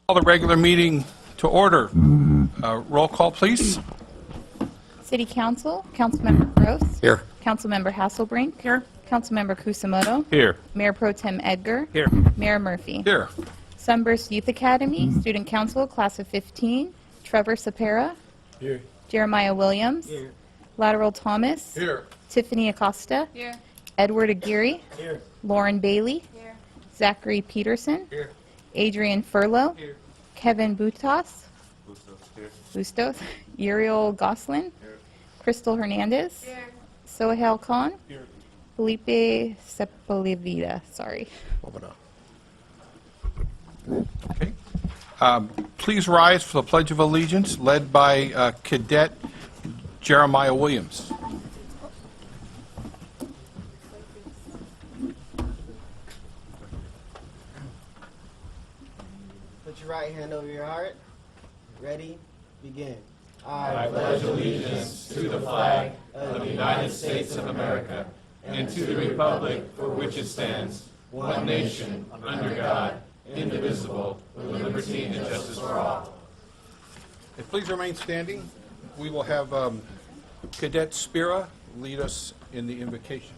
Call the regular meeting to order. Roll call, please. City Council, Councilmember Gross. Here. Councilmember Hasselbrink. Here. Councilmember Kusamoto. Here. Mayor Pro Tem Edgar. Here. Mayor Murphy. Here. Sunburst Youth Academy, Student Council, Class of 15. Trevor Sapera. Here. Jeremiah Williams. Here. Lateral Thomas. Here. Tiffany Acosta. Here. Edward Aguirre. Here. Lauren Bailey. Here. Zachary Peterson. Here. Adrian Furlow. Here. Kevin Butas. Here. Bustos. Uriel Goslin. Here. Crystal Hernandez. Here. Sohail Khan. Here. Felipe Sepulveda, sorry. Okay. Please rise for the Pledge of Allegiance, led by Cadet Jeremiah Williams. Put your right hand over your heart. Ready? Begin. I pledge allegiance to the flag of the United States of America and to the republic for which it stands, one nation, under God, indivisible, with liberty and justice for all. If please remain standing, we will have Cadet Spira lead us in the invocation.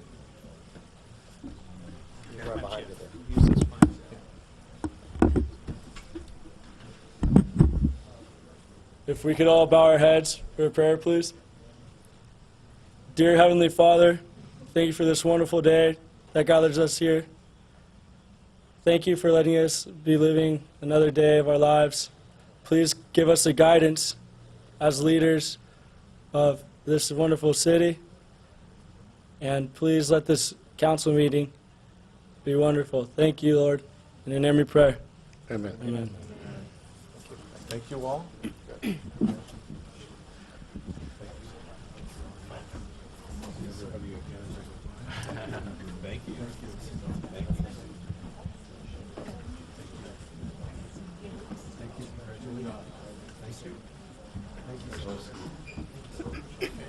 If we could all bow our heads for a prayer, please. Dear Heavenly Father, thank you for this wonderful day that gathers us here. Thank you for letting us be living another day of our lives. Please give us the guidance as leaders of this wonderful city. And please let this council meeting be wonderful. Thank you, Lord. In your name we pray. Amen. Amen. Thank you all.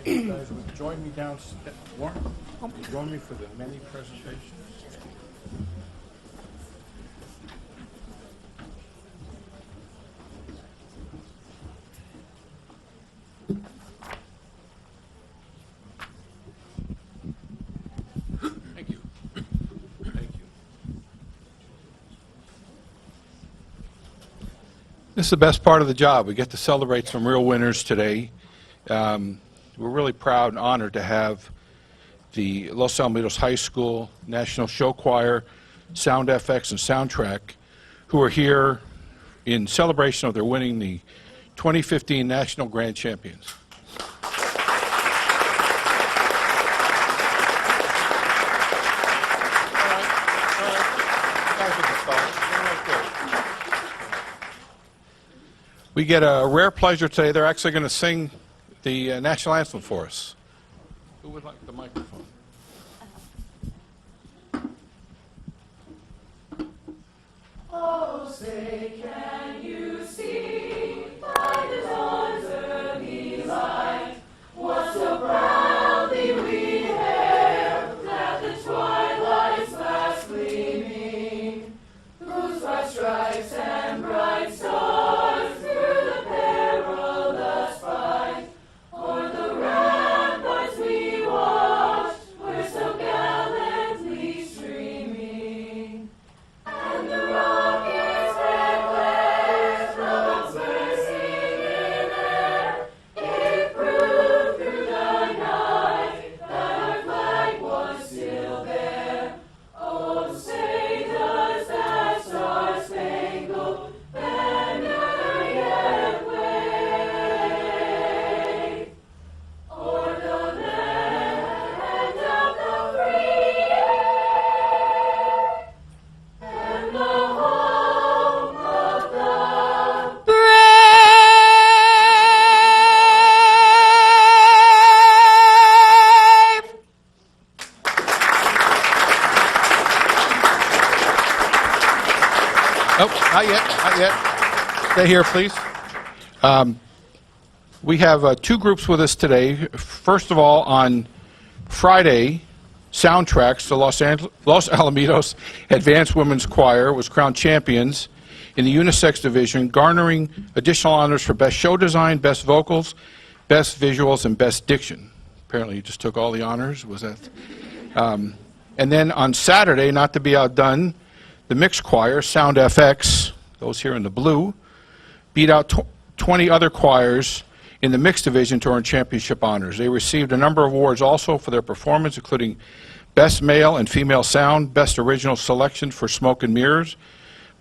You guys would join me downstairs. Warren, join me for the many presentations. Thank you. Thank you. This is the best part of the job. We get to celebrate some real winners today. We're really proud and honored to have the Los Alamitos High School National Show Choir, Sound FX, and Soundtrack, who are here in celebration of their winning the 2015 National Grand Champions. We get a rare pleasure today. They're actually going to sing the national anthem for us. Who would like the microphone? Oh, say, can you see by the dawn's early light what so proudly we hailed at the twilight's last gleaming, whose bright stripes and bright stars through the perilous fight o'er the ramparts we watched were so gallantly streaming, and the rocket's red glare from bursting in air gave proof through the night that our flag was still there. Oh, say does that star-spangled banner yet wave o'er the land of the free and the home of the brave? Oh, not yet, not yet. Stay here, please. We have two groups with us today. First of all, on Friday, Soundtracks, the Los Alamitos Advanced Women's Choir was crowned champions in the unisex division, garnering additional honors for Best Show Design, Best Vocals, Best Visuals, and Best Diction. Apparently you just took all the honors, was that? And then on Saturday, not to be outdone, the mixed choir, Sound FX, those here in the blue, beat out 20 other choirs in the mixed division to earn championship honors. They received a number of awards also for their performance, including Best Male and Female Sound, Best Original Selection for Smoke and Mirrors,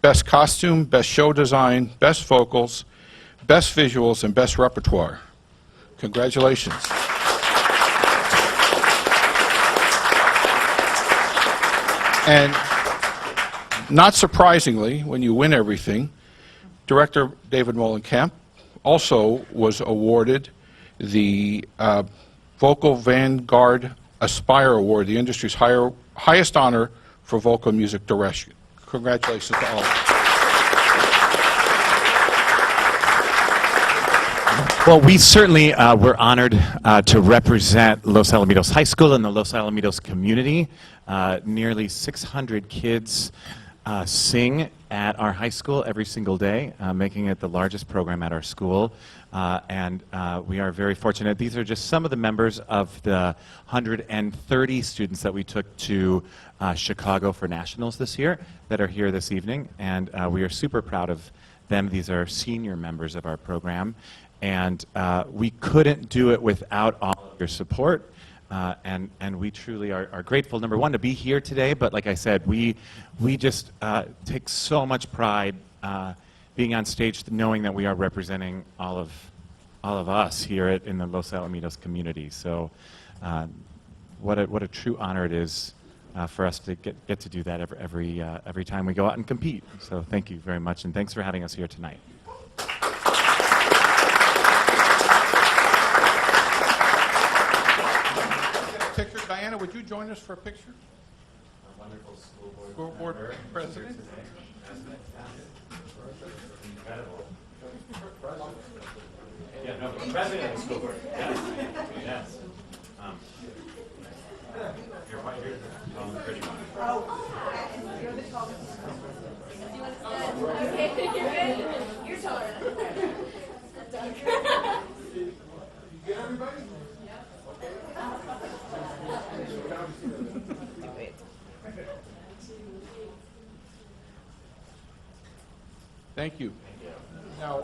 Best Costume, Best Show Design, Best Vocals, Best Visuals, and Best Repertoire. Congratulations. And not surprisingly, when you win everything, Director David Molenkamp also was awarded the Vocal Vanguard Aspire Award, the industry's highest honor for vocal music direction. Congratulations to all of you. Well, we certainly were honored to represent Los Alamitos High School and the Los Alamitos community. Nearly 600 kids sing at our high school every single day, making it the largest program at our school. And we are very fortunate. These are just some of the members of the 130 students that we took to Chicago for nationals this year that are here this evening. And we are super proud of them. These are senior members of our program. And we couldn't do it without all of your support. And we truly are grateful, number one, to be here today. But like I said, we just take so much pride being on stage, knowing that we are representing all of us here in the Los Alamitos community. So what a true honor it is for us to get to do that every time we go out and compete. So thank you very much, and thanks for having us here tonight. Picture. Diana, would you join us for a picture? A wonderful School board president. Incredible. Yeah, no, president of the school board. Yes. Yes. You're right here. Oh, the pretty one. You're the tallest. Okay, you're taller. You get everybody? Thank you. Now,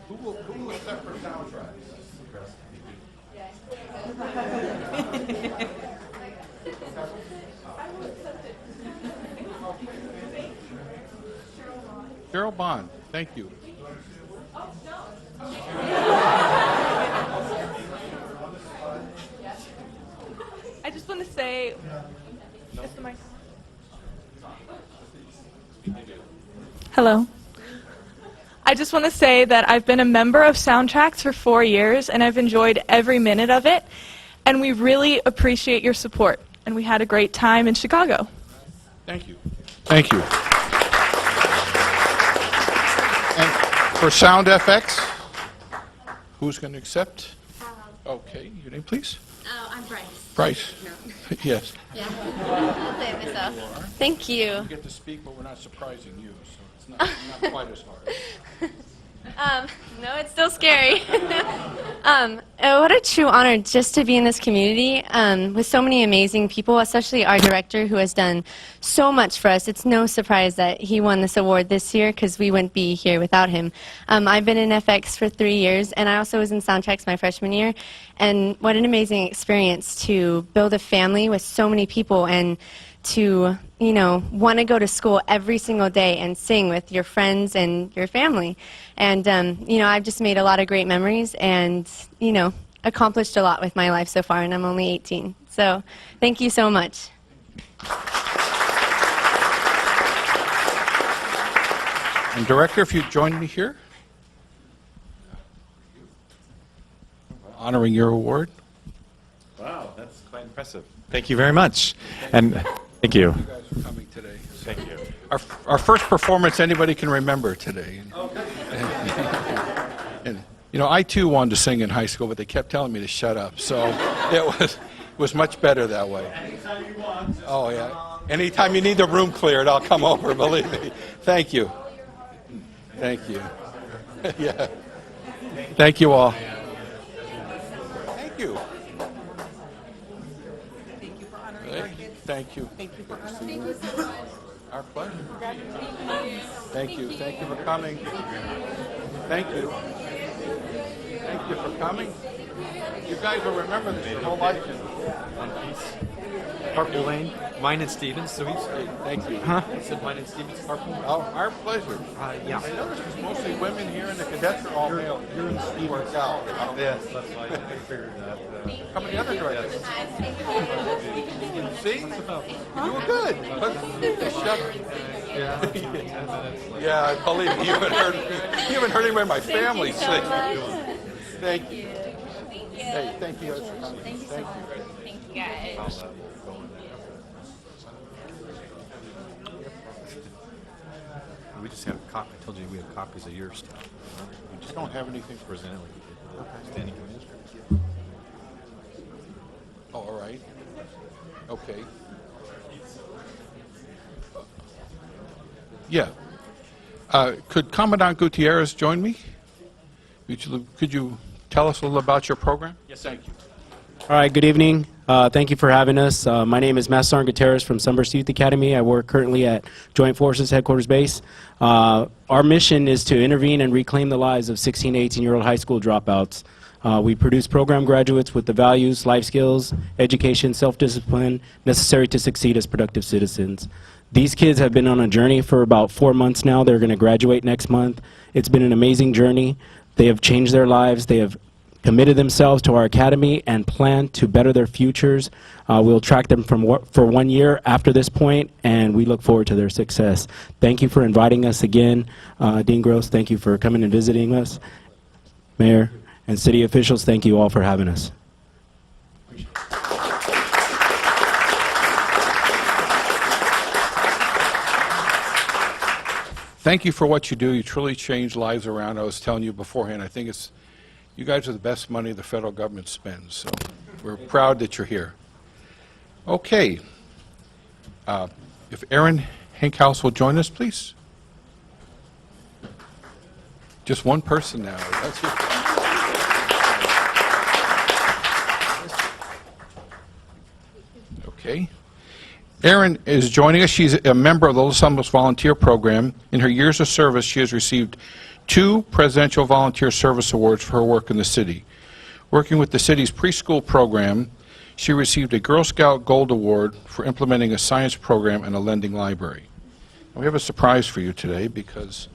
who will accept for soundtracks? Cheryl Bond, thank you. I just want to say, hello. I just want to say that I've been a member of Soundtracks for 4 years, and I've enjoyed every minute of it, and we really appreciate your support, and we had a great time in Chicago. Thank you. Thank you. And for Sound FX, who's going to accept? Okay, your name, please? Oh, I'm Bryce. Bryce. No. Yes. Yeah. I'll play it myself. Thank you. You get to speak, but we're not surprising you, so it's not quite as hard. No, it's still scary. What a true honor just to be in this community with so many amazing people, especially our director who has done so much for us. It's no surprise that he won this award this year because we wouldn't be here without him. I've been in FX for 3 years, and I also was in Soundtracks my freshman year. And what an amazing experience to build a family with so many people and to, you know, want to go to school every single day and sing with your friends and your family. And, you know, I've just made a lot of great memories and, you know, accomplished a lot with my life so far, and I'm only 18. So thank you so much. And Director, if you'd join me here. Honoring your award. Wow, that's quite impressive. Thank you very much. And thank you. You guys for coming today. Thank you. Our first performance anybody can remember today. And, you know, I too wanted to sing in high school, but they kept telling me to shut up. So it was much better that way. Anytime you want. Oh, yeah. Anytime you need the room cleared, I'll come over, believe me. Thank you. Thank you. Yeah. Thank you all. Thank you. Thank you. Thank you for honoring us. Our pleasure. Thank you. Thank you for coming. Thank you. Thank you for coming. You guys will remember this your whole life. Purple Lane. Mine and Stevens. So Thank you. I said mine and Stevens. Purple. Oh, our pleasure. Yeah. I noticed there's mostly women here, and the cadets are all male. You're in Stevens out. Yes, that's why I figured that. Come in the other direction. See? You were good. Yeah, believe me, you haven't heard anybody in my family say. Thank you. Hey, thank you guys for coming. Thank you so much. Thank you, guys. We just had a copy. I told you we had copies of your stuff. We I don't have anything for presented like you did. Standing committee. Oh, all right. Okay. Yeah. Could Commandant Gutierrez join me? Could you tell us a little about your program? Yes, thank you. All right, good evening. Thank you for having us. My name is Master Sergeant Gutierrez from Sunburst Youth Academy. I work currently at Joint Forces Headquarters Base. Our mission is to intervene and reclaim the lives of 16 to 18-year-old high school dropouts. We produce program graduates with the values, life skills, education, self-discipline necessary to succeed as productive citizens. These kids have been on a journey for about 4 months now. They're going to graduate next month. It's been an amazing journey. They have changed their lives. They have committed themselves to our academy and plan to better their futures. We'll track them for 1 year after this point, and we look forward to their success. Thank you for inviting us again. Dean Gross, thank you for coming and visiting us. Mayor and city officials, thank you all for having us. Thank you for what you do. You truly change lives around. I was telling you beforehand, I think you guys are the best money the federal government spends, so we're proud that you're here. Okay. If Aaron Hinkhouse will join us, please. Just one person now. That's it. Okay. Erin is joining us. She's a member of the Los Alamos Volunteer Program. In her years of service, she has received 2 Presidential Volunteer Service Awards for her work in the city. Working with the city's preschool program, she received a Girl Scout Gold Award for implementing a science program and a lending library. And we have a surprise for you today because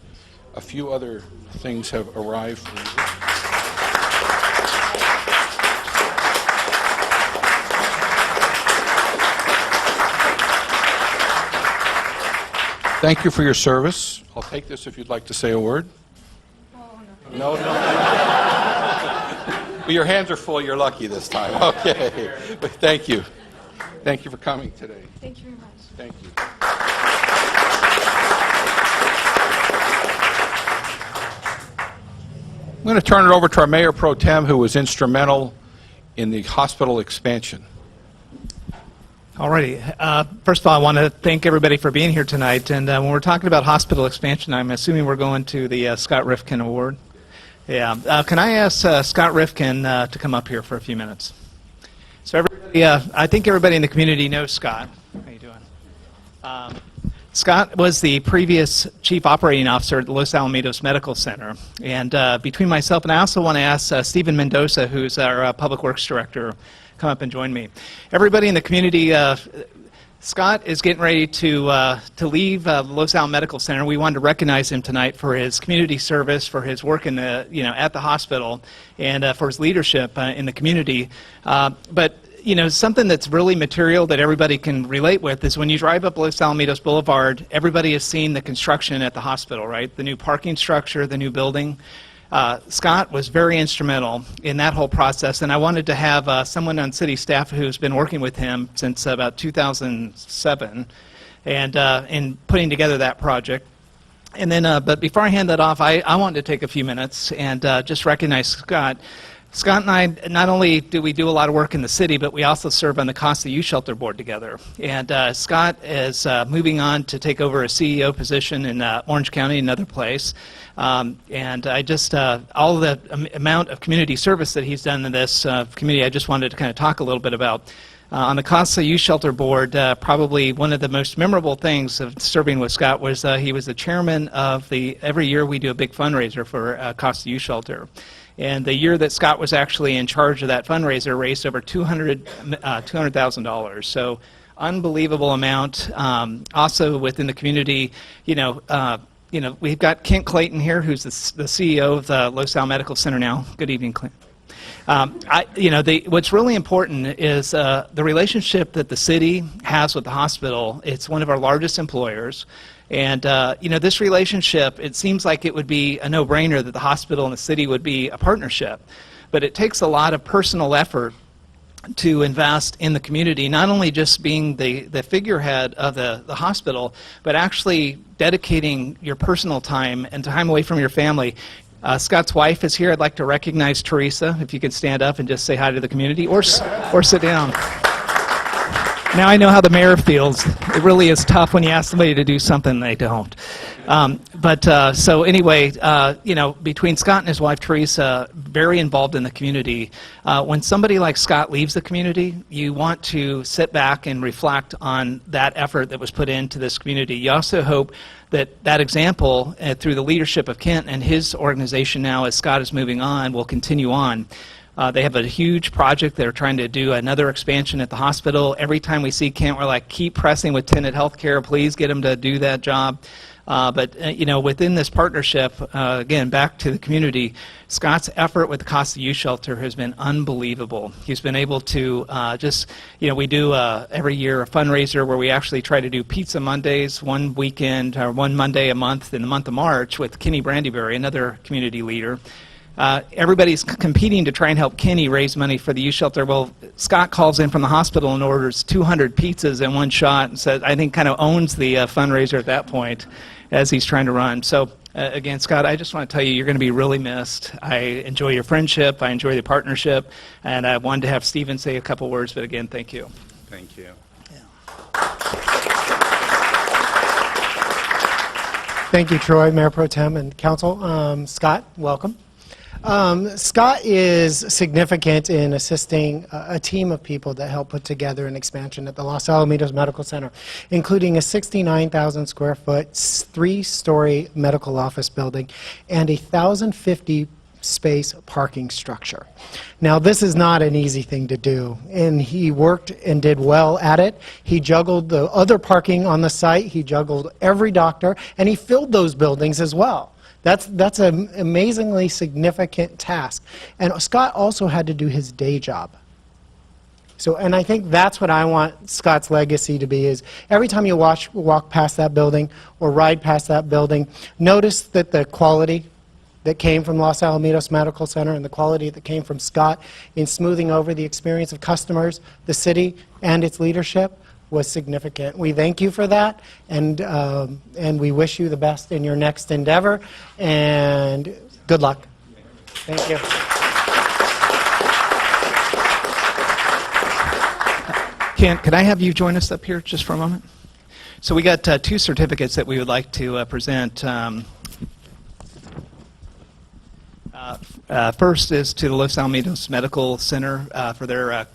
a few other things have arrived for you. Thank you for your service. I'll take this if you'd like to say a word. Oh, no. No? Well, your hands are full. You're lucky this time. Okay. But thank you. Thank you for coming today. Thank you very much. Thank you. I'm going to turn it over to our Mayor Pro Tem, who was instrumental in the hospital expansion. Alrighty. First of all, I want to thank everybody for being here tonight. And when we're talking about hospital expansion, I'm assuming we're going to the Scott Rifkin Award. Yeah. Can I ask Scott Rifkin to come up here for a few minutes? So everybody, I think everybody in the community knows Scott. How you doing? Scott was the previous Chief Operating Officer at the Los Alamitos Medical Center. And between myself and I also want to ask Stephen Mendoza, who's our Public Works Director, come up and join me. Everybody in the community, Scott is getting ready to leave Los Alamos Medical Center. We wanted to recognize him tonight for his community service, for his work in the, at the hospital, and for his leadership in the community. But something that's really material that everybody can relate with is when you drive up Los Alamitos Boulevard, everybody has seen the construction at the hospital, right? The new parking structure, the new building. Scott was very instrumental in that whole process, and I wanted to have someone on city staff who's been working with him since about 2007 and in putting together that project. And then, but before I hand that off, I wanted to take a few minutes and just recognize Scott. Scott and I, not only do we do a lot of work in the city, but we also serve on the Costa Youth Shelter Board together. And Scott is moving on to take over a CEO position in Orange County, another place. And I just, all the amount of community service that he's done in this community, I just wanted to kind of talk a little bit about. On the Costa Youth Shelter Board, probably one of the most memorable things of serving with Scott was he was the chairman of every year we do a big fundraiser for Costa Youth Shelter. And the year that Scott was actually in charge of that fundraiser raised over $200,000. So unbelievable amount. Also within the community, we've got Kent Clayton here, who's the CEO of the Los Al Medical Center now. Good evening, Clint. What's really important is the relationship that the city has with the hospital. It's one of our largest employers. And, this relationship, it seems like it would be a no-brainer that the hospital and the city would be a partnership. But it takes a lot of personal effort to invest in the community, not only just being the figurehead of the hospital, but actually dedicating your personal time and time away from your family. Scott's wife is here. I'd like to recognize Teresa, if you could stand up and just say hi to the community, or sit down. Now I know how the mayor feels. It really is tough when you ask somebody to do something they don't. So anyway, between Scott and his wife Teresa, very involved in the community. When somebody like Scott leaves the community, you want to sit back and reflect on that effort that was put into this community. You also hope that example, through the leadership of Kent and his organization now, as Scott is moving on, will continue on. They have a huge project. They're trying to do another expansion at the hospital. Every time we see Kent, we're like, keep pressing with Tenet Healthcare. Please get them to do that job. Within this partnership, again, back to the community, Scott's effort with the Costa Youth Shelter has been unbelievable. He's been able to we do every year a fundraiser where we actually try to do Pizza Mondays one weekend or one Monday a month in the month of March with Kenny Brandyberry, another community leader. Everybody's competing to try and help Kenny raise money for the youth shelter. Well, Scott calls in from the hospital and orders 200 pizzas in one shot and says, I think kind of owns the fundraiser at that point as he's trying to run. So again, Scott, I just want to tell you, you're going to be really missed. I enjoy your friendship. I enjoy the partnership. And I wanted to have Stephen say a couple words, but again, thank you. Thank you. Thank you, Troy, Mayor Pro Tem, and Council. Scott, welcome. Scott is significant in assisting a team of people that helped put together an expansion at the Los Alamitos Medical Center, including a 69,000 square foot, 3-story medical office building and a 1,050 space parking structure. Now, this is not an easy thing to do, and he worked and did well at it. He juggled the other parking on the site, he juggled every doctor, and he filled those buildings as well. That's an amazingly significant task. And Scott also had to do his day job. And I think that's what I want Scott's legacy to be, is every time you walk past that building or ride past that building, notice that the quality that came from Los Alamitos Medical Center and the quality that came from Scott in smoothing over the experience of customers, the city, and its leadership was significant. We thank you for that, and we wish you the best in your next endeavor, and good luck. Thank you. Kent, could I have you join us up here just for a moment? So we got 2 certificates that we would like to present. First is to the Los Alamitos Medical Center for their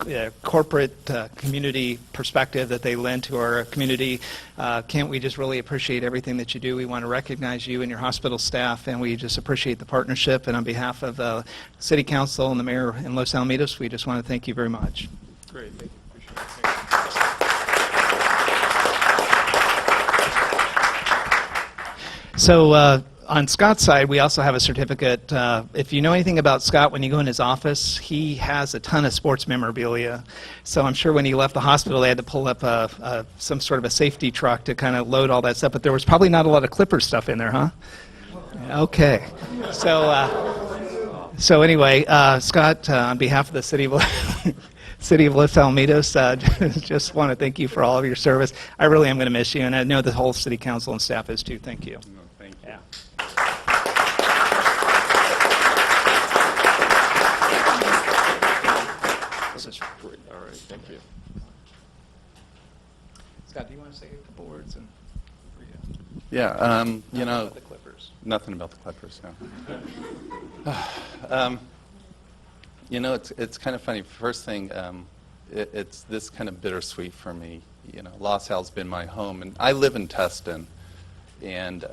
corporate community perspective that they lend to our community. Kent, we just really appreciate everything that you do. We want to recognize you and your hospital staff, and we just appreciate the partnership. And on behalf of the City Council and the Mayor in Los Alamitos, we just want to thank you very much. Great. Thank you. So on Scott's side, we also have a certificate. If you know anything about Scott, when you go in his office, he has a ton of sports memorabilia. So I'm sure when he left the hospital, they had to pull up some sort of a safety truck to kind of load all that stuff. But there was probably not a lot of Clippers stuff in there, huh? Okay. So anyway, Scott, on behalf of the city of Los Alamitos, just want to thank you for all of your service. I really am going to miss you, and I know the whole city council and staff is too. Thank you. Thank you. Yeah. Scott, do you want to say a couple words? Yeah, you know, About the Clippers. nothing about the Clippers, no. You know, it's kind of funny. First thing, it's this kind of bittersweet for me. You know, Los Al's been my home, and I live in Tustin. And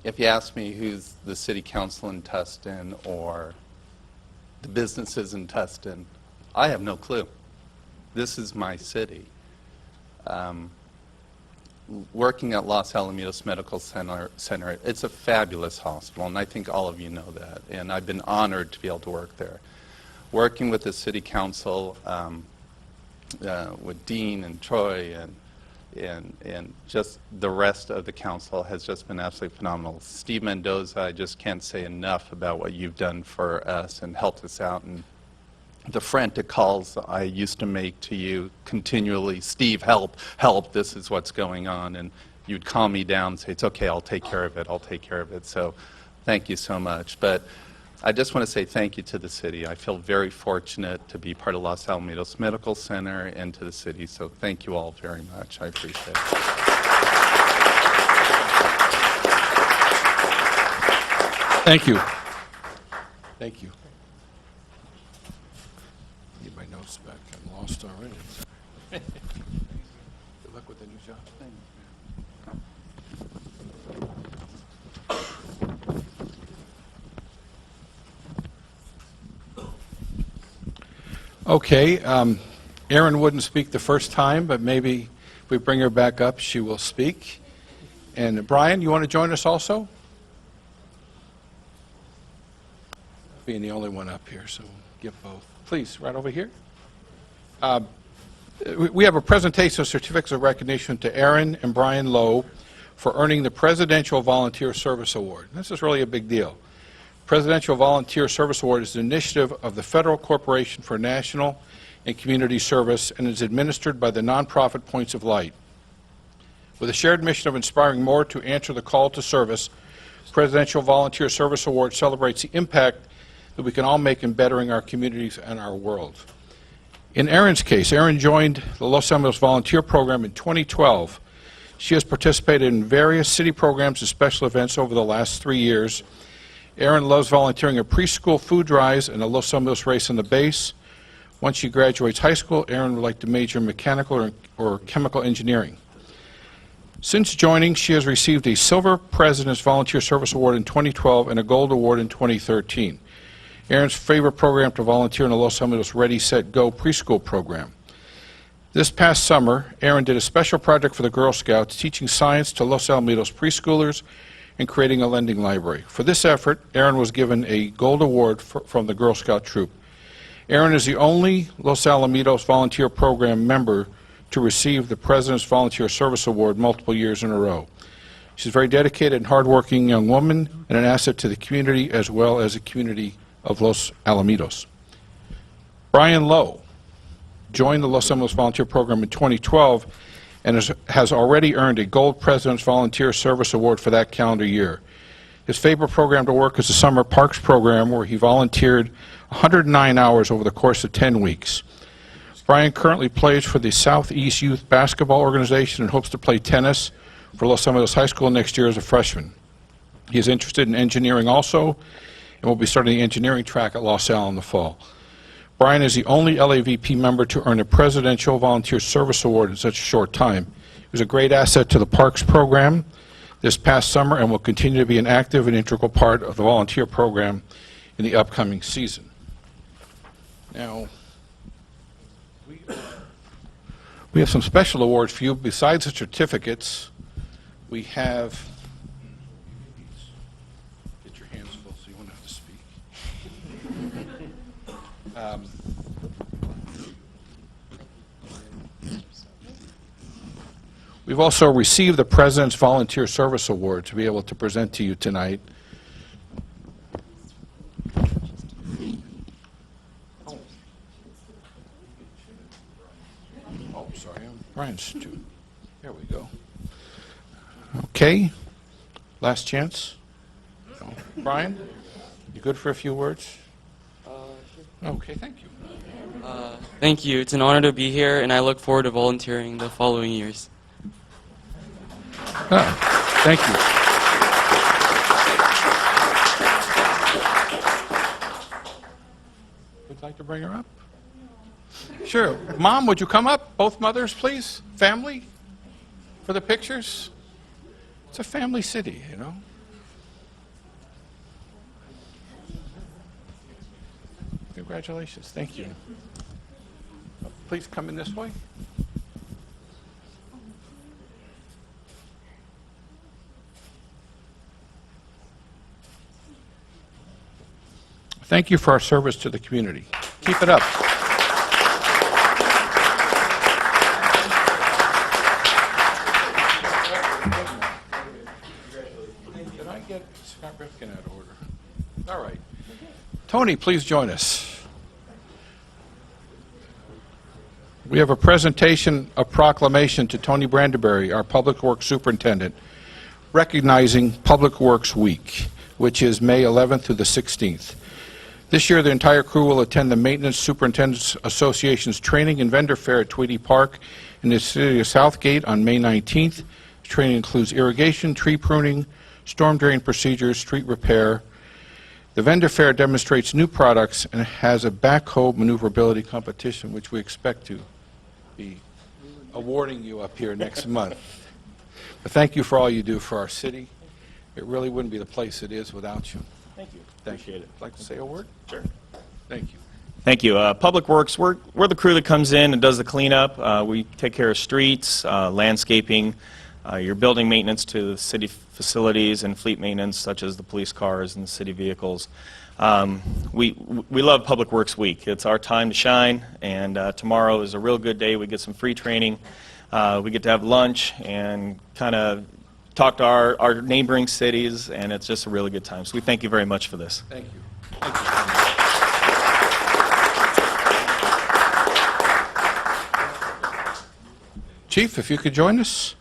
if you ask me who's the city council in Tustin or the businesses in Tustin, I have no clue. This is my city. Working at Los Alamitos Medical Center, it's a fabulous hospital, and I think all of you know that, and I've been honored to be able to work there. Working with the city council, with Dean and Troy and just the rest of the council has just been absolutely phenomenal. Steve Mendoza, I just can't say enough about what you've done for us and helped us out. And the frantic calls I used to make to you continually, Steve, help, help, this is what's going on. And you'd calm me down and say, it's okay, I'll take care of it, I'll take care of it. So thank you so much. But I just want to say thank you to the city. I feel very fortunate to be part of Los Alamitos Medical Center and to the city. So thank you all very much. I appreciate it. Thank you. Thank you. Get my notes back. I'm lost already. Good luck with the new job. Okay. Erin wouldn't speak the first time, but maybe if we bring her back up, she will speak. And Brian, you want to join us also? Being the only one up here, so we'll give both. Please, right over here. We have a presentation of certificates of recognition to Erin and Brian Lowe for earning the Presidential Volunteer Service Award. This is really a big deal. Presidential Volunteer Service Award is an initiative of the Federal Corporation for National and Community Service and is administered by the nonprofit Points of Light. With a shared mission of inspiring more to answer the call to service, Presidential Volunteer Service Award celebrates the impact that we can all make in bettering our communities and our world. In Erin's case, Erin joined the Los Alamitos Volunteer Program in 2012. She has participated in various city programs and special events over the last 3 years. Erin loves volunteering at preschool food drives and a Los Alamitos race on the base. Once she graduates high school, Erin would like to major in mechanical or chemical engineering. Since joining, she has received a Silver President's Volunteer Service Award in 2012 and a Gold Award in 2013. Erin's favorite program to volunteer in the Los Alamitos Ready, Set, Go preschool program. This past summer, Erin did a special project for the Girl Scouts, teaching science to Los Alamitos preschoolers and creating a lending library. For this effort, Erin was given a Gold Award from the Girl Scout troop. Erin is the only Los Alamitos Volunteer Program member to receive the President's Volunteer Service Award multiple years in a row. She's a very dedicated and hardworking young woman and an asset to the community as well as the community of Los Alamitos. Brian Lowe joined the Los Alamitos Volunteer Program in 2012 and has already earned a Gold President's Volunteer Service Award for that calendar year. His favorite program to work is the Summer Parks program, where he volunteered 109 hours over the course of 10 weeks. Brian currently plays for the Southeast Youth Basketball Organization and hopes to play tennis for Los Alamitos High School next year as a freshman. He is interested in engineering also, and will be starting the engineering track at Los Al in the fall. Brian is the only LAVP member to earn a Presidential Volunteer Service Award in such a short time. He was a great asset to the Parks program this past summer and will continue to be an active and integral part of the volunteer program in the upcoming season. Now, we have some special awards for you. Besides the certificates, we have... Get your hands full so you won't have to speak. We've also received the President's Volunteer Service Award to be able to present to you tonight. Oh, sorry, Brian's too. There we go. Okay, last chance. No. Brian, you good for a few words? Okay, thank you. Thank you. It's an honor to be here, and I look forward to volunteering the following years. Thank you. Would you like to bring her up? Sure. Mom, would you come up? Both mothers, please. Family for the pictures. It's a family city, you know. Congratulations. Thank you. Please come in this way. Thank you for our service to the community. Keep it up. Did I get Scott Rifkin out of order? All right. Tony, please join us. We have a presentation, a proclamation to Tony Brandenberry, our Public Works Superintendent, recognizing Public Works Week, which is May 11th through the 16th. This year, the entire crew will attend the Maintenance Superintendents Association's Training and Vendor Fair at Tweedy Park in the city of Southgate on May 19th. The training includes irrigation, tree pruning, storm drain procedures, street repair. The vendor fair demonstrates new products and has a backhoe maneuverability competition, which we expect to be awarding you up here next month. But thank you for all you do for our city. It really wouldn't be the place it is without you. Thank you. Appreciate it. Like to say a word? Sure. Thank you. Thank you. Public Works, we're the crew that comes in and does the cleanup. We take care of streets, landscaping, your building maintenance to the city facilities, and fleet maintenance such as the police cars and the city vehicles. We love Public Works Week. It's our time to shine, and tomorrow is a real good day. We get some free training. We get to have lunch and kind of talk to our neighboring cities, and it's just a really good time. So we thank you very much for this. Thank you. Thank you. Chief, if you could join us.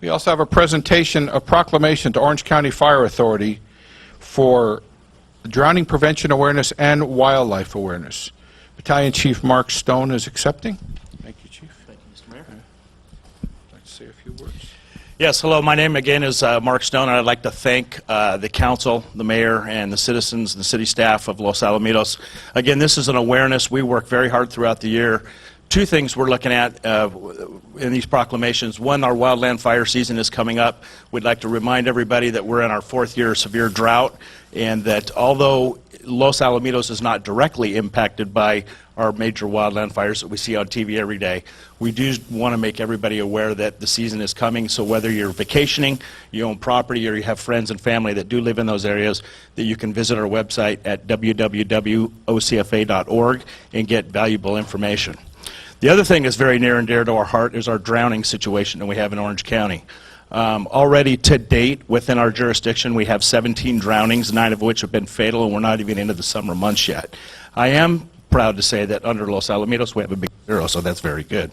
We also have a presentation, a proclamation to Orange County Fire Authority for drowning prevention awareness and wildlife awareness. Battalion Chief Mark Stone is accepting. Thank you, Chief. Thank you, Mr. Mayor. I'd like to say a few words. Yes, hello. My name again is Mark Stone, and I'd like to thank the council, the mayor, and the citizens and the city staff of Los Alamitos. Again, this is an awareness. We work very hard throughout the year. Two things we're looking at in these proclamations. One, our wildland fire season is coming up. We'd like to remind everybody that we're in our 4th year of severe drought, and that although Los Alamitos is not directly impacted by our major wildland fires that we see on TV every day, we do want to make everybody aware that the season is coming. So whether you're vacationing, you own property, or you have friends and family that do live in those areas, that you can visit our website at www.ocfa.org and get valuable information. The other thing that's very near and dear to our heart is our drowning situation that we have in Orange County. Already to date, within our jurisdiction, we have 17 drownings, 9 of which have been fatal, and we're not even into the summer months yet. I am proud to say that under Los Alamitos, we have a big 0, so that's very good.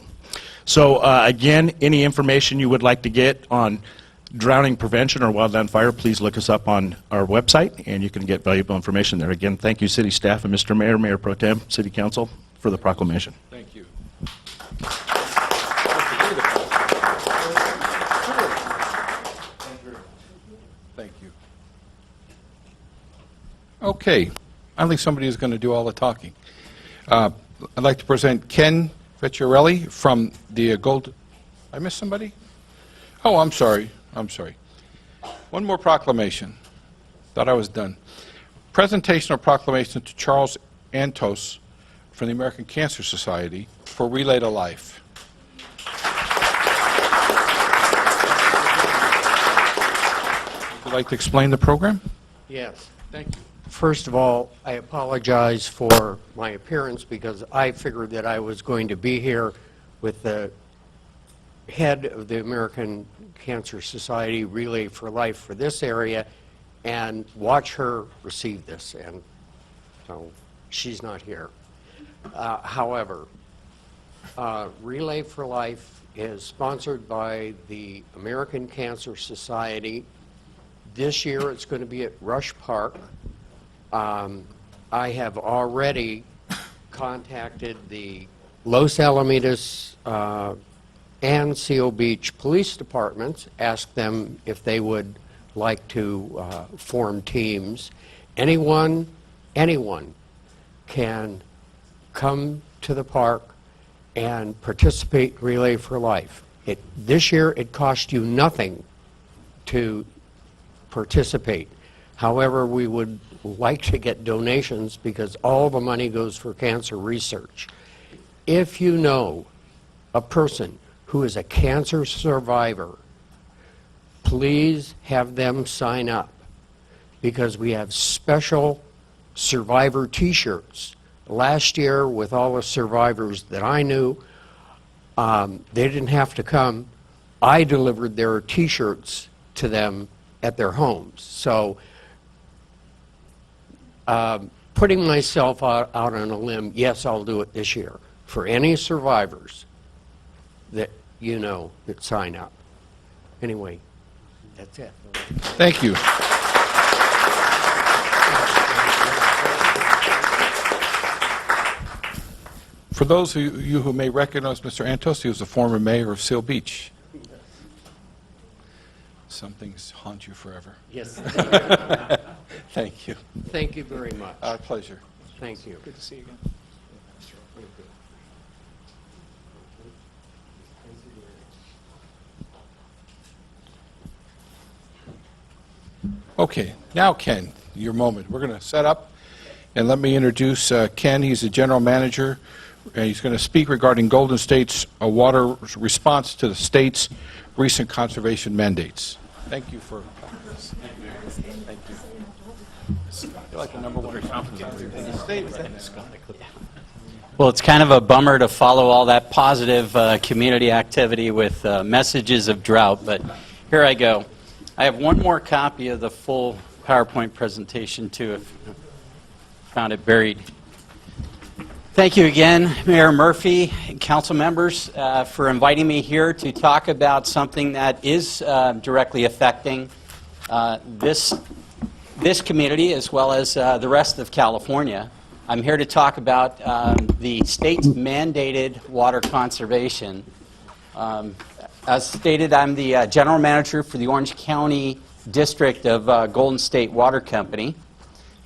So again, any information you would like to get on drowning prevention or wildland fire, please look us up on our website, and you can get valuable information there. Again, thank you, City staff, and Mr. Mayor, Mayor Pro Tem, City Council, for the proclamation. Thank you. Thank you. Okay, I think somebody is going to do all the talking. I'd like to present Ken Vecchiarelli from the Gold. I missed somebody? Oh, I'm sorry. I'm sorry. One more proclamation. Thought I was done. Presentation or proclamation to Charles Antos from the American Cancer Society for Relay to Life. Would you like to explain the program? Yes. Thank you. First of all, I apologize for my appearance because I figured that I was going to be here with the head of the American Cancer Society Relay for Life for this area and watch her receive this, and so she's not here. However, Relay for Life is sponsored by the American Cancer Society. This year it's going to be at Rush Park. I have already contacted the Los Alamitos and Seal Beach police departments, asked them if they would like to form teams. Anyone can come to the park and participate in Relay for Life. This year it cost you nothing to participate. However, we would like to get donations because all the money goes for cancer research. If you know a person who is a cancer survivor, please have them sign up because we have special survivor t-shirts. Last year, with all the survivors that I knew, they didn't have to come. I delivered their t-shirts to them at their homes. So putting myself out on a limb, yes, I'll do it this year for any survivors that you know that sign up. Anyway, that's it. Thank you. For those of you who may recognize Mr. Antos, he was a former mayor of Seal Beach. Some things haunt you forever. Yes. Thank you. Thank you very much. Our pleasure. Thank you. Good to see you again. Okay, now Ken, your moment. We're going to set up, and let me introduce Ken. He's the general manager, and he's going to speak regarding Golden State's water response to the state's recent conservation mandates. Thank you for this. Thank you. You're like the number one in the state, right? Well, it's kind of a bummer to follow all that positive community activity with messages of drought, but here I go. I have one more copy of the full PowerPoint presentation, too, if you found it buried. Thank you again, Mayor Murphy and council members, for inviting me here to talk about something that is directly affecting this community as well as the rest of California. I'm here to talk about the state's mandated water conservation. As stated, I'm the general manager for the Orange County District of Golden State Water Company.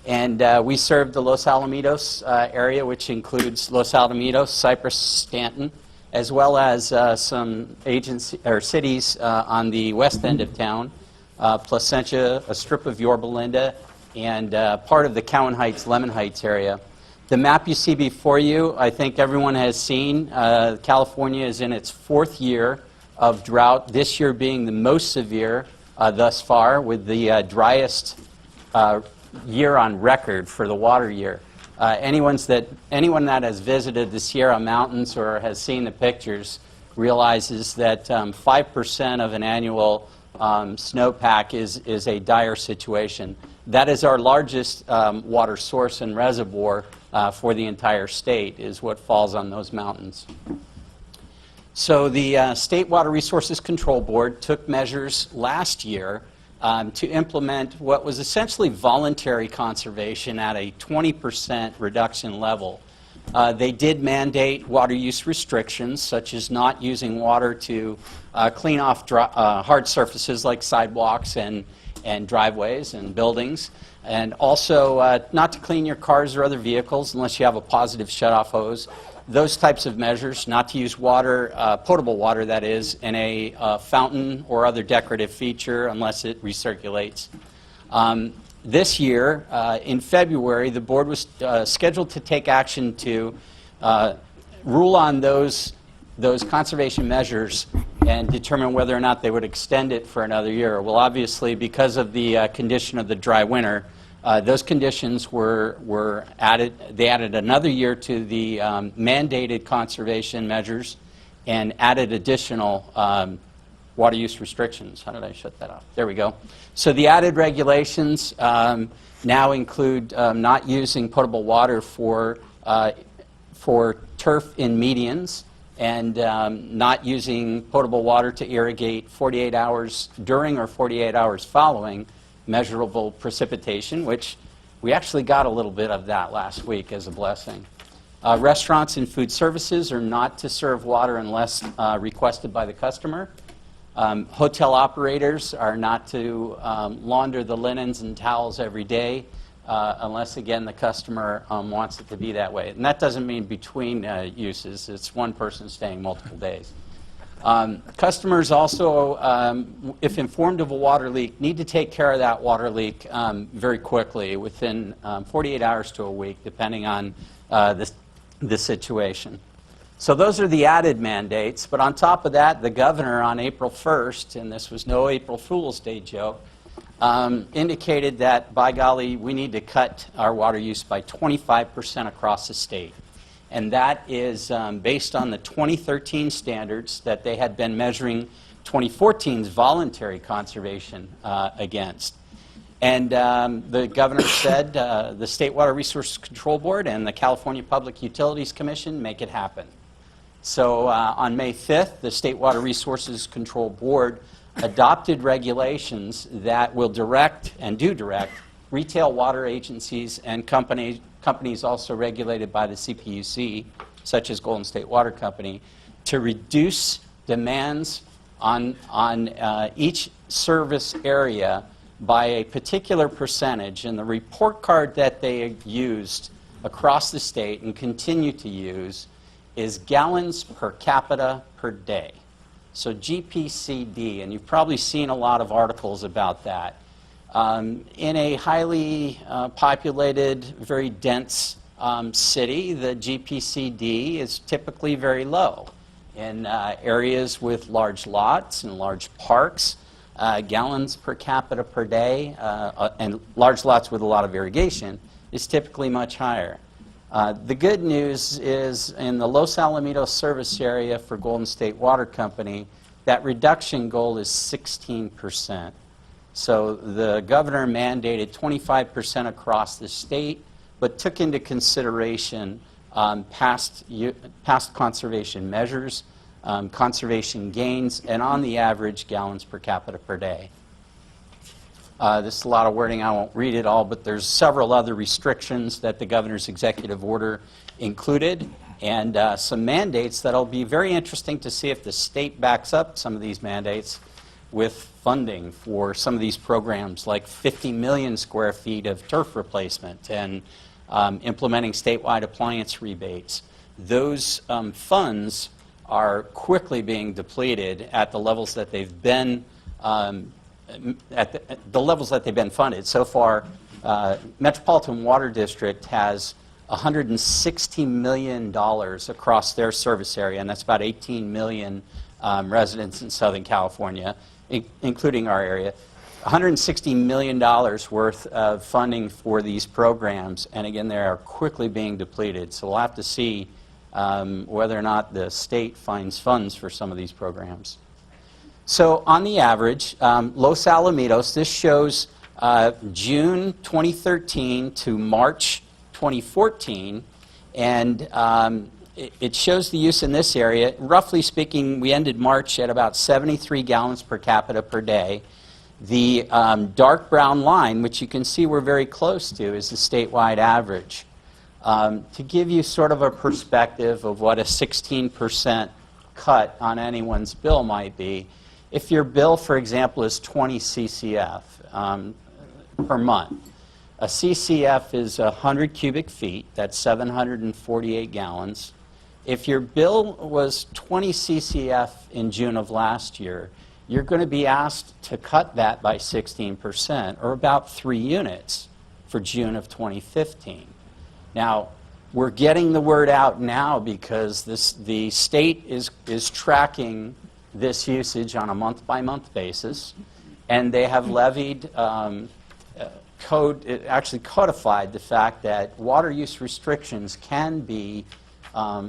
And we serve the Los Alamitos area, which includes Los Alamitos, Cypress, Stanton, as well as some cities on the west end of town, Placentia, a strip of Yorba Linda, and part of the Cowan Heights, Lemon Heights area. The map you see before you, I think everyone has seen. California is in its 4th year of drought, this year being the most severe thus far, with the driest year on record for the water year. Anyone that has visited the Sierra Mountains or has seen the pictures realizes that 5% of an annual snowpack is a dire situation. That is our largest water source and reservoir for the entire state, is what falls on those mountains. So the State Water Resources Control Board took measures last year to implement what was essentially voluntary conservation at a 20% reduction level. They did mandate water use restrictions, such as not using water to clean off hard surfaces like sidewalks and driveways and buildings, and also not to clean your cars or other vehicles unless you have a positive shutoff hose. Those types of measures, not to use water, potable water that is, in a fountain or other decorative feature unless it recirculates. This year, in February, the board was scheduled to take action to rule on those conservation measures and determine whether or not they would extend it for another year. Well, obviously, because of the condition of the dry winter, those conditions were added. They added another year to the mandated conservation measures and added additional water use restrictions. How did I shut that off? There we go. So the added regulations now include not using potable water for turf in medians, and not using potable water to irrigate 48 hours during or 48 hours following measurable precipitation, which we actually got a little bit of that last week as a blessing. Restaurants and food services are not to serve water unless requested by the customer. Hotel operators are not to launder the linens and towels every day unless, again, the customer wants it to be that way. And that doesn't mean between uses. It's one person staying multiple days. Customers also, if informed of a water leak, need to take care of that water leak very quickly, within 48 hours to a week, depending on the situation. So those are the added mandates. But on top of that, the governor on April 1st, and this was no April Fool's Day joke, indicated that, by golly, we need to cut our water use by 25% across the state. And that is based on the 2013 standards that they had been measuring 2014's voluntary conservation against. And the governor said the State Water Resources Control Board and the California Public Utilities Commission make it happen. So on May 5th, the State Water Resources Control Board adopted regulations that will direct and do direct retail water agencies and companies also regulated by the CPUC, such as Golden State Water Company, to reduce demands on each service area by a particular percentage. And the report card that they used across the state and continue to use is gallons per capita per day. So GPCD, and you've probably seen a lot of articles about that. In a highly populated, very dense city, the GPCD is typically very low. In areas with large lots and large parks, gallons per capita per day, and large lots with a lot of irrigation, is typically much higher. The good news is in the Los Alamitos service area for Golden State Water Company, that reduction goal is 16%. So the governor mandated 25% across the state, but took into consideration past conservation measures, conservation gains, and on the average, gallons per capita per day. This is a lot of wording. I won't read it all, but there's several other restrictions that the governor's executive order included, and some mandates that'll be very interesting to see if the state backs up some of these mandates with funding for some of these programs, like 50 million square feet of turf replacement and implementing statewide appliance rebates. Those funds are quickly being depleted at the levels that they've been funded. So far, Metropolitan Water District has $160 million across their service area, and that's about 18 million residents in Southern California, including our area. $160 million worth of funding for these programs, and again, they are quickly being depleted. So we'll have to see whether or not the state finds funds for some of these programs. So on the average, Los Alamitos, this shows June 2013 to March 2014, and it shows the use in this area. Roughly speaking, we ended March at about 73 gallons per capita per day. The dark brown line, which you can see we're very close to, is the statewide average. To give you sort of a perspective of what a 16% cut on anyone's bill might be, if your bill, for example, is 20 CCF per month, a CCF is 100 cubic feet, that's 748 gallons. If your bill was 20 CCF in June of last year, you're going to be asked to cut that by 16%, or about 3 units for June of 2015. Now, we're getting the word out now because the state is tracking this usage on a month-by-month basis, and they have levied it actually codified the fact that water use restrictions can be a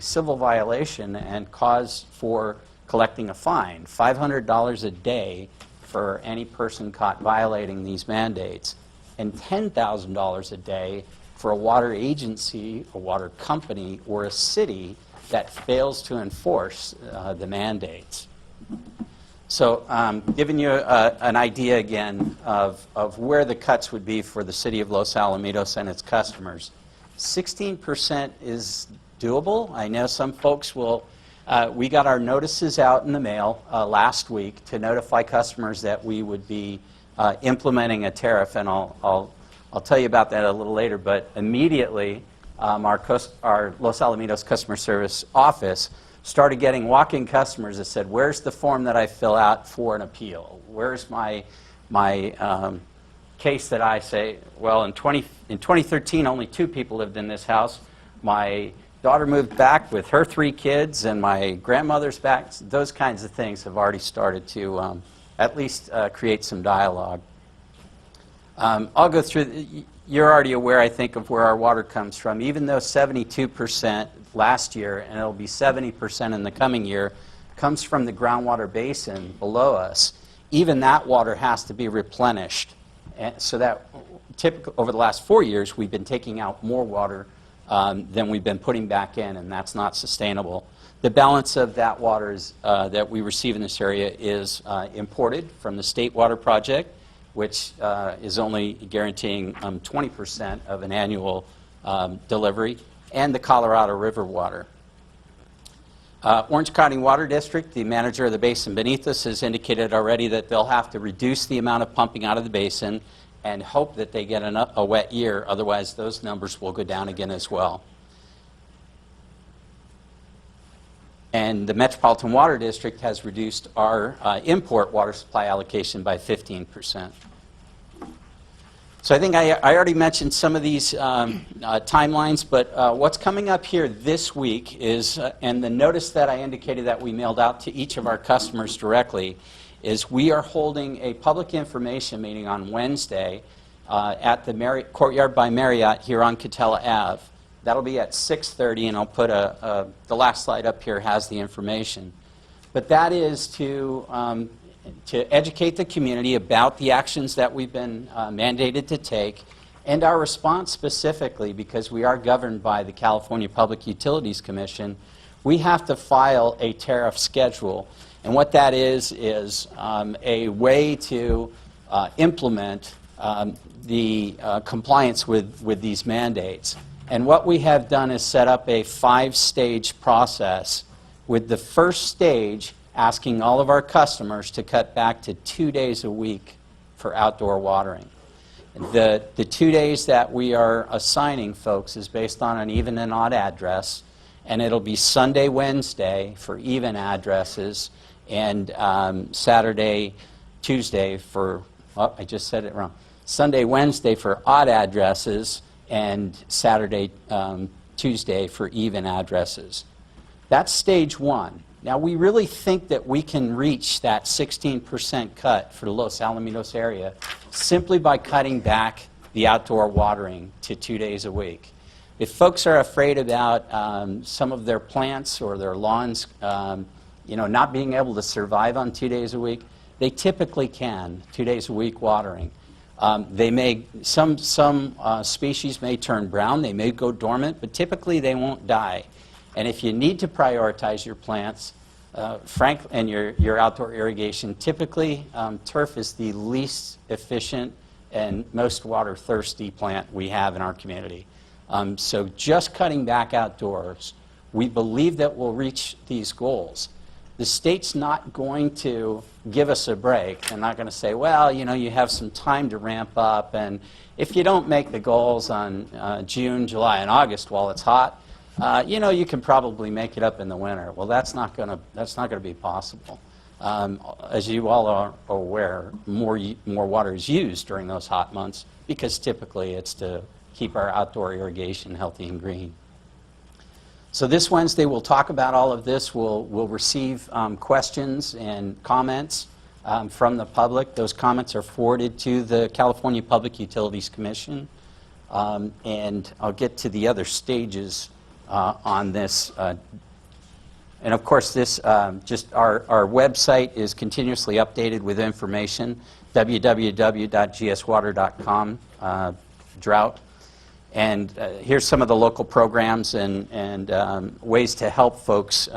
civil violation and cause for collecting a fine, $500 a day for any person caught violating these mandates, and $10,000 a day for a water agency, a water company, or a city that fails to enforce the mandates. So giving you an idea again of where the cuts would be for the city of Los Alamitos and its customers. 16% is doable. I know some folks will, we got our notices out in the mail last week to notify customers that we would be implementing a tariff, and I'll tell you about that a little later, but immediately our Los Alamitos customer service office started getting walk-in customers that said, where's the form that I fill out for an appeal? Where's my case that I say, well, in 2013, only 2 people lived in this house. My daughter moved back with her 3 kids, and my grandmother's back. Those kinds of things have already started to at least create some dialogue. I'll go through, you're already aware, I think, of where our water comes from. Even though 72% last year, and it'll be 70% in the coming year, comes from the groundwater basin below us, even that water has to be replenished. And so that typically over the last 4 years, we've been taking out more water than we've been putting back in, and that's not sustainable. The balance of that water is, that we receive in this area is imported from the State Water Project, which is only guaranteeing 20% of an annual delivery, and the Colorado River water. Orange County Water District, the manager of the basin beneath us, has indicated already that they'll have to reduce the amount of pumping out of the basin and hope that they get a wet year, otherwise those numbers will go down again as well. And the Metropolitan Water District has reduced our import water supply allocation by 15%. So I think I already mentioned some of these timelines, but what's coming up here this week is, and the notice that I indicated that we mailed out to each of our customers directly, is we are holding a public information meeting on Wednesday at the Courtyard by Marriott here on Catella Ave. That'll be at 6:30, and I'll put the last slide up here has the information. But that is to educate the community about the actions that we've been mandated to take, and our response specifically, because we are governed by the California Public Utilities Commission. We have to file a tariff schedule, and what that is a way to implement the compliance with these mandates. And what we have done is set up a 5-stage process, with the first stage asking all of our customers to cut back to 2 days a week for outdoor watering. The 2 days that we are assigning folks is based on an even and odd address, and it'll be Sunday, Wednesday for even addresses, and Saturday, Tuesday for, oh, I just said it wrong. Sunday, Wednesday for odd addresses, and Saturday, Tuesday for even addresses. That's stage 1. Now, we really think that we can reach that 16% cut for the Los Alamitos area simply by cutting back the outdoor watering to 2 days a week. If folks are afraid about some of their plants or their lawns not being able to survive on 2 days a week, they typically can, 2 days a week watering. They may, some species may turn brown, they may go dormant, but typically they won't die. And if you need to prioritize your plants, and your outdoor irrigation, typically turf is the least efficient and most water thirsty plant we have in our community. So just cutting back outdoors, we believe that we'll reach these goals. The state's not going to give us a break. They're not going to say, well, you have some time to ramp up, and if you don't make the goals on June, July, and August while it's hot, you can probably make it up in the winter. Well, that's not going to be possible. As you all are aware, more water is used during those hot months because typically it's to keep our outdoor irrigation healthy and green. So this Wednesday we'll talk about all of this. We'll receive questions and comments from the public. Those comments are forwarded to the California Public Utilities Commission, and I'll get to the other stages on this. And of course, this just our website is continuously updated with information, www.gswater.com, drought. And here's some of the local programs and ways to help folks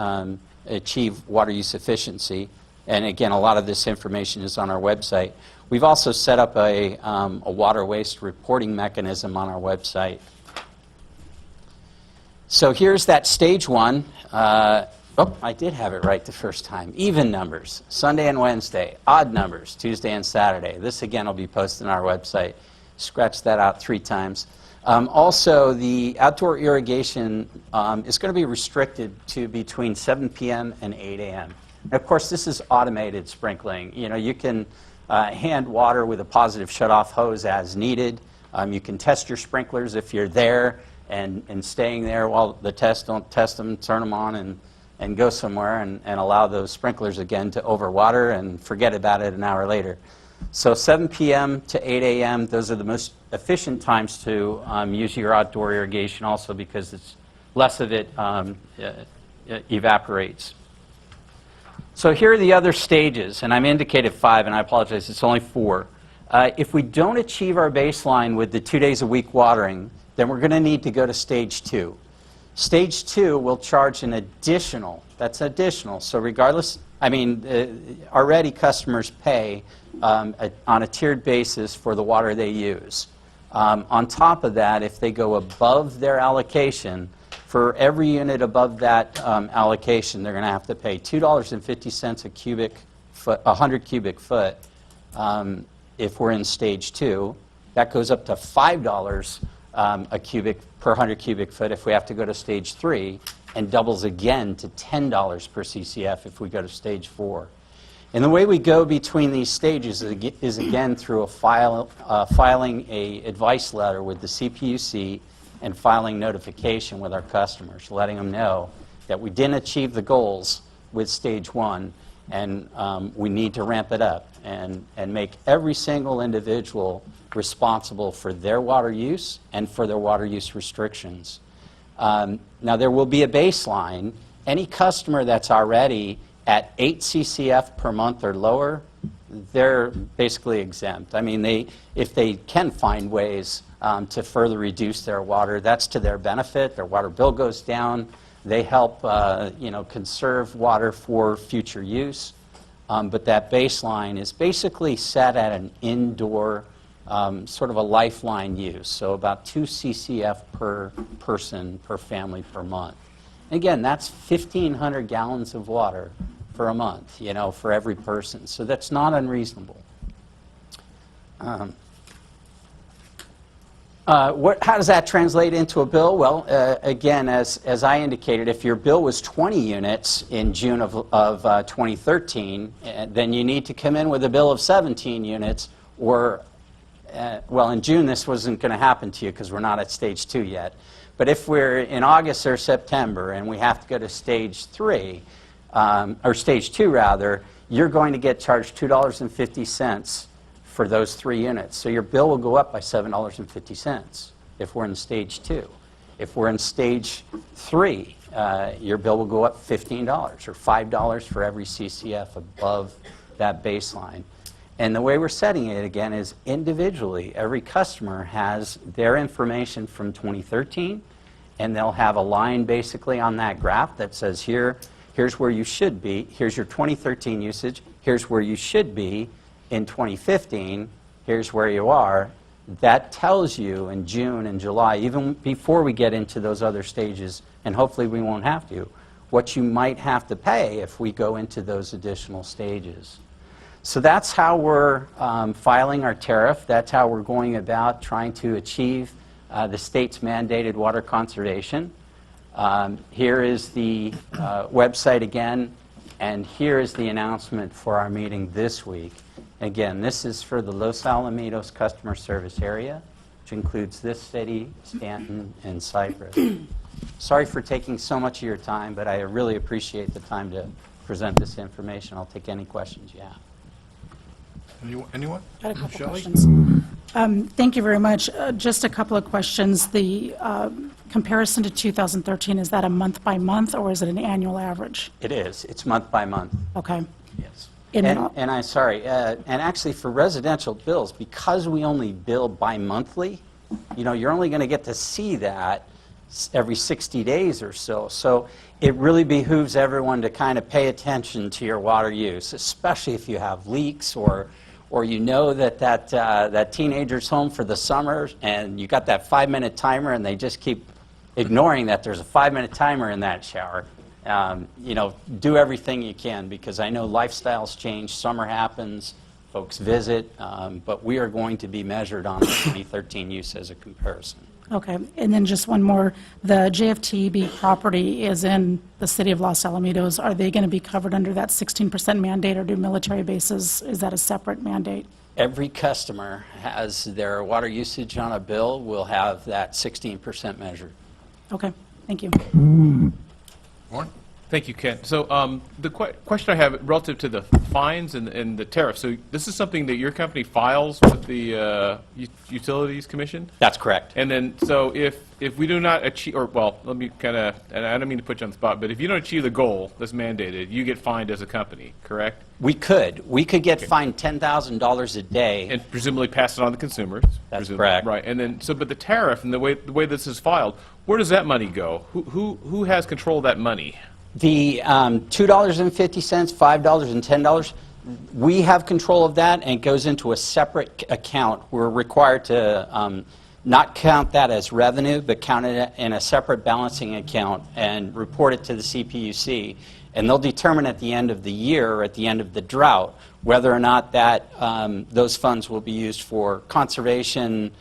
achieve water use efficiency. And again, a lot of this information is on our website. We've also set up a water waste reporting mechanism on our website. So here's that stage one. Oh, I did have it right the first time. Even numbers, Sunday and Wednesday. Odd numbers, Tuesday and Saturday. This, again, will be posted on our website. Scratch that out 3 times. Also, the outdoor irrigation is going to be restricted to between 7 p.m. and 8 a.m. Of course, this is automated sprinkling. You know, you can hand water with a positive shutoff hose as needed. You can test your sprinklers if you're there and staying there while the don't test them, turn them on and go somewhere and allow those sprinklers again to overwater and forget about it an hour later. So 7 p.m. to 8 a.m., those are the most efficient times to use your outdoor irrigation also because it's less of it evaporates. So here are the other stages, and I'm indicated 5, and I apologize, it's only 4. If we don't achieve our baseline with the 2 days a week watering, then we're going to need to go to stage 2. Stage 2 will charge an additional, that's additional, so regardless, I mean, already customers pay on a tiered basis for the water they use. On top of that, if they go above their allocation, for every unit above that allocation, they're going to have to pay $2.50 a cubic foot, 100 cubic foot. If we're in stage 2, that goes up to $5 a cubic per 100 cubic foot if we have to go to stage 3, and doubles again to $10 per CCF if we go to stage 4. And the way we go between these stages is again through filing a advice letter with the CPUC and filing notification with our customers, letting them know that we didn't achieve the goals with stage 1 and we need to ramp it up and make every single individual responsible for their water use and for their water use restrictions. Now there will be a baseline. Any customer that's already at 8 CCF per month or lower, they're basically exempt. I mean, if they can find ways to further reduce their water, that's to their benefit. Their water bill goes down. They help conserve water for future use. But that baseline is basically set at an indoor sort of a lifeline use, so about 2 CCF per person, per family, per month. And again, that's 1,500 gallons of water for a month, you know, for every person. So that's not unreasonable. How does that translate into a bill? Well, again, as I indicated, if your bill was 20 units in June of 2013, then you need to come in with a bill of 17 units, or, well, in June this wasn't going to happen to you because we're not at stage 2 yet. But if we're in August or September and we have to go to stage 3, or stage 2 rather, you're going to get charged $2.50 for those 3 units. So your bill will go up by $7.50 if we're in stage 2. If we're in stage 3, your bill will go up $15 or $5 for every CCF above that baseline. And the way we're setting it, again, is individually. Every customer has their information from 2013, and they'll have a line basically on that graph that says here's where you should be. Here's your 2013 usage. Here's where you should be in 2015. Here's where you are. That tells you in June and July, even before we get into those other stages, and hopefully we won't have to, what you might have to pay if we go into those additional stages. So that's how we're filing our tariff. That's how we're going about trying to achieve the state's mandated water conservation. Here is the website again, and here is the announcement for our meeting this week. Again, this is for the Los Alamitos customer service area, which includes this city, Stanton, and Cypress. Sorry for taking so much of your time, but I really appreciate the time to present this information. I'll take any questions you have. Anyone? Got a couple Shelley? questions. Thank you very much. Just a couple of questions. The comparison to 2013, is that a month by month or is it an annual average? It is. It's month by month. Okay. Yes. And I'm sorry, and actually for residential bills, because we only bill bi-monthly, you know, you're only going to get to see that every 60 days or so. So it really behooves everyone to kind of pay attention to your water use, especially if you have leaks or you know that teenager's home for the summer and you got that 5-minute timer and they just keep ignoring that there's a 5-minute timer in that shower. You know, do everything you can, because I know lifestyles change, summer happens, folks visit, but we are going to be measured on the 2013 use as a comparison. Okay, and then just one more. The JFTB property is in the city of Los Alamitos. Are they going to be covered under that 16% mandate, or do military bases, is that a separate mandate? Every customer has their water usage on a bill will have that 16% measured. Okay, thank you. Warren? Thank you, Ken. So the question I have relative to the fines and the tariffs, so this is something that your company files with the Utilities Commission? That's correct. And then, so if we do not achieve, or well, let me kind of, and I don't mean to put you on the spot, but if you don't achieve the goal that's mandated, you get fined as a company, correct? We could get fined $10,000 a day. And presumably pass it on to consumers. That's correct. Right, and then, so, but the tariff and the way this is filed, where does that money go? Who has control of that money? The $2.50, $5, and $10, we have control of that, and it goes into a separate account. We're required to not count that as revenue, but count it in a separate balancing account and report it to the CPUC. And they'll determine at the end of the year or at the end of the drought whether or not that those funds will be used for conservation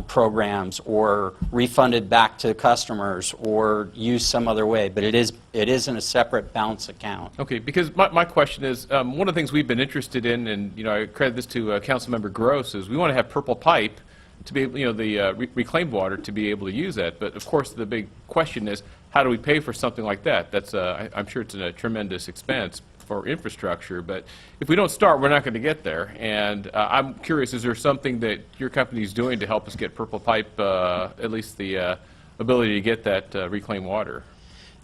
programs or refunded back to customers or used some other way, but it is in a separate balance account. Okay, because my question is, one of the things we've been interested in, and you know, I credit this to Councilmember Gross, is we want to have purple pipe to be able, you know, the reclaimed water to be able to use that. But of course, the big question is, how do we pay for something like that? That's I'm sure it's a tremendous expense for infrastructure, but if we don't start, we're not going to get there. And I'm curious, is there something that your company is doing to help us get purple pipe, at least the ability to get that reclaimed water?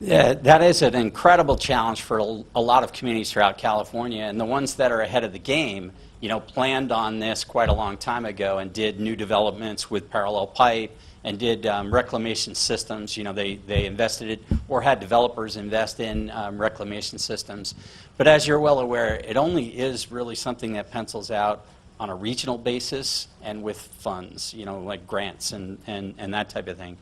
Yeah, that is an incredible challenge for a lot of communities throughout California, and the ones that are ahead of the game, you know, planned on this quite a long time ago and did new developments with parallel pipe and did reclamation systems. You know, they invested or had developers invest in reclamation systems. But as you're well aware, it only is really something that pencils out on a regional basis and with funds, you know, like grants and that type of thing.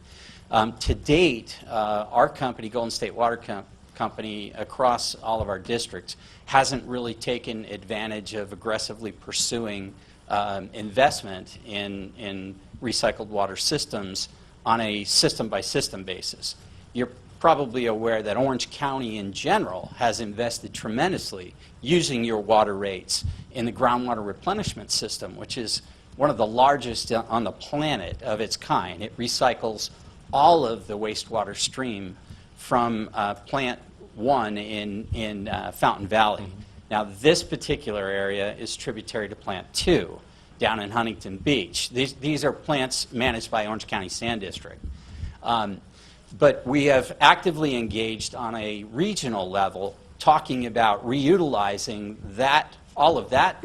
To date, our company, Golden State Water Company, across all of our districts, hasn't really taken advantage of aggressively pursuing investment in recycled water systems on a system-by-system basis. You're probably aware that Orange County in general has invested tremendously using your water rates in the groundwater replenishment system, which is one of the largest on the planet of its kind. It recycles all of the wastewater stream from Plant 1 in Fountain Valley. Now, this particular area is tributary to Plant 2 down in Huntington Beach. These are plants managed by Orange County Sand District. But we have actively engaged on a regional level talking about reutilizing all of that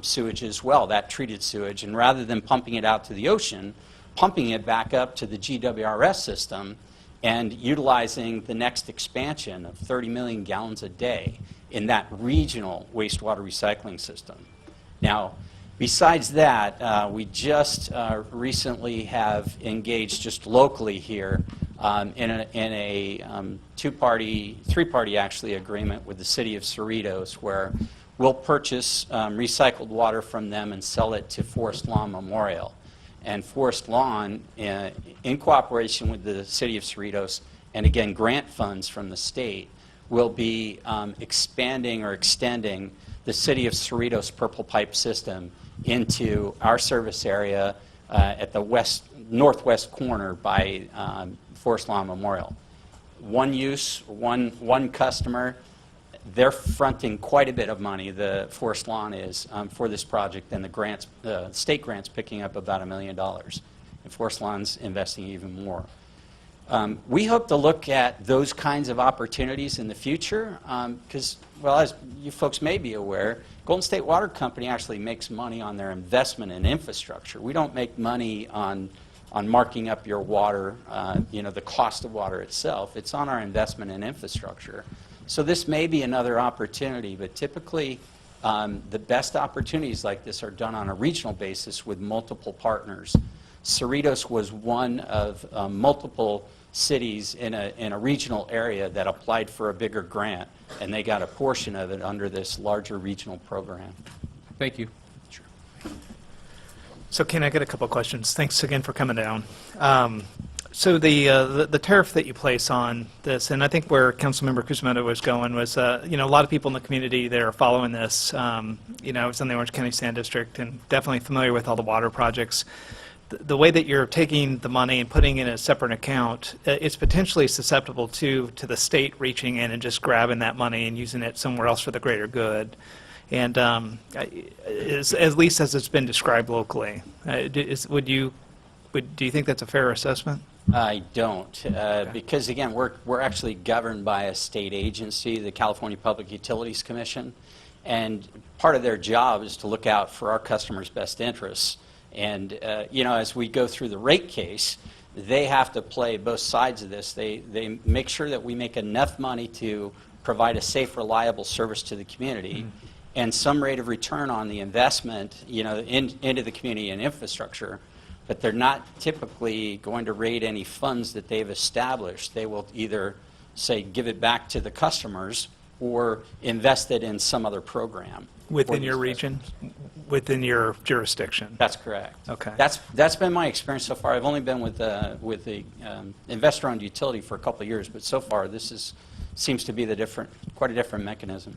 sewage as well, that treated sewage, and rather than pumping it out to the ocean, pumping it back up to the GWRS system and utilizing the next expansion of 30 million gallons a day in that regional wastewater recycling system. Now, besides that, we just recently have engaged just locally here in a three-party actually agreement with the city of Cerritos, where we'll purchase recycled water from them and sell it to Forest Lawn Memorial. And Forest Lawn, in cooperation with the city of Cerritos, and again grant funds from the state, will be expanding or extending the city of Cerritos purple pipe system into our service area at the northwest corner by Forest Lawn Memorial. One use, one customer. They're fronting quite a bit of money, the Forest Lawn is, for this project, and the state grant's picking up about $1 million. And Forest Lawn's investing even more. We hope to look at those kinds of opportunities in the future because, well, as you folks may be aware, Golden State Water Company actually makes money on their investment in infrastructure. We don't make money on marking up your water, the cost of water itself. It's on our investment in infrastructure. So this may be another opportunity, but typically the best opportunities like this are done on a regional basis with multiple partners. Cerritos was one of multiple cities in a regional area that applied for a bigger grant, and they got a portion of it under this larger regional program. Thank you. So Ken, I get a couple of questions. Thanks again for coming down. So the tariff that you place on this, and I think where Councilmember Cusimano was going was, a lot of people in the community that are following this. I was in the Orange County Sand District and definitely familiar with all the water projects. The way that you're taking the money and putting it in a separate account, it's potentially susceptible to the state reaching in and just grabbing that money and using it somewhere else for the greater good. And at least as it's been described locally, do you think that's a fair assessment? I don't, because again, we're actually governed by a state agency, the California Public Utilities Commission, and part of their job is to look out for our customers' best interests. And as we go through the rate case, they have to play both sides of this. They make sure that we make enough money to provide a safe, reliable service to the community, and some rate of return on the investment, into the community and infrastructure. But they're not typically going to rate any funds that they've established. They will either say give it back to the customers or invest it in some other program. Within your region? Within your jurisdiction? That's correct. Okay. That's been my experience so far. I've only been with the investor-owned utility for a couple of years, but so far this seems to be quite a different mechanism.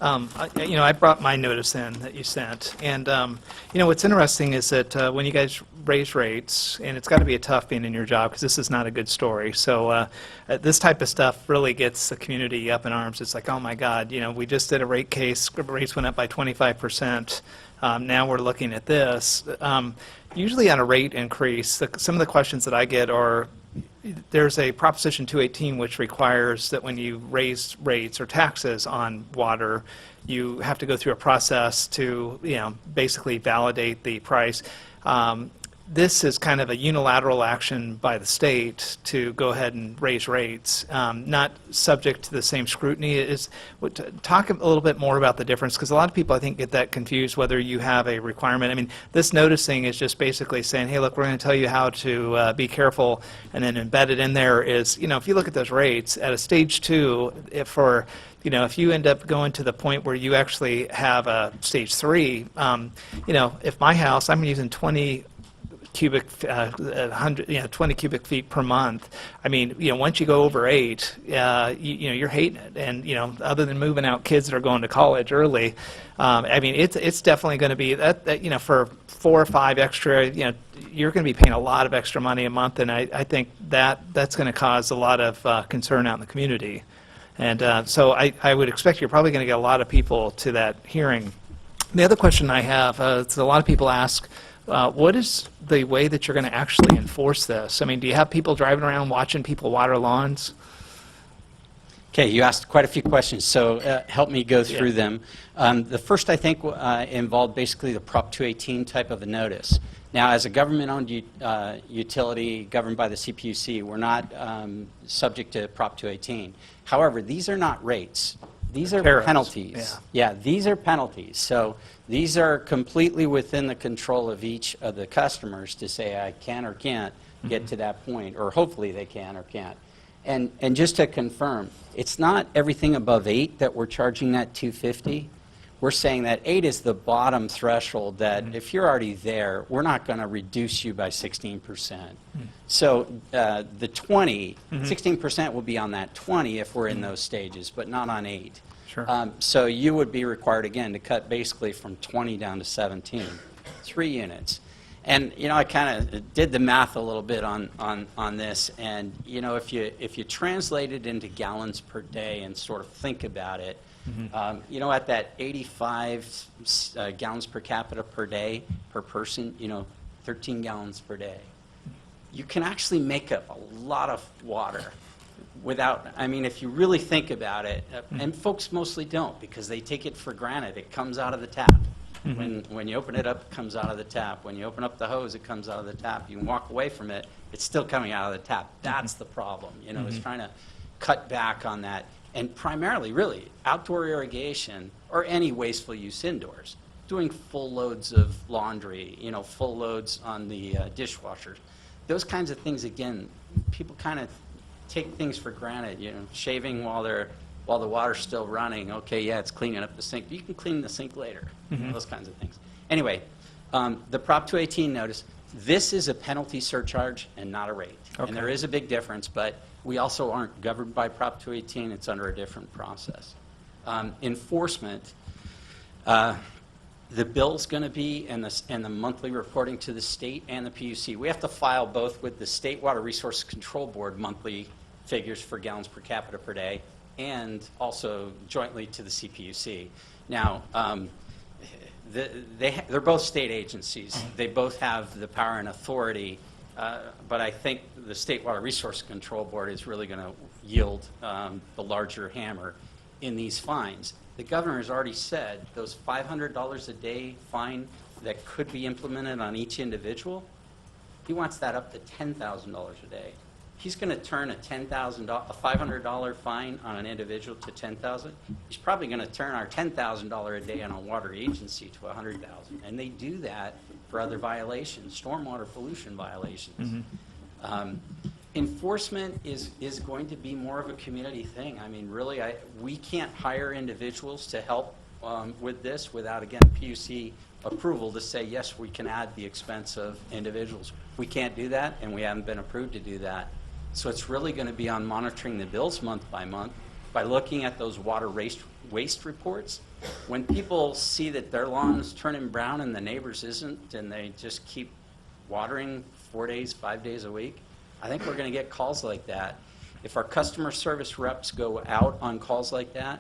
I brought my notice in that you sent, and what's interesting is that when you guys raise rates, and it's got to be a tough being in your job because this is not a good story. So this type of stuff really gets the community up in arms. It's like, oh my God, we just did a rate case, rates went up by 25%. Now we're looking at this. Usually on a rate increase, some of the questions that I get are, there's a Proposition 218 which requires that when you raise rates or taxes on water, you have to go through a process to basically validate the price. This is kind of a unilateral action by the state to go ahead and raise rates, not subject to the same scrutiny. Talk a little bit more about the difference, because a lot of people, I think, get that confused whether you have a requirement. I mean, this noticing is just basically saying, hey, look, we're going to tell you how to be careful, and then embedded in there is, if you look at those rates, at a stage 2, if you end up going to the point where you actually have a stage 3, if my house, I'm using 20 cubic feet per month. I mean, once you go over 8, you're hating it. And other than moving out kids that are going to college early, I mean, it's definitely going to be that for 4 or 5 extra. You're going to be paying a lot of extra money a month, and I think that's going to cause a lot of concern out in the community. And so I would expect you're probably going to get a lot of people to that hearing. The other question I have is a lot of people ask, what is the way that you're going to actually enforce this? I mean, do you have people driving around watching people water lawns? Okay, you asked quite a few questions, so help me go through them. The first, I think, involved basically the Prop 218 type of a notice. Now, as a government-owned utility governed by the CPUC, we're not subject to Prop 218. However, these are not rates. These are Tariffs. penalties. Yeah, these are penalties. So these are completely within the control of each of the customers to say I can or can't get to that point, or hopefully they can or can't. And just to confirm, it's not everything above 8 that we're charging that $250. We're saying that 8 is the bottom threshold that if you're already there, we're not going to reduce you by 16%. So the 20, 16% will be on that 20 if we're in those stages, but not on 8. Sure. So you would be required, again, to cut basically from 20 down to 17, 3 units. And, I kind of did the math a little bit on this, and, if you translate it into gallons per day and sort of think about it, at that 85 gallons per capita per day per person, 13 gallons per day, you can actually make up a lot of water without, if you really think about it, and folks mostly don't because they take it for granted. It comes out of the tap. When you open it up, it comes out of the tap. When you open up the hose, it comes out of the tap. You can walk away from it, it's still coming out of the tap. That's the problem, you know, is trying to cut back on that. And primarily, really, outdoor irrigation or any wasteful use indoors, doing full loads of laundry, you know, full loads on the dishwashers. Those kinds of things, again, people kind of take things for granted, you know, shaving while the water's still running. Okay, yeah, it's cleaning up the sink. You can clean the sink later, you know, those kinds of things. Anyway, the Prop 218 notice, this is a penalty surcharge and not a rate. Okay. And there is a big difference, but we also aren't governed by Prop 218. It's under a different process. Enforcement, the bill's going to be and the monthly reporting to the state and the PUC. We have to file both with the State Water Resources Control Board monthly figures for gallons per capita per day and also jointly to the CPUC. Now, they're both state agencies. They both have the power and authority, but I think the State Water Resources Control Board is really going to yield the larger hammer in these fines. The governor has already said those $500 a day fine that could be implemented on each individual, he wants that up to $10,000 a day. He's going to turn a $500 fine on an individual to $10,000. He's probably going to turn our $10,000 a day on a water agency to $100,000. And they do that for other violations, stormwater pollution violations. Enforcement is going to be more of a community thing. I mean, really, we can't hire individuals to help with this without, again, PUC approval to say, yes, we can add the expense of individuals. We can't do that, and we haven't been approved to do that. So it's really going to be on monitoring the bills month by month by looking at those water waste reports. When people see that their lawn is turning brown and the neighbor's isn't, and they just keep watering 4 days, 5 days a week, I think we're going to get calls like that. If our customer service reps go out on calls like that,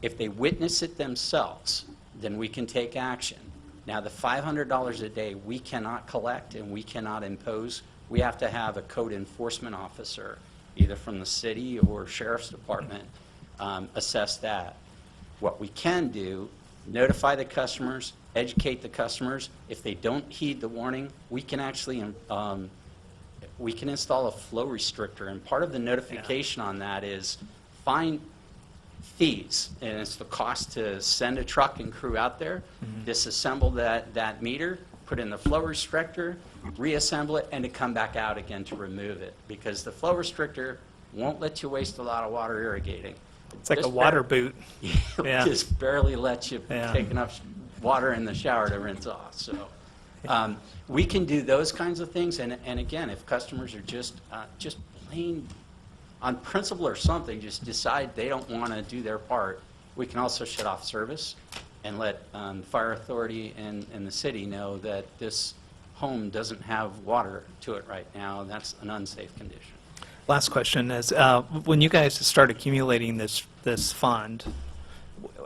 if they witness it themselves, then we can take action. Now, the $500 a day we cannot collect and we cannot impose. We have to have a code enforcement officer, either from the city or sheriff's department, assess that. What we can do, notify the customers, educate the customers. If they don't heed the warning, we can actually we can install a flow restrictor, and part of the notification on that is fine fees, and it's the cost to send a truck and crew out there, disassemble that meter, put in the flow restrictor, reassemble it, and to come back out again to remove it, because the flow restrictor won't let you waste a lot of water irrigating. It's like a water boot. It just barely lets you take enough water in the shower to rinse off. So we can do those kinds of things, and again, if customers are just plain on principle or something, just decide they don't want to do their part, we can also shut off service and let fire authority and the city know that this home doesn't have water to it right now. That's an unsafe condition. Last question is, when you guys start accumulating this fund,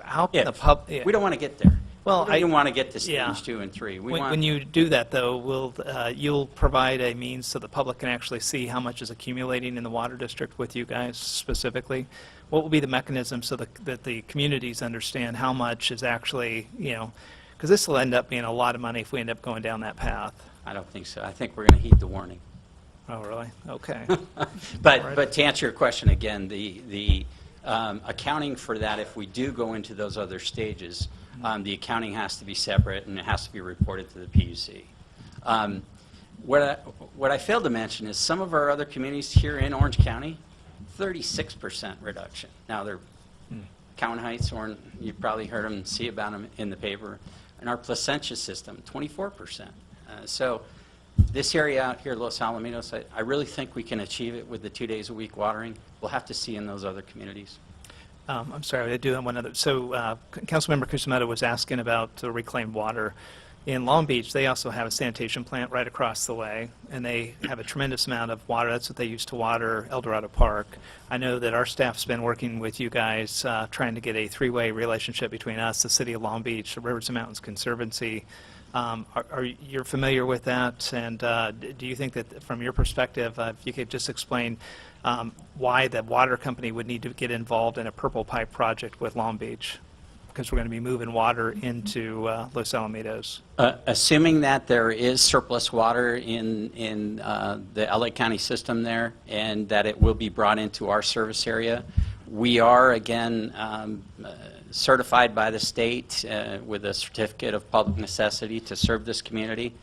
how can the public... We don't want to get there. Well, we don't want to get to stage 2 and 3. When you do that, though, you'll provide a means so the public can actually see how much is accumulating in the water district with you guys specifically. What will be the mechanism so that the communities understand how much is actually, you know, because this will end up being a lot of money if we end up going down that path. I don't think so. I think we're going to heed the warning. Oh, really? Okay. But to answer your question again, the accounting for that, if we do go into those other stages, the accounting has to be separate and it has to be reported to the PUC. What I failed to mention is some of our other communities here in Orange County, 36% reduction. Now they're Cowan Heights, or you've probably heard them, see about them in the paper. And our Placentia system, 24%. So this area out here, Los Alamitos, I really think we can achieve it with the 2 days a week watering. We'll have to see in those other communities. I'm sorry, I do have one other. So Councilmember Kusamoto was asking about reclaimed water. In Long Beach, they also have a sanitation plant right across the way, and they have a tremendous amount of water. That's what they use to water El Dorado Park. I know that our staff's been working with you guys trying to get a three-way relationship between us, the City of Long Beach, the Rivers and Mountains Conservancy. Are you familiar with that? And do you think that from your perspective, if you could just explain why the water company would need to get involved in a purple pipe project with Long Beach? because we're going to be moving water into Los Alamitos. Assuming that there is surplus water in the LA County system there and that it will be brought into our service area, we are, again, certified by the state with a certificate of public necessity to serve this community.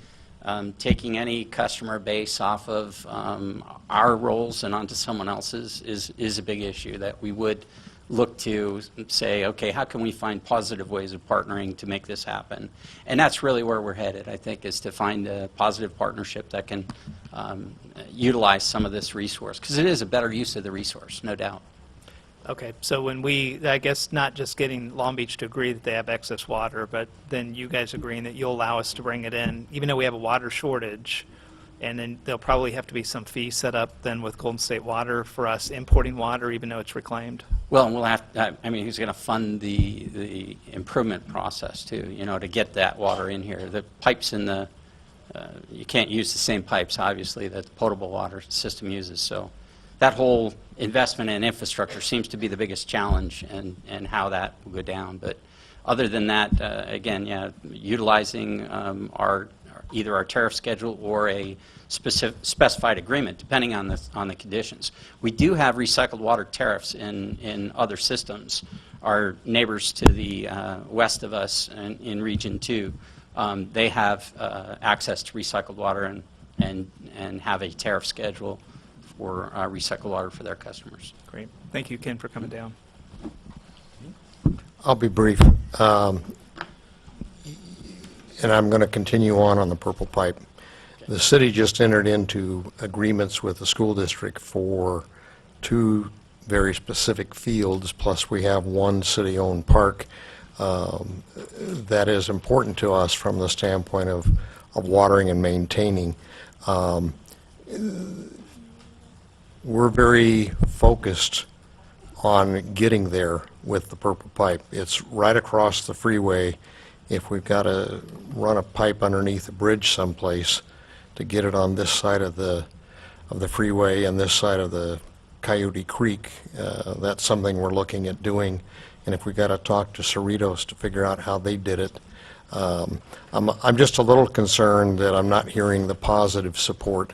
Taking any customer base off of our roles and onto someone else's is a big issue that we would look to say, okay, how can we find positive ways of partnering to make this happen? And that's really where we're headed, I think, is to find a positive partnership that can utilize some of this resource, because it is a better use of the resource, no doubt. Okay, so when I guess not just getting Long Beach to agree that they have excess water, but then you guys agreeing that you'll allow us to bring it in, even though we have a water shortage, and then there'll probably have to be some fee set up then with Golden State Water for us importing water, even though it's reclaimed? Well, and we'll have, I mean, who's going to fund the improvement process too, you know, to get that water in here. The pipes in the, you can't use the same pipes, obviously, that the potable water system uses, so that whole investment in infrastructure seems to be the biggest challenge, and how that will go down. But other than that, again, yeah, utilizing either our tariff schedule or a specified agreement, depending on the conditions. We do have recycled water tariffs in other systems. Our neighbors to the west of us in Region 2, they have access to recycled water and have a tariff schedule for recycled water for their customers. Great. Thank you, Ken, for coming down. I'll be brief. And I'm going to continue on the purple pipe. The city just entered into agreements with the school district for 2 very specific fields, plus we have 1 city-owned park that is important to us from the standpoint of watering and maintaining. We're very focused on getting there with the purple pipe. It's right across the freeway. If we've got to run a pipe underneath a bridge someplace to get it on this side of the freeway and this side of the Coyote Creek, that's something we're looking at doing. And if we got to talk to Cerritos to figure out how they did it, I'm just a little concerned that I'm not hearing the positive support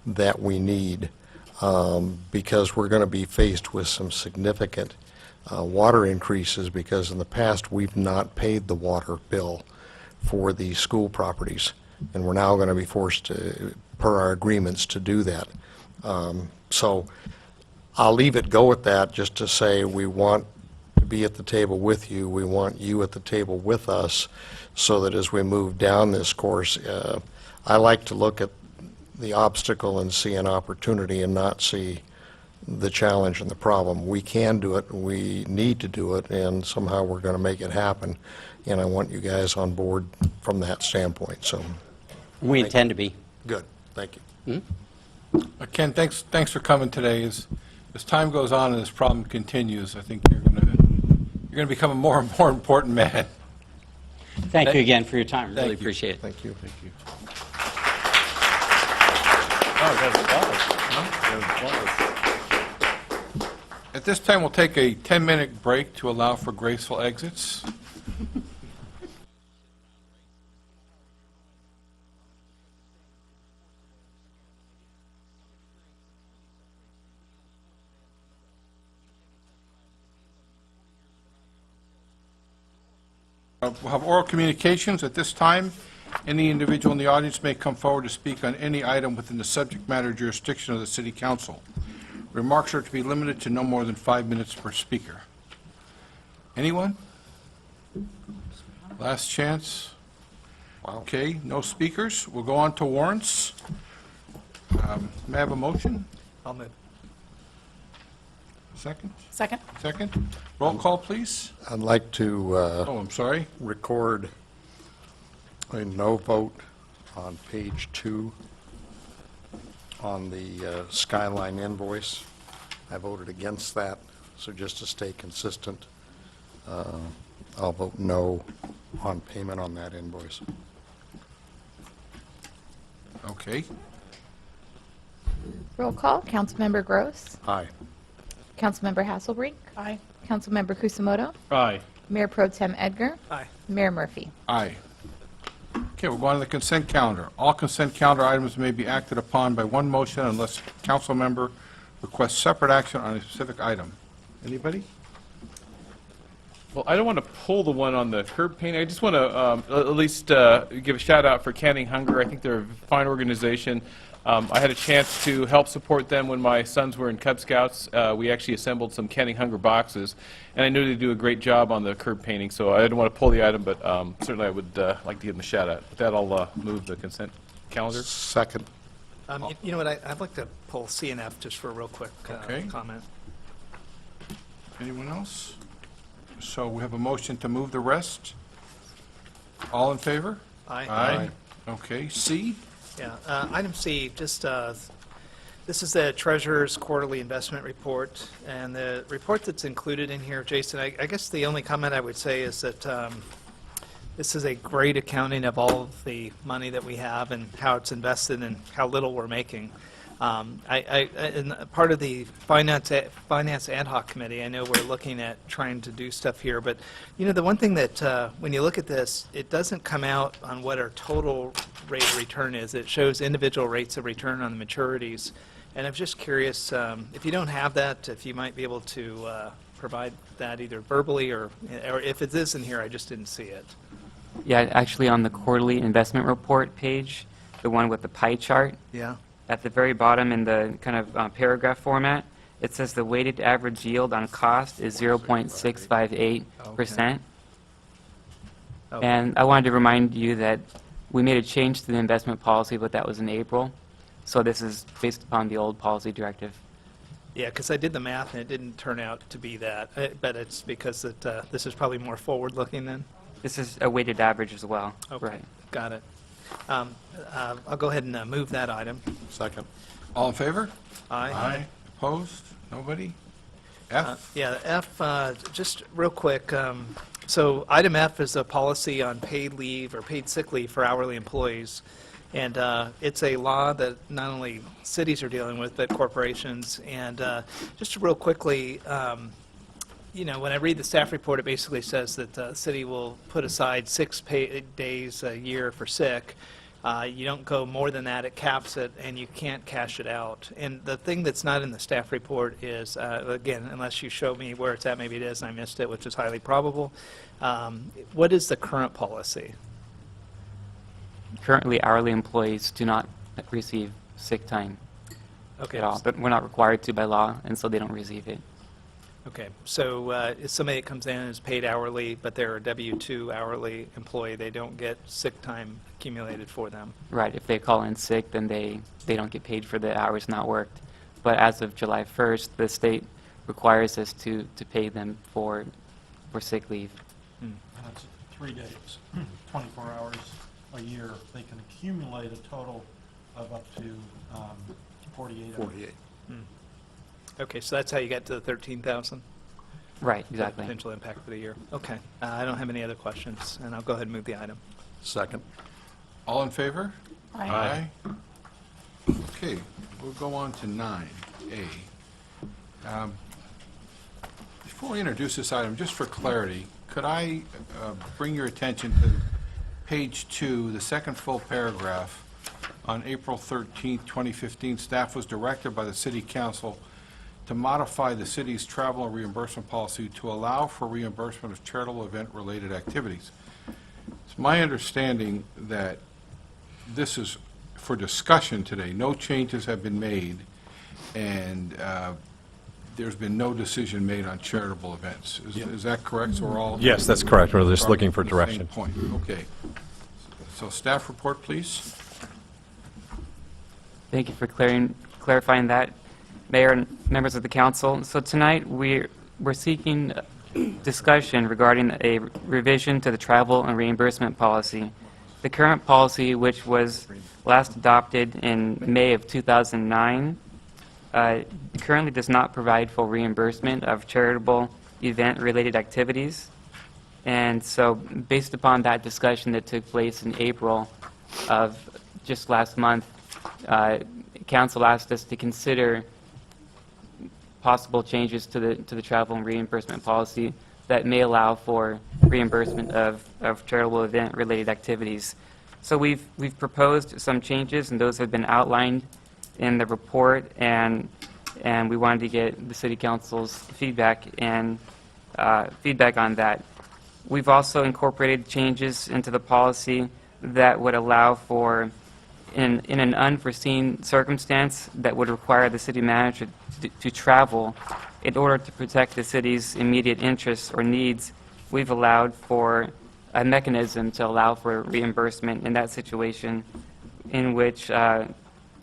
that we need, because we're going to be faced with some significant water increases, because in the past we've not paid the water bill for the school properties, and we're now going to be forced to, per our agreements, to do that. So I'll leave it go at that, just to say we want to be at the table with you. We want you at the table with us, so that as we move down this course, I like to look at the obstacle and see an opportunity and not see the challenge and the problem. We can do it, we need to do it, and somehow we're going to make it happen. And I want you guys on board from that standpoint. So we intend to be. Good. Thank you. Ken, thanks for coming today. As time goes on and this problem continues, I think you're going to become a more and more important man. Thank you again for your time. Really appreciate it. Thank you. Thank you. At this time, we'll take a 10-minute break to allow for graceful exits. We'll have oral communications at this time. Any individual in the audience may come forward to speak on any item within the subject matter jurisdiction of the City Council. Remarks are to be limited to no more than 5 minutes per speaker. Anyone? Last chance. Wow. Okay, no speakers. We'll go on to warrants. May I have a motion? I'll move. Second? Second. Second. Roll call, please. I'd like to I'm sorry. record a no vote on page 2 on the Skyline invoice. I voted against that, so just to stay consistent, I'll vote no on payment on that invoice. Okay. Roll call. Councilmember Gross. Aye. Councilmember Hasselbrink. Aye. Councilmember Kusamoto. Aye. Mayor Pro Tem Edgar. Aye. Mayor Murphy. Aye. Okay, we're going to the consent calendar. All consent calendar items may be acted upon by one motion unless council member requests separate action on a specific item. Anybody? Well, I don't want to pull the one on the curb painting. I just want to at least give a shout out for Canning Hunger. I think they're a fine organization. I had a chance to help support them when my sons were in Cub Scouts. We actually assembled some Canning Hunger boxes, and I knew they do a great job on the curb painting, so I didn't want to pull the item, but certainly I would like to give them a shout out. With that, I'll move the consent calendar. Second. You know what, I'd like to pull CNF just for a real quick Okay. comment. Anyone else? So we have a motion to move the rest. All in favor? Aye. Aye. Okay, C? Yeah, item C, just, this is the treasurer's quarterly investment report, and the report that's included in here, Jason, I guess the only comment I would say is that this is a great accounting of all of the money that we have and how it's invested and how little we're making. And part of the finance ad hoc committee, I know we're looking at trying to do stuff here, but you know, the one thing that when you look at this, it doesn't come out on what our total rate of return is. It shows individual rates of return on the maturities, and I'm just curious if you don't have that, if you might be able to provide that either verbally or if it is in here, I just didn't see it. Yeah, actually on the quarterly investment report page, the one with the pie chart, Yeah. at the very bottom in the kind of paragraph format, it says the weighted average yield on cost is 0.658%. Okay. And I wanted to remind you that we made a change to the investment policy, but that was in April. So this is based upon the old policy directive. Yeah, because I did the math and it didn't turn out to be that, but it's because this is probably more forward-looking then? This is a weighted average as well. Okay, Right. got it. I'll go ahead and move that item. Second. All in favor? Aye. Opposed? Nobody? F? Yeah, F, just real quick, so item F is a policy on paid leave or paid sick leave for hourly employees. And it's a law that not only cities are dealing with, but corporations. And just real quickly, you know, when I read the staff report, it basically says that the city will put aside 6 paid days a year for sick. You don't go more than that, it caps it, and you can't cash it out. And the thing that's not in the staff report is, again, unless you show me where it's at, maybe it is and I missed it, which is highly probable. What is the current policy? Currently, hourly employees do not receive sick time Okay. at all, but we're not required to by law, and so they don't receive it. Okay, so if somebody that comes in and is paid hourly, but they're a W-2 hourly employee, they don't get sick time accumulated for them? Right, if they call in sick, then they don't get paid for the hours not worked. But as of July 1st, the state requires us to pay them for sick leave. That's 3 days, 24 hours a year. They can accumulate a total of up to 48 hours. 48. Okay, so that's how you get to the 13,000? Right, exactly. Potential impact for the year. Okay, I don't have any other questions, and I'll go ahead and move the item. Second. All in favor? Aye. Okay, we'll go on to 9A. Before we introduce this item, just for clarity, could I bring your attention to page 2, the second full paragraph? On April 13, 2015, staff was directed by the City Council to modify the city's travel and reimbursement policy to allow for reimbursement of charitable event-related activities. It's my understanding that this is for discussion today. No changes have been made, and there's been no decision made on charitable events. Is that correct? So we're all... Yes, that's correct. We're just looking for on the same direction. point. Okay. So staff report, please. Thank you for clarifying that, Mayor and members of the council. So tonight we're seeking discussion regarding a revision to the travel and reimbursement policy. The current policy, which was last adopted in May of 2009, currently does not provide for reimbursement of charitable event-related activities. And so based upon that discussion that took place in April of just last month, Council asked us to consider possible changes to the travel and reimbursement policy that may allow for reimbursement of charitable event-related activities. So we've proposed some changes, and those have been outlined in the report, and we wanted to get the City Council's feedback and feedback on that. We've also incorporated changes into the policy that would allow for, in an unforeseen circumstance, that would require the city manager to travel in order to protect the city's immediate interests or needs. We've allowed for a mechanism to allow for reimbursement in that situation, in which, well,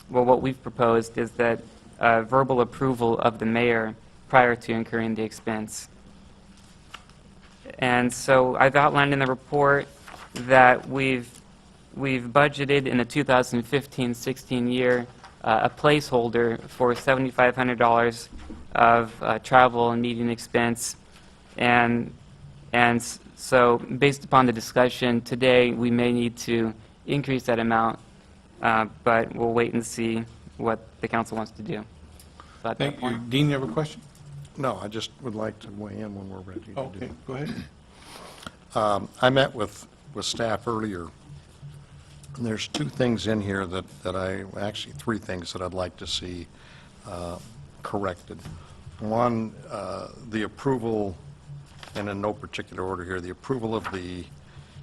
what we've proposed is that verbal approval of the mayor prior to incurring the expense. And so I've outlined in the report that we've budgeted in the 2015-16 year a placeholder for $7,500 of travel and meeting expense, and so based upon the discussion today, we may need to increase that amount, but we'll wait and see what the council wants to do. So at that Thank you. point, Dean, you have a question? No, I just would like to weigh in when we're ready to do Okay, it. go ahead. I met with staff earlier, and there's two things in here actually three things that I'd like to see corrected. One, the approval, and in no particular order here, the approval of the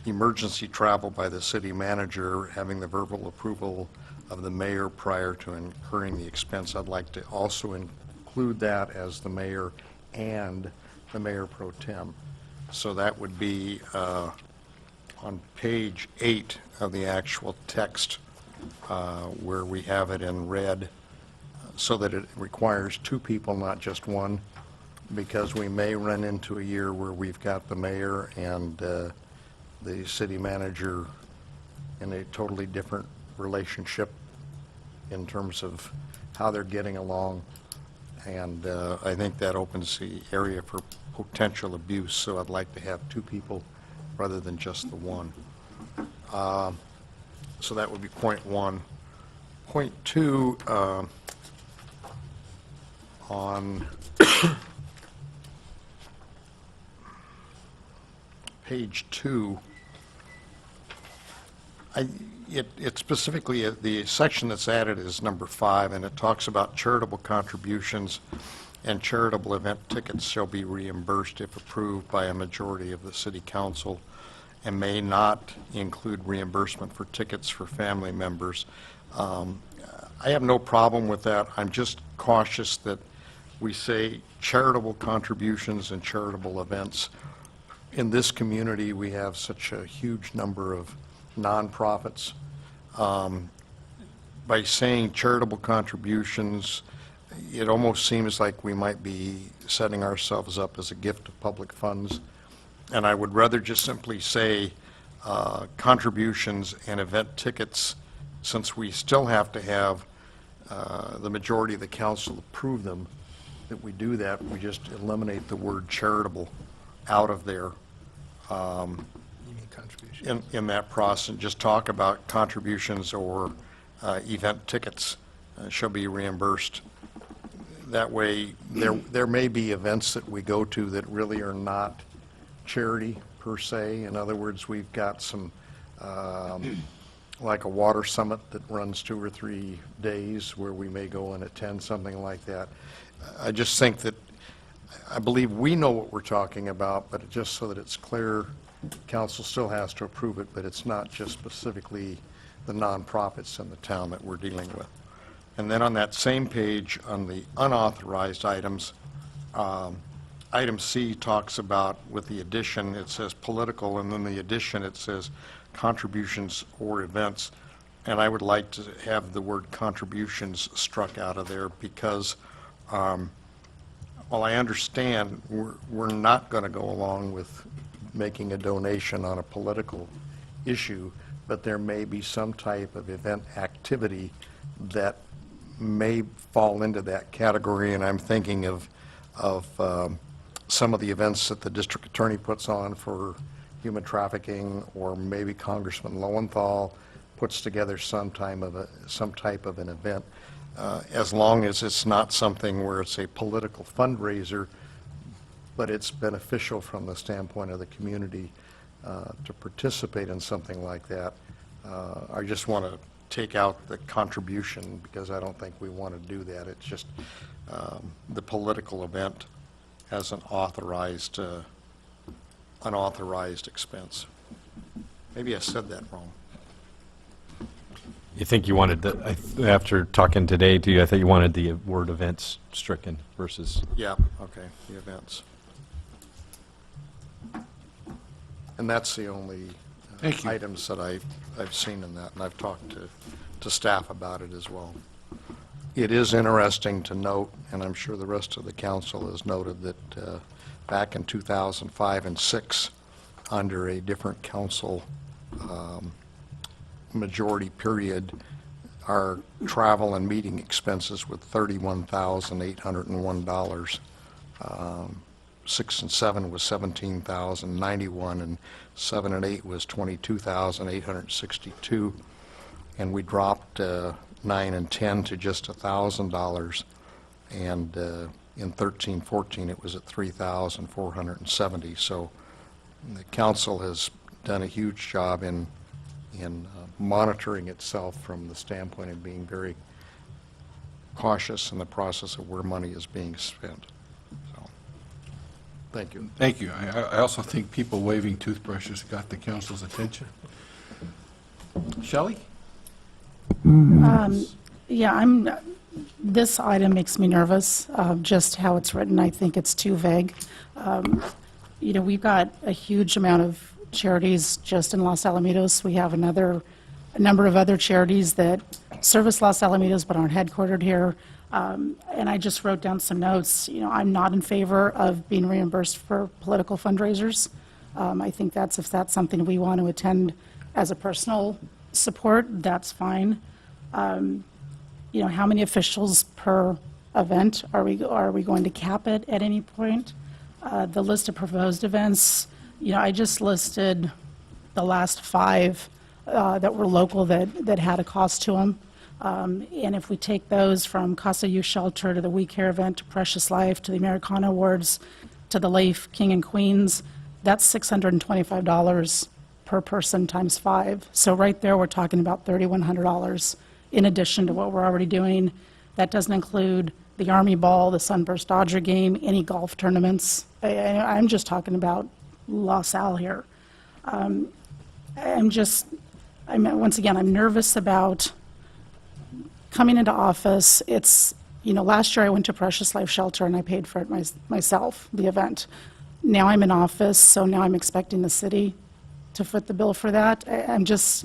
emergency travel by the city manager, having the verbal approval of the mayor prior to incurring the expense. I'd like to also include that as the mayor and the mayor pro tem. So that would be on page 8 of the actual text where we have it in red, so that it requires two people, not just one, because we may run into a year where we've got the mayor and the city manager in a totally different relationship in terms of how they're getting along, and I think that opens the area for potential abuse, so I'd like to have two people rather than just the one. So that would be point one. Point two, on page 2, it specifically, the section that's added is number 5, and it talks about charitable contributions and charitable event tickets shall be reimbursed if approved by a majority of the city council, and may not include reimbursement for tickets for family members. I have no problem with that. I'm just cautious that we say charitable contributions and charitable events. In this community, we have such a huge number of nonprofits. By saying charitable contributions, it almost seems like we might be setting ourselves up as a gift of public funds. And I would rather just simply say contributions and event tickets, since we still have to have the majority of the council approve them, that we do that. We just eliminate the word charitable out of there in that process, and just talk about contributions or event tickets shall be reimbursed. That way, there may be events that we go to that really are not charity per se. In other words, we've got some, like a water summit that runs 2 or 3 days where we may go and attend something like that. I just think that, I believe we know what we're talking about, but just so that it's clear, council still has to approve it, but it's not just specifically the nonprofits in the town that we're dealing with. And then on that same page, on the unauthorized items, item C talks about, with the addition, it says political, and then the addition, it says contributions or events. And I would like to have the word contributions struck out of there, because while I understand we're not going to go along with making a donation on a political issue, but there may be some type of event activity that may fall into that category, and I'm thinking of some of the events that the district attorney puts on for human trafficking, or maybe Congressman Lowenthal puts together some type of an event, as long as it's not something where it's a political fundraiser, but it's beneficial from the standpoint of the community to participate in something like that. I just want to take out the contribution because I don't think we want to do that. It's just the political event as an unauthorized expense. Maybe I said that wrong. You think you wanted, after talking today, I think you wanted the word events stricken versus... Yeah, okay, the events. And that's the only items that I've seen in that, and I've talked to staff about it as well. It is interesting to note, and I'm sure the rest of the council has noted, that back in 2005 and 6, under a different council majority period, our travel and meeting expenses were $31,801. 6 and 7 was $17,091, and 7 and 8 was $22,862, and we dropped 9 and 10 to just $1,000, and in 13-14 it was at $3,470. So the council has done a huge job in monitoring itself from the standpoint of being very cautious in the process of where money is being spent. So, thank you. Thank you. I also think people waving toothbrushes got the council's attention. Shelley? Yeah, this item makes me nervous, just how it's written. I think it's too vague. We've got a huge amount of charities just in Los Alamitos. We have a number of other charities that service Los Alamitos but aren't headquartered here. And I just wrote down some notes. I'm not in favor of being reimbursed for political fundraisers. I think if that's something we want to attend as a personal support, that's fine. How many officials per event are we going to cap it at any point? The list of proposed events, I just listed the last 5 that were local that had a cost to them. And if we take those from Casa Youth Shelter to the We Care event to Precious Life to the Americana Awards to the Leif King and Queens, that's $625 per person times 5. So right there, we're talking about $3,100 in addition to what we're already doing. That doesn't include the Army Ball, the Sunburst Dodger game, any golf tournaments. I'm just talking about Los Al here. Once again, I'm nervous about coming into office. It's, last year I went to Precious Life Shelter and I paid for it myself, the event. Now I'm in office, so now I'm expecting the city to foot the bill for that. I'm just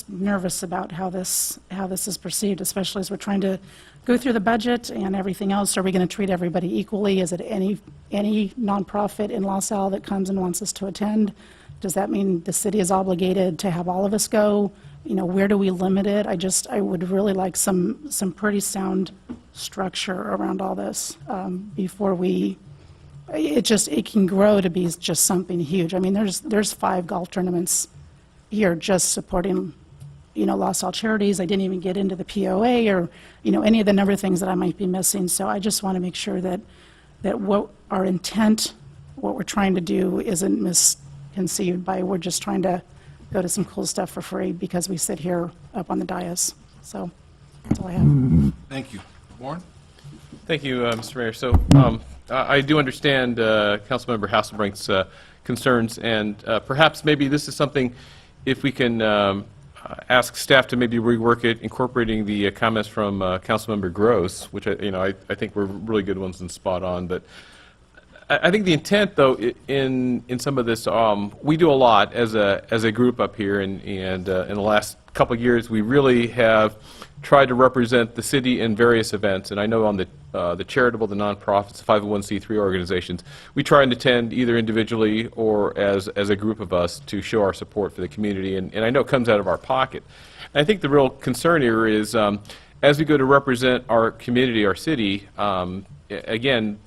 nervous about how this is perceived, especially as we're trying to go through the budget and everything else. Are we going to treat everybody equally? Is it any nonprofit in Los Al that comes and wants us to attend? Does that mean the city is obligated to have all of us go? Where do we limit it? I would really like some pretty sound structure around all this before it can grow to be just something huge. I mean, there's 5 golf tournaments here just supporting, Los Al charities. I didn't even get into the POA or, any of the number of things that I might be missing. So I just want to make sure that what our intent, what we're trying to do isn't misconceived by we're just trying to go to some cool stuff for free because we sit here up on the dais. So that's all I have. Thank you. Warren? Thank you, Mr. Mayor. So I do understand Councilmember Hasselbrink's concerns, and perhaps maybe this is something, if we can ask staff to maybe rework it, incorporating the comments from Councilmember Gross, which I think were really good ones and spot on. But I think the intent, though, in some of this, we do a lot as a group up here, and in the last couple of years, we really have tried to represent the city in various events. And I know on the charitable, the nonprofits, 501c3 organizations, we try and attend either individually or as a group of us to show our support for the community. And I know it comes out of our pocket. And I think the real concern here is as we go to represent our community, our city, again,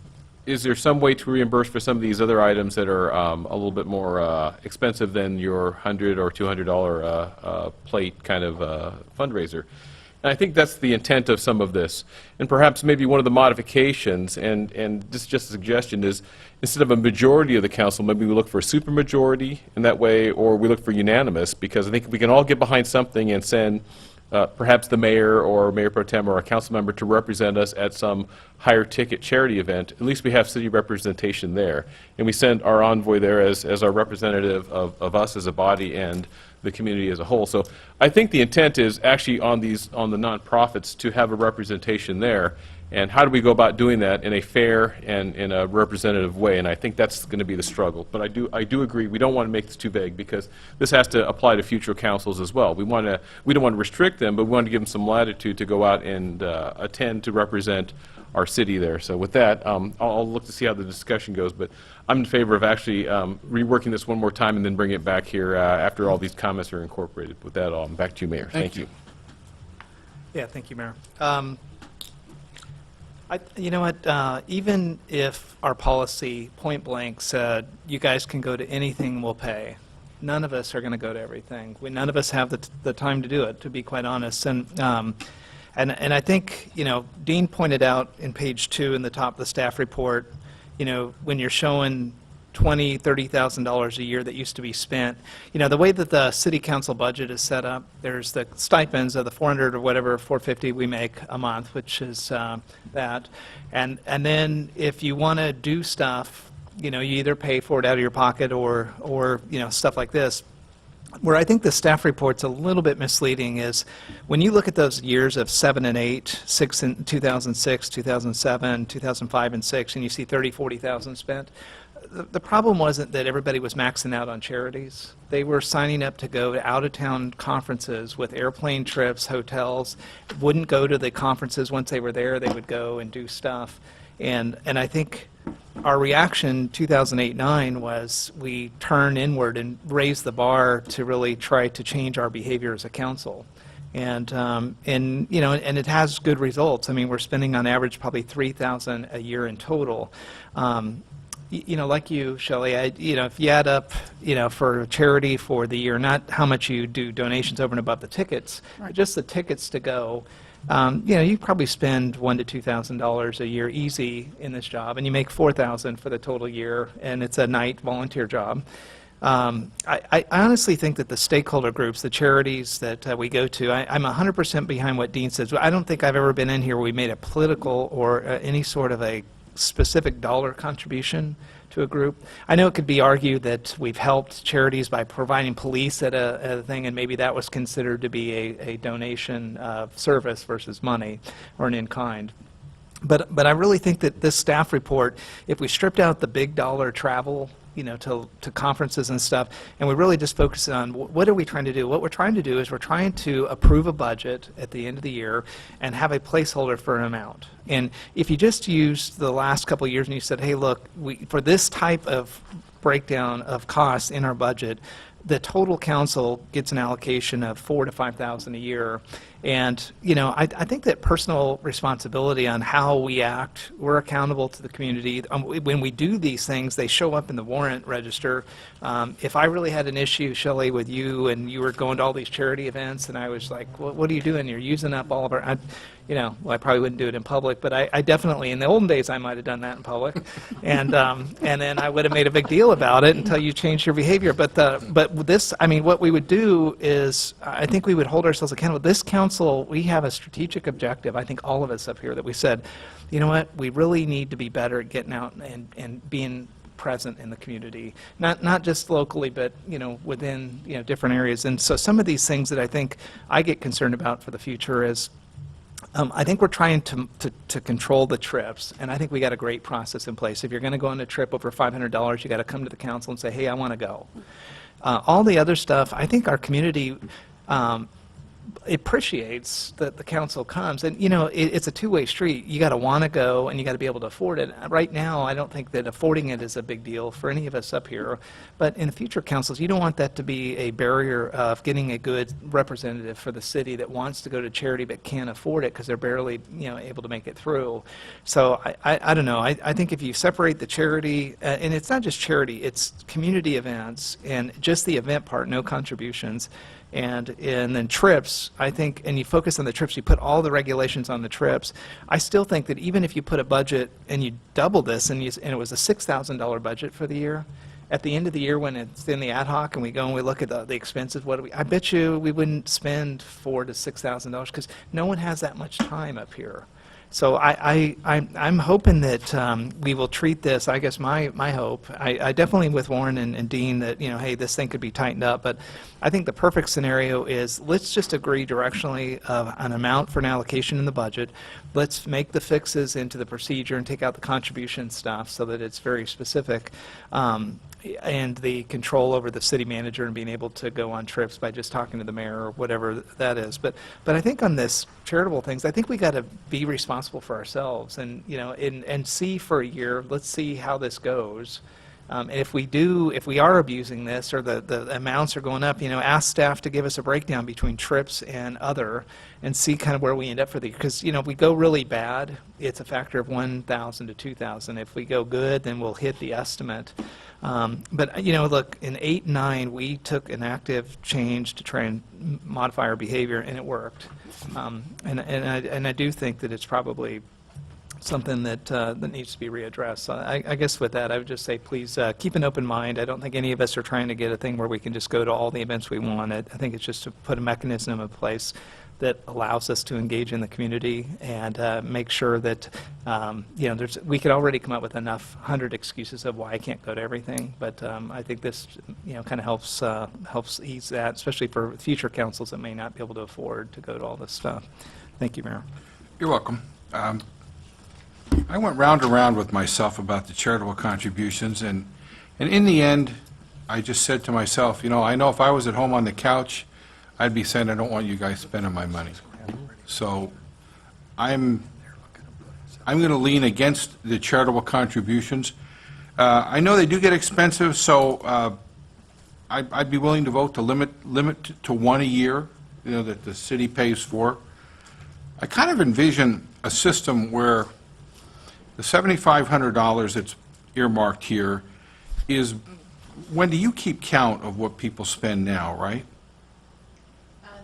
is there some way to reimburse for some of these other items that are a little bit more expensive than your $100 or $200 plate kind of fundraiser? And I think that's the intent of some of this. And perhaps maybe one of the modifications, and this is just a suggestion, is instead of a majority of the council, maybe we look for a supermajority in that way, or we look for unanimous, because I think if we can all get behind something and send perhaps the mayor or mayor pro tem or a council member to represent us at some higher ticket charity event, at least we have city representation there. And we send our envoy there as our representative of us as a body and the community as a whole. So I think the intent is actually on the nonprofits to have a representation there. And how do we go about doing that in a fair and in a representative way? And I think that's going to be the struggle. But I do agree we don't want to make this too vague, because this has to apply to future councils as well. We don't want to restrict them, but we want to give them some latitude to go out and attend to represent our city there. So with that, I'll look to see how the discussion goes. But I'm in favor of actually reworking this one more time and then bring it back here after all these comments are incorporated. With that, back to you, Mayor. Thank you. Yeah, thank you, Mayor. You know what, even if our policy point blank said, you guys can go to anything, we'll pay, none of us are going to go to everything. None of us have the time to do it, to be quite honest. And I think, Dean pointed out in page 2 in the top of the staff report, when you're showing $20,000, $30,000 a year that used to be spent. The way that the city council budget is set up, there's the stipends of the 400 or whatever, 450 we make a month, which is that. And then if you want to do stuff, you either pay for it out of your pocket or stuff like this. Where I think the staff report's a little bit misleading is when you look at those years of 7 and 8, 6 in 2006, 2007, 2005 and 6, and you see 30, 40,000 spent. The problem wasn't that everybody was maxing out on charities. They were signing up to go to out-of-town conferences with airplane trips, hotels, wouldn't go to the conferences once they were there. They would go and do stuff. And I think our reaction 2008-9 was we turn inward and raise the bar to really try to change our behavior as a council. And it has good results. I mean, we're spending on average probably $3,000 a year in total. Like you, Shelley, if you add up, for charity for the year, not how much you do donations over and above the tickets, but just the tickets to go, you probably spend $1,000 to $2,000 a year easy in this job, and you make $4,000 for the total year, and it's a night volunteer job. I honestly think that the stakeholder groups, the charities that we go to, I'm 100% behind what Dean says. I don't think I've ever been in here where we made a political or any sort of a specific dollar contribution to a group. I know it could be argued that we've helped charities by providing police at a thing, and maybe that was considered to be a donation of service versus money or an in-kind. But I really think that this staff report, if we stripped out the big dollar travel, to conferences and stuff, and we really just focus on what are we trying to do? What we're trying to do is we're trying to approve a budget at the end of the year and have a placeholder for an amount. And if you just used the last couple of years and you said, hey, look, for this type of breakdown of costs in our budget, the total council gets an allocation of $4,000 to $5,000 a year. And, I think that personal responsibility on how we act, we're accountable to the community. When we do these things, they show up in the warrant register. If I really had an issue, Shelley, with you and you were going to all these charity events and I was like, what are you doing? You're using up all of our, I probably wouldn't do it in public, but I definitely, in the olden days, I might have done that in public. And then I would have made a big deal about it until you changed your behavior. But this, what we would do is, I think we would hold ourselves accountable. This council, we have a strategic objective, I think all of us up here, that we said, you know what, we really need to be better at getting out and being present in the community, not just locally, but within different areas. And so some of these things that I think I get concerned about for the future is, I think we're trying to control the trips, and I think we got a great process in place. If you're going to go on a trip over $500, you got to come to the council and say, hey, I want to go. All the other stuff, I think our community appreciates that the council comes, and it's a two-way street. You got to want to go and you got to be able to afford it. Right now, I don't think that affording it is a big deal for any of us up here, but in the future councils, you don't want that to be a barrier of getting a good representative for the city that wants to go to charity but can't afford it because they're barely able to make it through. So I don't know. I think if you separate the charity, and it's not just charity, it's community events and just the event part, no contributions. And then trips, I think, and you focus on the trips, you put all the regulations on the trips. I still think that even if you put a budget and you double this and it was a $6,000 budget for the year, at the end of the year when it's in the ad hoc and we go and we look at the expenses, I bet you we wouldn't spend $4,000 to $6,000 because no one has that much time up here. So I'm hoping that we will treat this, I guess my hope, I definitely with Warren and Dean that, hey, this thing could be tightened up, but I think the perfect scenario is let's just agree directionally of an amount for an allocation in the budget. Let's make the fixes into the procedure and take out the contribution stuff so that it's very specific. And the control over the city manager and being able to go on trips by just talking to the mayor or whatever that is. But I think on this charitable things, I think we got to be responsible for ourselves and and see for a year. Let's see how this goes. And if we are abusing this or the amounts are going up, ask staff to give us a breakdown between trips and other and see kind of where we end up for the year. Because, if we go really bad, it's a factor of 1,000 to 2,000. If we go good, then we'll hit the estimate. But, look, in 8 and 9, we took an active change to try and modify our behavior, and it worked. And I do think that it's probably something that needs to be readdressed. So I guess with that, I would just say, please keep an open mind. I don't think any of us are trying to get a thing where we can just go to all the events we want. I think it's just to put a mechanism in place that allows us to engage in the community and make sure that, we could already come up with enough 100 excuses of why I can't go to everything. But I think this, kind of helps ease that, especially for future councils that may not be able to afford to go to all this stuff. Thank you, Mayor. You're welcome. I went round and round with myself about the charitable contributions, and in the end, I just said to myself, I know if I was at home on the couch, I'd be saying, I don't want you guys spending my money. So I'm going to lean against the charitable contributions. I know they do get expensive, so I'd be willing to vote to limit to one a year, that the city pays for. I kind of envision a system where the $7,500 that's earmarked here is, Wendy, you keep count of what people spend now, right?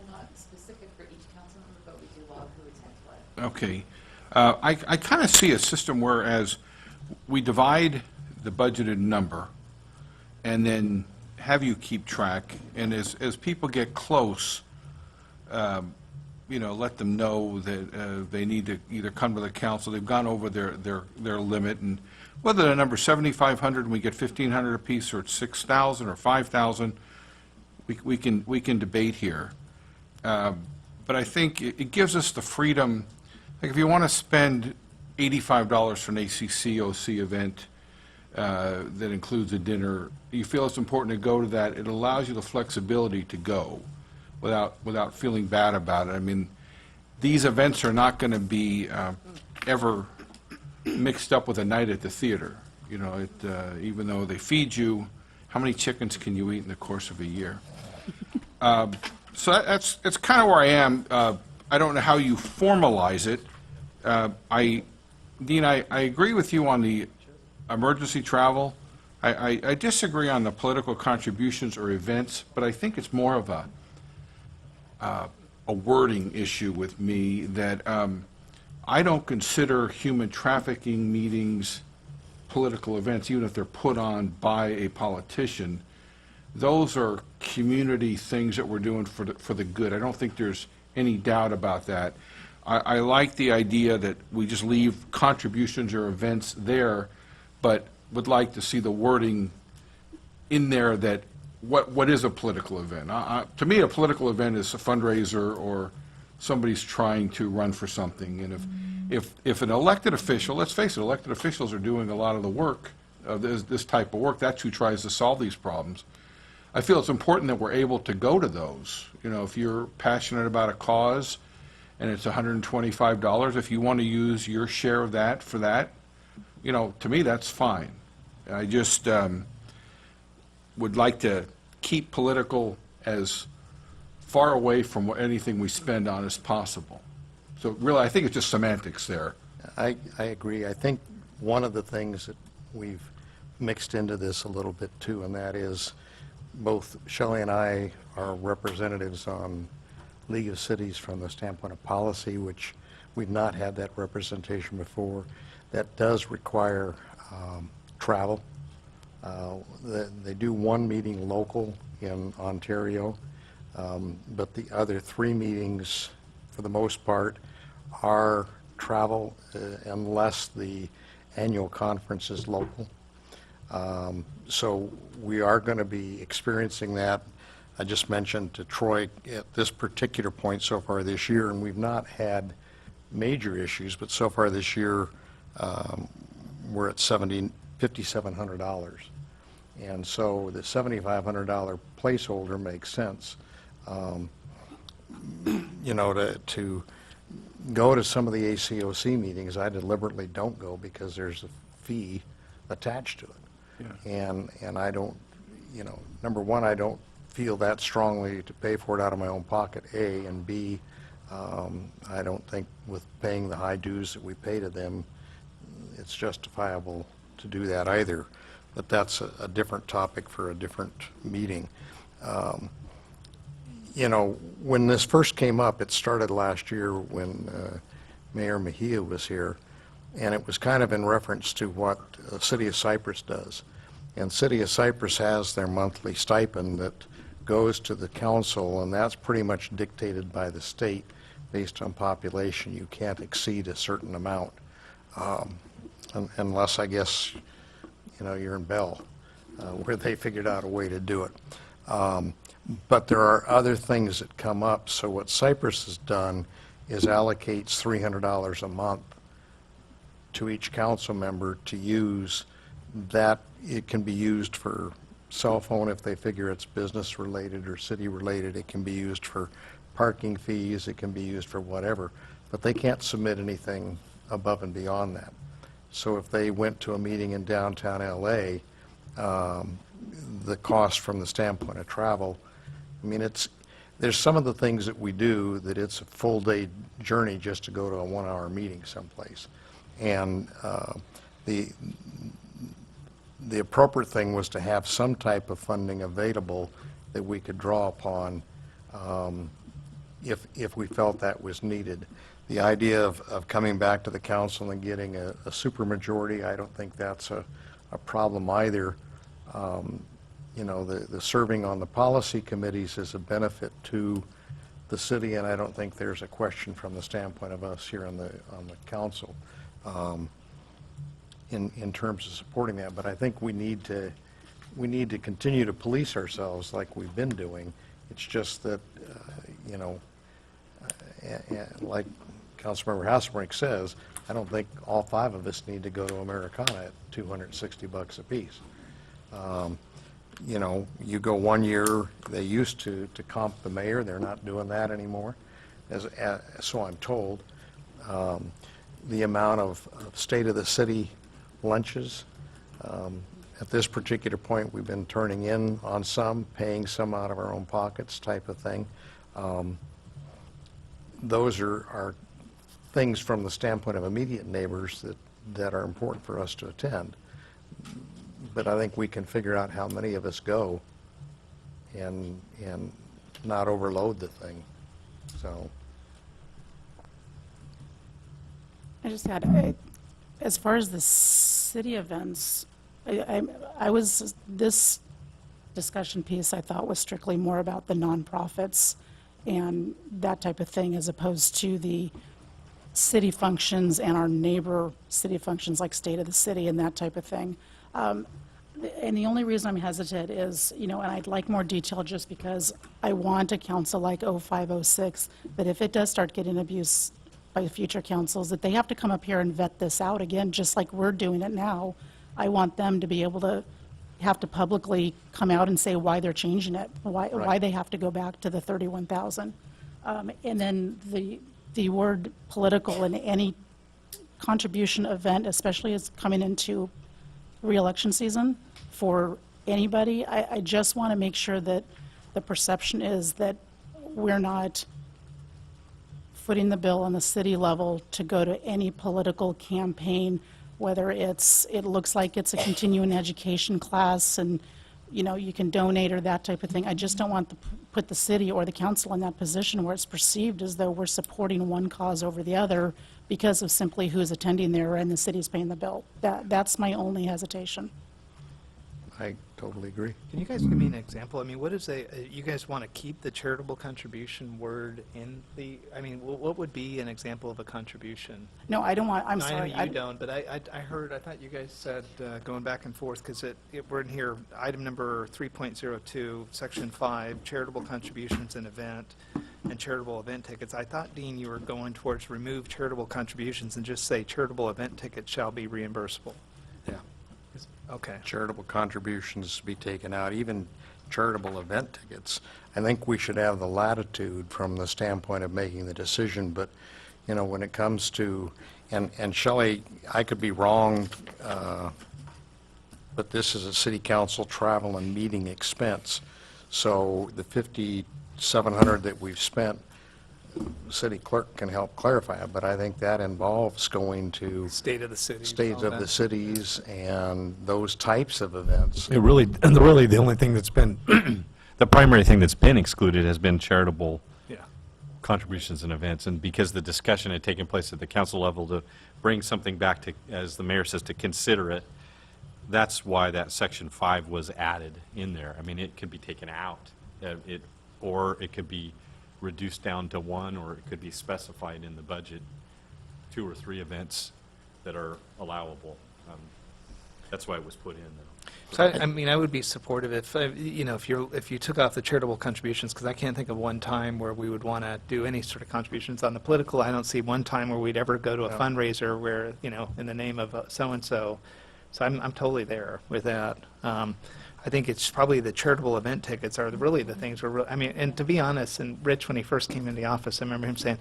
Not specific for each council member, but we do log who attends what. Okay. I kind of see a system where as we divide the budgeted number and then have you keep track, and as people get close, let them know that they need to either come to the council, they've gone over their limit, and whether the number's 7,500 and we get 1,500 apiece, or it's 6,000 or 5,000, we can debate here. But I think it gives us the freedom. Like if you want to spend $85 for an ACCOC event that includes a dinner, you feel it's important to go to that, it allows you the flexibility to go without feeling bad about it. I mean, these events are not going to be ever mixed up with a night at the theater. Even though they feed you, how many chickens can you eat in the course of a year? So that's kind of where I am. I don't know how you formalize it. Dean, I agree with you on the emergency travel. I disagree on the political contributions or events, but I think it's more of a wording issue with me that I don't consider human trafficking meetings political events, even if they're put on by a politician. Those are community things that we're doing for the good. I don't think there's any doubt about that. I like the idea that we just leave contributions or events there, but would like to see the wording in there that what is a political event. To me, a political event is a fundraiser or somebody's trying to run for something. And if an elected official, let's face it, elected officials are doing a lot of the work, of this type of work. That's who tries to solve these problems. I feel it's important that we're able to go to those. If you're passionate about a cause and it's $125, if you want to use your share of that for that, to me, that's fine. I just would like to keep political as far away from anything we spend on as possible. So really, I think it's just semantics there. I agree. I think one of the things that we've mixed into this a little bit too, and that is both Shelley and I our representatives on League of Cities from the standpoint of policy, which we've not had that representation before. That does require travel. They do one meeting local in Ontario, but the other 3 meetings, for the most part, are travel unless the annual conference is local. So we are going to be experiencing that. I just mentioned to Troy at this particular point so far this year, and we've not had major issues, but so far this year we're at $5,700. And so the $7,500 placeholder makes sense. You know, to go to some of the ACOC meetings, I deliberately don't go because there's a fee attached to it. Yeah. And I don't, you know, number one, I don't feel that strongly to pay for it out of my own pocket, A, and B, I don't think with paying the high dues that we pay to them, it's justifiable to do that either. But that's a different topic for a different meeting. You know, when this first came up, it started last year when Mayor Mejia was here, and it was kind of in reference to what the City of Cypress does. And City of Cypress has their monthly stipend that goes to the council, and that's pretty much dictated by the state based on population. You can't exceed a certain amount, unless, I guess, you know, you're in Bell, where they figured out a way to do it. But there are other things that come up. So what Cypress has done is allocates $300 a month to each council member to use. That it can be used for cell phone if they figure it's business related or city related. It can be used for parking fees. It can be used for whatever. But they can't submit anything above and beyond that. So if they went to a meeting in downtown LA, the cost from the standpoint of travel, I mean, there's some of the things that we do that it's a full day journey just to go to a 1-hour meeting someplace. And the appropriate thing was to have some type of funding available that we could draw upon if we felt that was needed. The idea of coming back to the council and getting a supermajority, I don't think that's a problem either. You know, the serving on the policy committees is a benefit to the city, and I don't think there's a question from the standpoint of us here on the council in terms of supporting that. But I think we need to continue to police ourselves like we've been doing. It's just that you know, like Councilmember Hasselbrink says, I don't think all 5 of us need to go to Americana at $260 apiece. You know, you go 1 year, they used to comp the mayor. They're not doing that anymore, so I'm told. The amount of state of the city lunches, at this particular point, we've been turning in on some, paying some out of our own pockets type of thing. Those are things from the standpoint of immediate neighbors that are important for us to attend. But I think we can figure out how many of us go and not overload the thing. So I just had, as far as the city events, this discussion piece I thought was strictly more about the nonprofits and that type of thing, as opposed to the city functions and our neighbor city functions like State of the City and that type of thing. And the only reason I'm hesitant is, you know, and I'd like more detail just because I want a council like 0506 that if it does start getting abuse by future councils, that they have to come up here and vet this out again, just like we're doing it now. I want them to be able to have to publicly come out and say why they're changing it, why they have to go back to the 31,000. And then the word political in any contribution event, especially as coming into re-election season for anybody, I just want to make sure that the perception is that we're not footing the bill on the city level to go to any political campaign, whether it looks like it's a continuing education class and you can donate or that type of thing. I just don't want to put the city or the council in that position where it's perceived as though we're supporting one cause over the other because of simply who's attending there and the city's paying the bill. That's my only hesitation. I totally agree. Can you guys give me an example? I mean, what is you guys want to keep the charitable contribution word in the, I mean, what would be an example of a contribution? No, I don't want, I'm No, sorry. I know you don't, but I thought you guys said, going back and forth, because we're in here, item number 3.02, section 5, charitable contributions and event, and charitable event tickets. I thought, Dean, you were going towards remove charitable contributions and just say charitable event tickets shall be reimbursable. Yeah. Okay. Charitable contributions to be taken out, even charitable event tickets. I think we should have the latitude from the standpoint of making the decision, but, when it comes to, and Shelley, I could be wrong, but this is a city council travel and meeting expense. So the $5,700 that we've spent, the city clerk can help clarify it, but I think that involves going to State of the city. states of the cities and those types of events. Really, the only thing that's been, the primary thing that's been excluded has been charitable Yeah. contributions and events. And because the discussion had taken place at the council level to bring something back to, as the mayor says, to consider it, that's why that section 5 was added in there. I mean, it could be taken out, or it could be reduced down to 1, or it could be specified in the budget, 2 or 3 events that are allowable. That's why it was put in, though. So I mean, I would be supportive if if you took off the charitable contributions, because I can't think of one time where we would want to do any sort of contributions on the political. I don't see one time where we'd ever go to a fundraiser where in the name of so and so. So I'm totally there with that. I think it's probably the charitable event tickets are really the things I mean, and to be honest, and Rich, when he first came into the office, I remember him saying,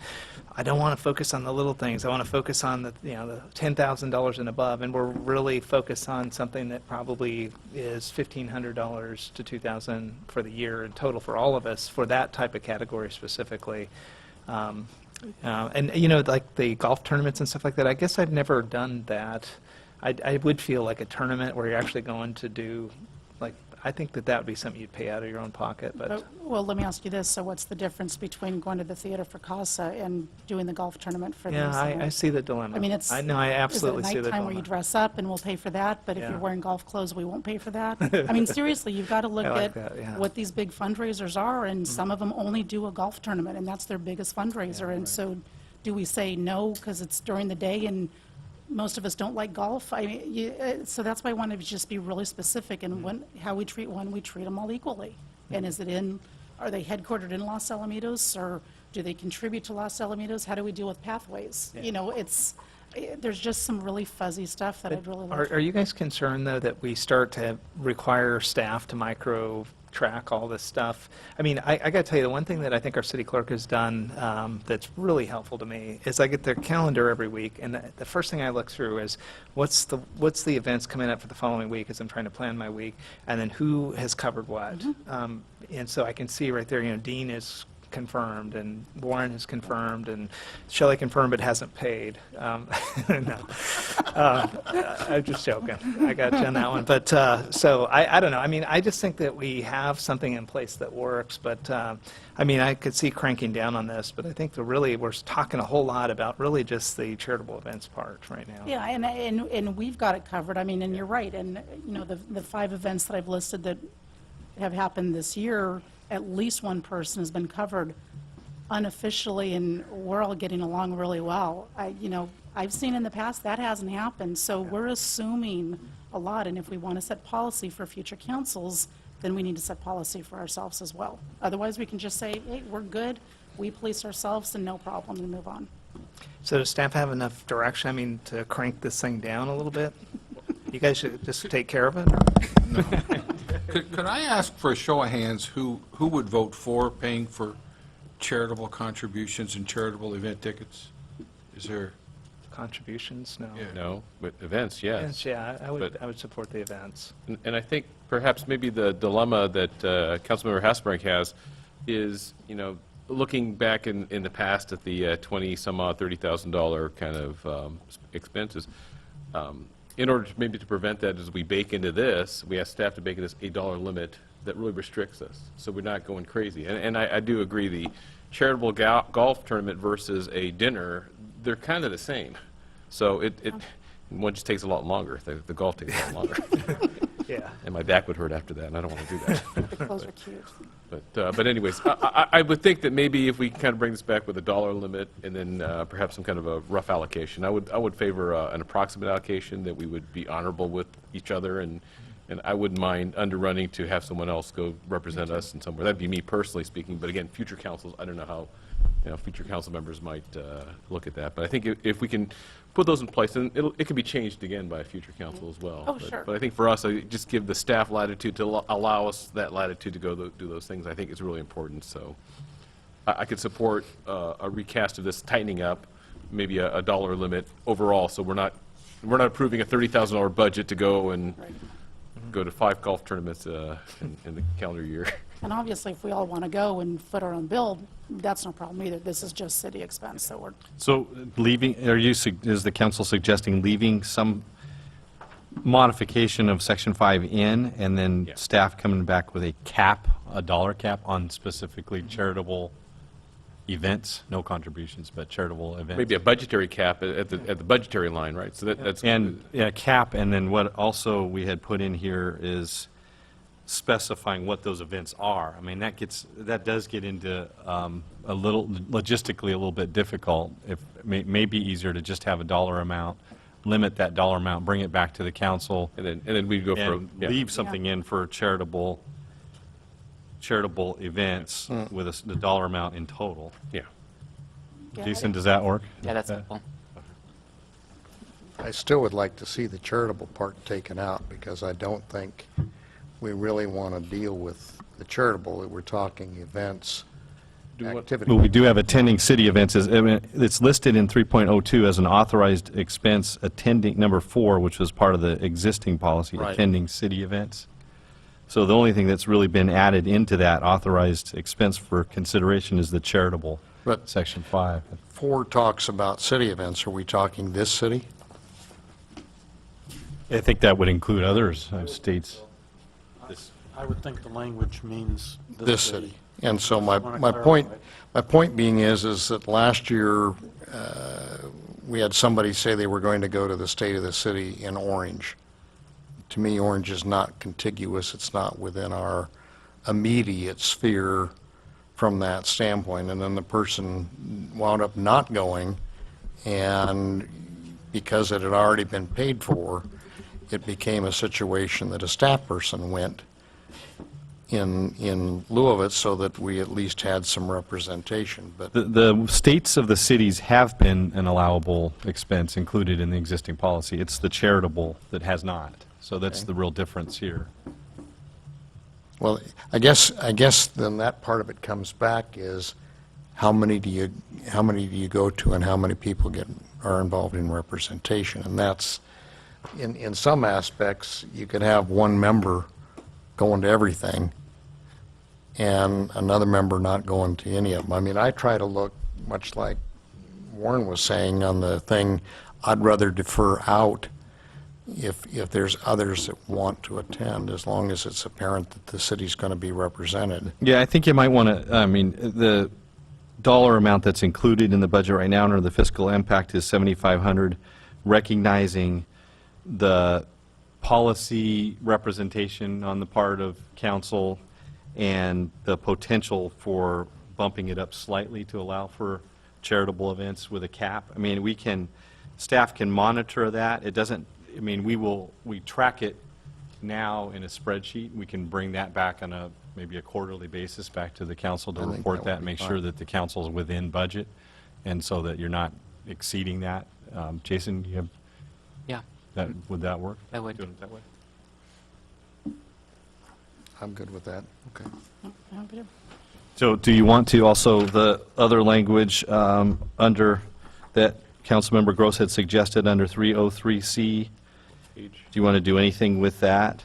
I don't want to focus on the little things. I want to focus on the $10,000 and above, and we're really focused on something that probably is $1,500 to $2,000 for the year in total for all of us for that type of category specifically. And like the golf tournaments and stuff like that, I guess I've never done that. I would feel like a tournament where you're actually going to do, I think that would be something you'd pay out of your own pocket, but. Well, let me ask you this, so what's the difference between going to the theater for CASA and doing the golf tournament for the Yeah, I see the dilemma. I mean, it's. I know, I absolutely see the Is it nighttime where dilemma. you dress up and we'll pay for that, but if Yeah. you're wearing golf clothes, we won't pay for that? I mean, seriously, you've got to look I like at that, yeah. what these big fundraisers are, and some of them only do a golf tournament, and that's their biggest fundraiser. And so do we say no because it's during the day and most of us don't like golf? I mean, so that's why I want to just be really specific in how we treat one, we treat them all equally. And are they headquartered in Los Alamitos, or do they contribute to Los Alamitos? How do we deal with pathways? There's just some really fuzzy stuff that I'd really like. Are you guys concerned, though, that we start to require staff to micro-track all this stuff? I mean, I got to tell you, the one thing that I think our city clerk has done that's really helpful to me is I get their calendar every week, and the first thing I look through is what's the events coming up for the following week as I'm trying to plan my week, and then who has covered what. And so I can see right there, Dean is confirmed, and Warren has confirmed, and Shelley confirmed but hasn't paid. No. I'm just joking. I got you on that one. But so I don't know. I mean, I just think that we have something in place that works. But I mean, I could see cranking down on this, but I think we're talking a whole lot about really just the charitable events part right now. Yeah, and we've got it covered. I mean, and you're right. And the 5 events that I've listed that have happened this year, at least one person has been covered unofficially, and we're all getting along really well. I've seen in the past that hasn't happened, so we're assuming a lot, and if we want to set policy for future councils, then we need to set policy for ourselves as well. Otherwise, we can just say, hey, we're good, we police ourselves, and no problem, and move on. So does staff have enough direction, I mean, to crank this thing down a little bit? You guys should just take care of it? No. Could I ask for a show of hands who would vote for paying for charitable contributions and charitable event tickets? Is there? Contributions? No. Yeah. No, but events, yes. Yeah, I But- would support the events. And I think perhaps maybe the dilemma that Councilmember Hasselbank has is, looking back in the past at the $20-some-odd, $30,000 kind of expenses, in order to maybe to prevent that, as we bake into this, we ask staff to bake in this $8 limit that really restricts us, so we're not going crazy. And I do agree, the charitable golf tournament versus a dinner, they're kind of the same. So one just takes a lot longer. The golf takes a lot longer. Yeah. And my back would hurt after that, and I don't want to do that. The clothes are cute. But anyways, I would think that maybe if we kind of bring this back with a dollar limit and then perhaps some kind of a rough allocation, I would favor an approximate allocation, that we would be honorable with each other, and I wouldn't mind underrunning to have someone else go represent us in somewhere. That'd be me personally speaking, but again, future councils, I don't know how future council members might look at that. But I think if we can put those in place, and it can be changed again by a future council as well. Oh, sure. But I think for us, I just give the staff latitude to allow us that latitude to go do those things. I think it's really important. So I could support a recast of this, tightening up, maybe a dollar limit overall. So we're not approving a $30,000 budget to go and go to 5 golf tournaments in the calendar year. And obviously, if we all want to go and foot our own bill, that's no problem either. This is just city expense, so we're, So is the council suggesting leaving some modification of Section 5 in, and then staff coming back with a dollar cap on specifically charitable events, no contributions, but charitable events? Maybe a budgetary cap at the budgetary line, right? So that's And cap, and then what also we had put in here is specifying what those events are. I mean, that does get into a little, logistically a little bit difficult. May be easier to just have a dollar amount, limit that dollar amount, bring it back to the council. And then we'd go for, leave something in for charitable events with the dollar amount in total. Yeah. Jason, does that work? Yeah, that's helpful. I still would like to see the charitable part taken out, because I don't think we really want to deal with the charitable. We're talking events, activity. Well, we do have attending city events. It's listed in 3.02 as an authorized expense attending, number 4, which was part of the existing policy, Right. attending city events. So the only thing that's really been added into that authorized expense for consideration is the charitable, But Section 5. 4 talks about city events. Are we talking this city? I think that would include others, states. I would think the language means This city. And so Wanna my clarify. point being is that last year, we had somebody say they were going to go to the State of the City in Orange. To me, Orange is not contiguous. It's not within our immediate sphere from that standpoint. And then the person wound up not going, and because it had already been paid for, it became a situation that a staff person went in lieu of it, so that we at least had some representation. But The states of the cities have been an allowable expense included in the existing policy. It's the charitable that has not. So that's the real difference here. well, I guess then that part of it comes back is how many do you go to, and how many people are involved in representation, and that's in some aspects you could have one member going to everything and another member not going to any of them. I mean, I try to look, much like Warren was saying on the thing, I'd rather defer out if there's others that want to attend, as long as it's apparent that the city's going to be represented. Yeah, I think you might want to, I mean, the dollar amount that's included in the budget right now under the fiscal impact is $7,500, recognizing the policy representation on the part of council and the potential for bumping it up slightly to allow for charitable events with a cap. I mean, staff can monitor that. It doesn't, I mean, we track it now in a spreadsheet. We can bring that back on maybe a quarterly basis back to the council to I think report that that would and be make fine. sure that the council is within budget, and so that you're not exceeding that. Jason, you have? Yeah. Would that work? That would. Doing it that way? I'm good with that. Okay. So do you want to also, the other language under that Councilmember Gross had suggested under 303C, do you want to do anything with that?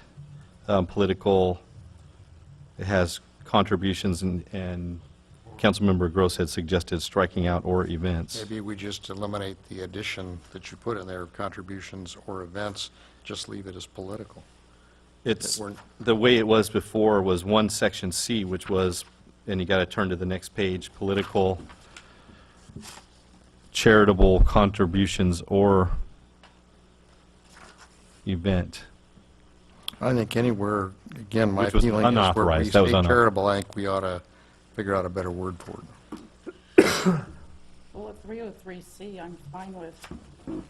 Political, it has contributions and Councilmember Gross had suggested striking out "or events." Maybe we just eliminate the addition that you put in there, contributions or events, just leave it as political. It's, We're- the way it was before was one section C, which was, and you got to turn to the next page, political, charitable contributions or event. I think anywhere, again, my Which was feeling is where we unauthorized. That was say unauthorized. charitable, I think we ought to figure out a better word for it. Well, at 303C, I'm fine with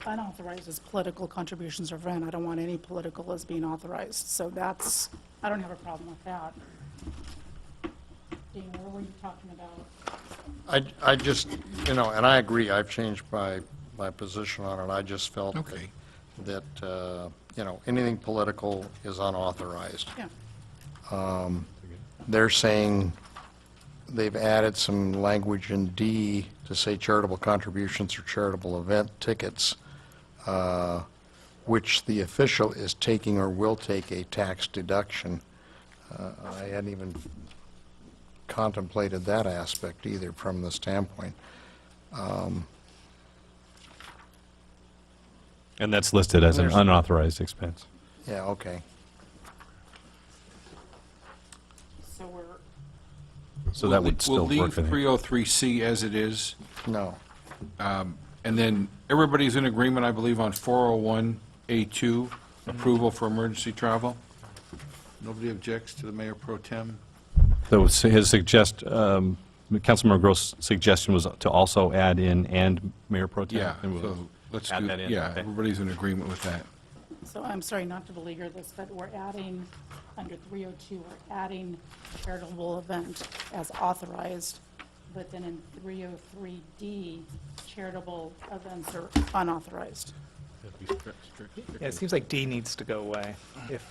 unauthorized as political contributions or event. I don't want any political as being authorized. So that's, I don't have a problem with that. Dean, what were you talking about? I just, and I agree, I've changed my position on it. I just felt Okay. that, anything political is unauthorized. Yeah. They're saying they've added some language in D to say charitable contributions or charitable event tickets, which the official is taking or will take a tax deduction. I hadn't even contemplated that aspect either from the standpoint. And that's listed as an There's- unauthorized expense. Yeah, okay. So we're, So that would still We'll work for leave them. 303C as it is, No. and then everybody's in agreement, I believe, on 401A2, approval for emergency travel? Nobody objects to the Mayor Pro Tem? So his Councilmember Gross' suggestion was to also add in "and Mayor Pro Tem"? Yeah, And we'll so let's add do, that in. yeah, Okay. everybody's in agreement with that. so I'm sorry not to beleaguer this, but we're adding, under 302, we're adding charitable event as authorized, but then in 303D, charitable events are unauthorized. Yeah, it seems like D needs to go away, if,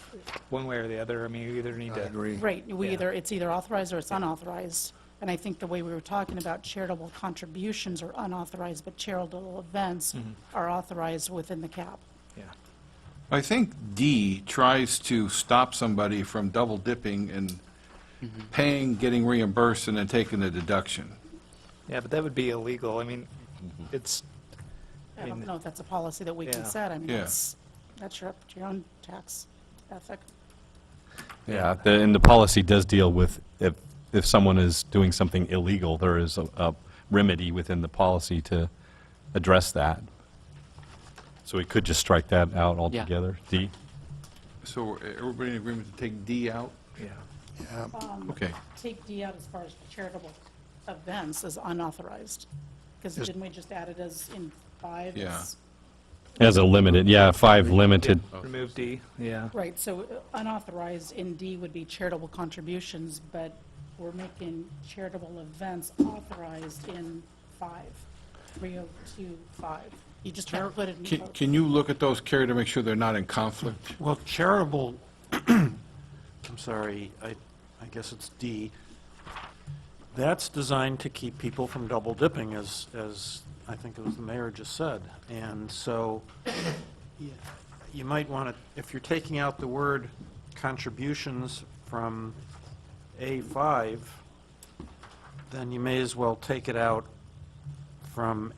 one way or the other. I mean, you either need I to. agree. Right, Yeah. it's either authorized or it's unauthorized. And I think the way we were talking about charitable contributions are unauthorized, but charitable events are authorized within the cap. Yeah. I think D tries to stop somebody from double dipping and paying, getting reimbursed, and then taking the deduction. Yeah, but that would be illegal. I mean, it's, I don't know if that's a policy that we can Yeah. set. I mean, Yeah. that's your, up to your own tax ethic. Yeah, and the policy does deal with if someone is doing something illegal, there is a remedy within the policy to address that. So we could just strike that out altogether, D. So everybody in agreement to take D out? yeah. Yeah. Okay. Take D out as far as charitable events as unauthorized. Because Just- didn't we just add it as in 5? Yeah. As a limited, 5 limited. Remove D, yeah. Right, so unauthorized in D would be charitable contributions, but we're making charitable events authorized in 5, 302.5. You just have to put it in both. Can you look at those, Carrie, to make sure they're not in conflict? Well, charitable, I'm sorry, I guess it's D. That's designed to keep people from double dipping, as I think it was the mayor just said. And so you might want to, if you're taking out the word contributions from A5, then you may as well take it out from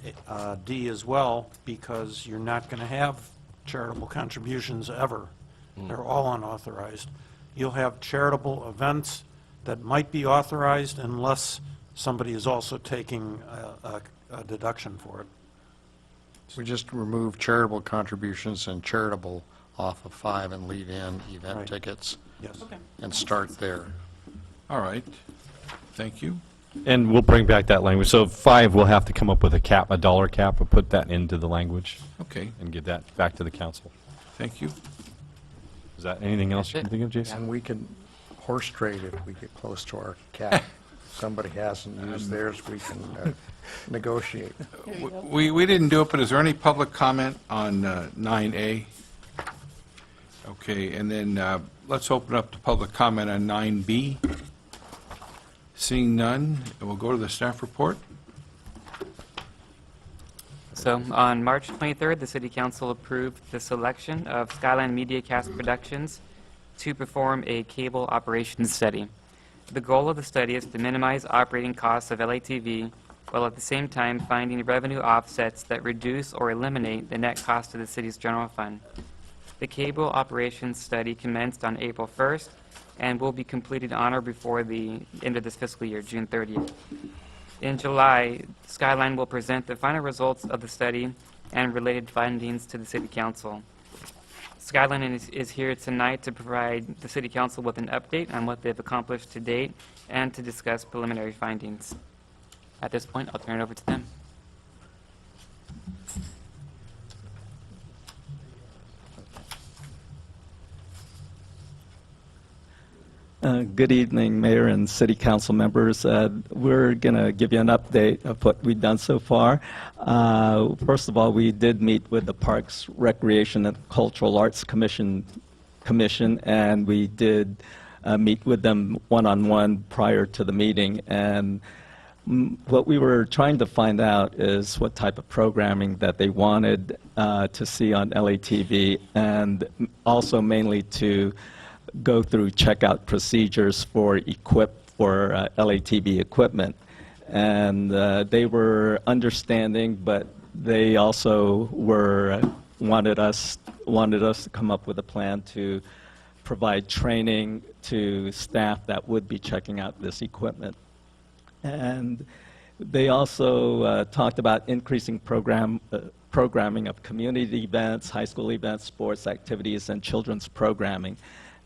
D as well, because you're not going to have charitable contributions ever. They're all unauthorized. You'll have charitable events that might be authorized unless somebody is also taking a deduction for it. We just remove charitable contributions and charitable off of 5 and leave in event Right. tickets Yes. Okay. and start there. All right. Thank you. And we'll bring back that language. So 5, we'll have to come up with a cap, a dollar cap, and put that into the language Okay. and get that back to the council. Thank you. Is that anything else you can think of, Jason? And we can horse trade if we get close to our cap. Somebody hasn't used theirs, we can negotiate. There you go. We didn't do it, but is there any public comment on 9A? Okay, and then let's open up the public comment on 9B. Seeing none, we'll go to the staff report. So on March 23rd, the City Council approved the selection of Skyline MediaCast Productions to perform a cable operations study. The goal of the study is to minimize operating costs of LATV while at the same time finding revenue offsets that reduce or eliminate the net cost to the city's general fund. The cable operations study commenced on April 1st and will be completed on or before the end of this fiscal year, June 30th. In July, Skyline will present the final results of the study and related findings to the City Council. Skyline is here tonight to provide the City Council with an update on what they've accomplished to date and to discuss preliminary findings. At this point, I'll turn it over to them. Good evening, Mayor and City Council members. We're going to give you an update of what we've done so far. First of all, we did meet with the Parks, Recreation, and Cultural Arts Commission, and we did meet with them one-on-one prior to the meeting. And what we were trying to find out is what type of programming that they wanted to see on LATV, and also mainly to go through checkout procedures for LATV equipment. And they were understanding, but they also wanted us to come up with a plan to provide training to staff that would be checking out this equipment. And they also talked about increasing programming of community events, high school events, sports activities, and children's programming.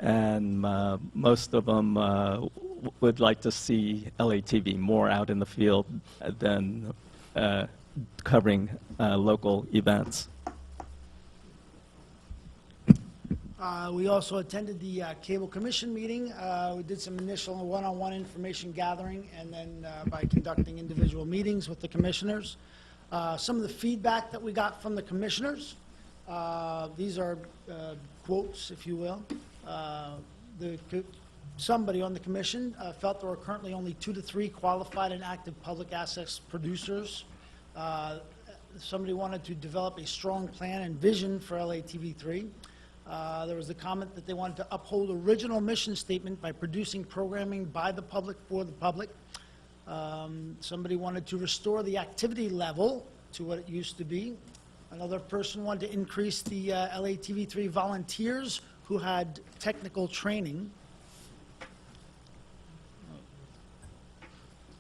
And most of them would like to see LATV more out in the field than covering local events. We also attended the Cable Commission meeting. We did some initial one-on-one information gathering, and then by conducting individual meetings with the commissioners. Some of the feedback that we got from the commissioners, these are quotes, if you will. Somebody on the commission felt there were currently only 2 to 3 qualified and active public access producers. Somebody wanted to develop a strong plan and vision for LATV3. There was a comment that they wanted to uphold original mission statement by producing programming by the public for the public. Somebody wanted to restore the activity level to what it used to be. Another person wanted to increase the LATV3 volunteers who had technical training.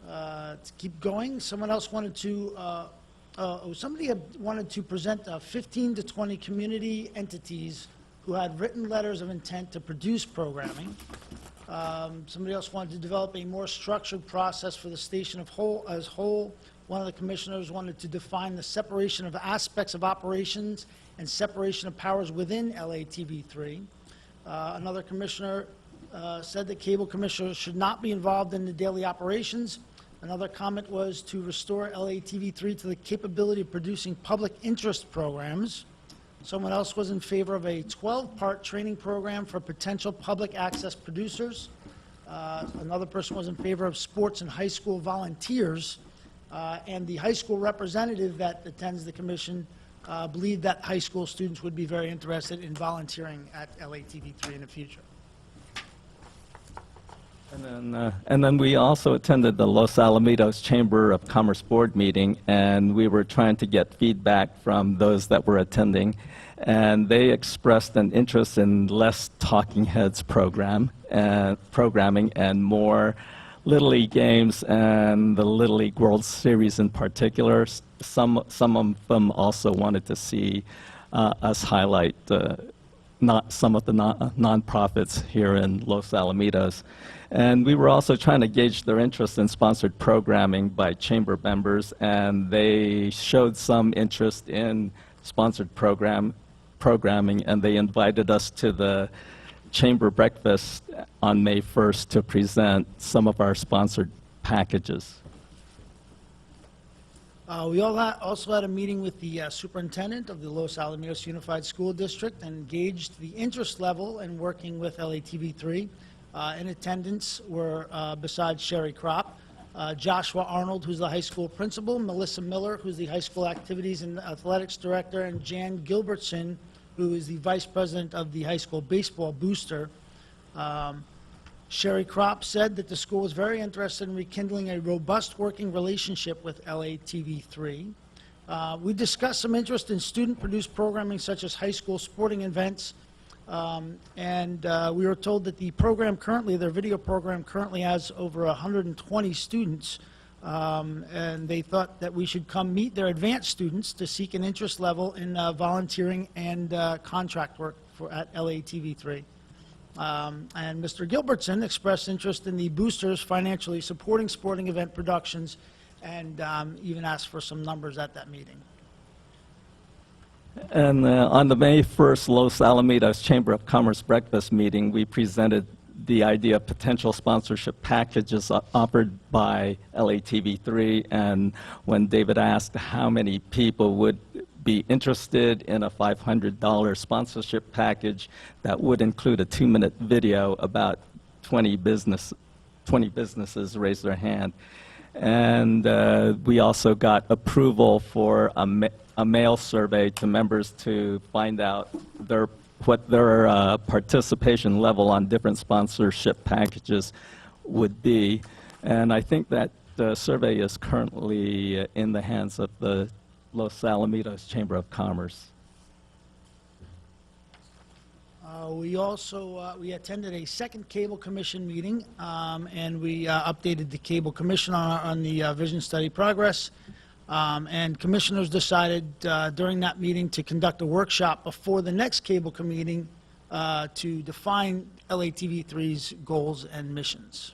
To keep going, someone else wanted to, somebody had wanted to present 15 to 20 community entities who had written letters of intent to produce programming. Somebody else wanted to develop a more structured process for the station as whole. One of the commissioners wanted to define the separation of aspects of operations and separation of powers within LATV3. Another commissioner said that cable commissioners should not be involved in the daily operations. Another comment was to restore LATV3 to the capability of producing public interest programs. Someone else was in favor of a 12-part training program for potential public access producers. Another person was in favor of sports and high school volunteers. And the high school representative that attends the commission believed that high school students would be very interested in volunteering at LATV3 in the future. And then we also attended the Los Alamitos Chamber of Commerce Board meeting, and we were trying to get feedback from those that were attending, and they expressed an interest in less talking heads programming and more Little League games and the Little League World Series in particular. Some of them also wanted to see us highlight some of the nonprofits here in Los Alamitos. And we were also trying to gauge their interest in sponsored programming by chamber members, and they showed some interest in sponsored programming, and they invited us to the chamber breakfast on May 1st to present some of our sponsored packages. We also had a meeting with the superintendent of the Los Alamitos Unified School District and gauged the interest level in working with LATV3. In attendance were, besides Sherry Kropp, Joshua Arnold, who's the high school principal, Melissa Miller, who's the high school activities and athletics director, and Jan Gilbertson, who is the vice president of the high school baseball booster. Sherry Kropp said that the school was very interested in rekindling a robust working relationship with LATV3. We discussed some interest in student-produced programming such as high school sporting events, and we were told that the program currently, their video program currently has over 120 students, and they thought that we should come meet their advanced students to seek an interest level in volunteering and contract work at LATV3. And Mr. Gilbertson expressed interest in the boosters financially supporting sporting event productions and even asked for some numbers at that meeting. And on the May 1st Los Alamitos Chamber of Commerce breakfast meeting, we presented the idea of potential sponsorship packages offered by LATV3, and when David asked how many people would be interested in a $500 sponsorship package that would include a 2-minute video, about 20 businesses raised their hand. And we also got approval for a mail survey to members to find out what their participation level on different sponsorship packages would be. And I think that the survey is currently in the hands of the Los Alamitos Chamber of Commerce. We also we attended a second Cable Commission meeting, and we updated the Cable Commission on the vision study progress. And commissioners decided during that meeting to conduct a workshop before the next Cable meeting to define LATV3's goals and missions.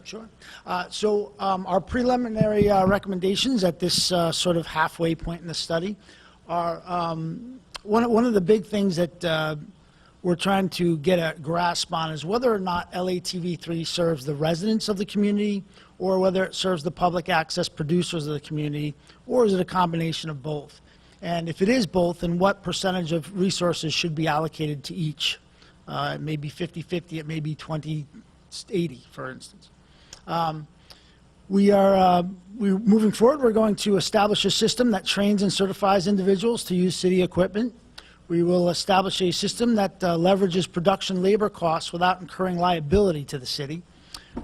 Sure. So our preliminary recommendations at this sort of halfway point in the study are one of the big things that we're trying to get a grasp on is whether or not LATV3 serves the residents of the community or whether it serves the public access producers of the community, or is it a combination of both? And if it is both, then what percentage of resources should be allocated to each? It may be 50-50, it may be 20-80, for instance. We're moving forward. We're going to establish a system that trains and certifies individuals to use city equipment. We will establish a system that leverages production labor costs without incurring liability to the city.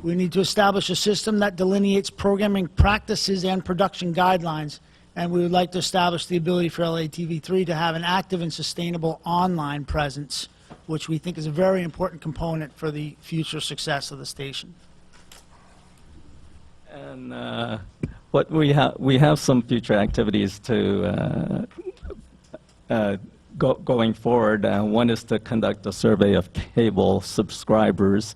We need to establish a system that delineates programming practices and production guidelines, and we would like to establish the ability for LATV3 to have an active and sustainable online presence, which we think is a very important component for the future success of the station. And what we have some future activities to going forward. One is to conduct a survey of cable subscribers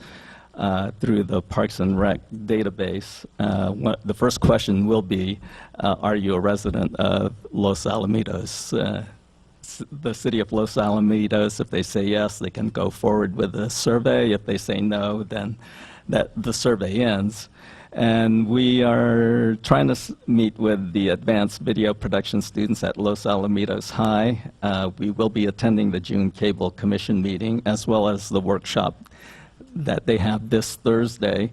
through the Parks and Rec database. The first question will be, are you a resident of Los Alamitos? The city of Los Alamitos, if they say yes, they can go forward with the survey. If they say no, then the survey ends. And we are trying to meet with the advanced video production students at Los Alamitos High. We will be attending the June Cable Commission meeting, as well as the workshop that they have this Thursday.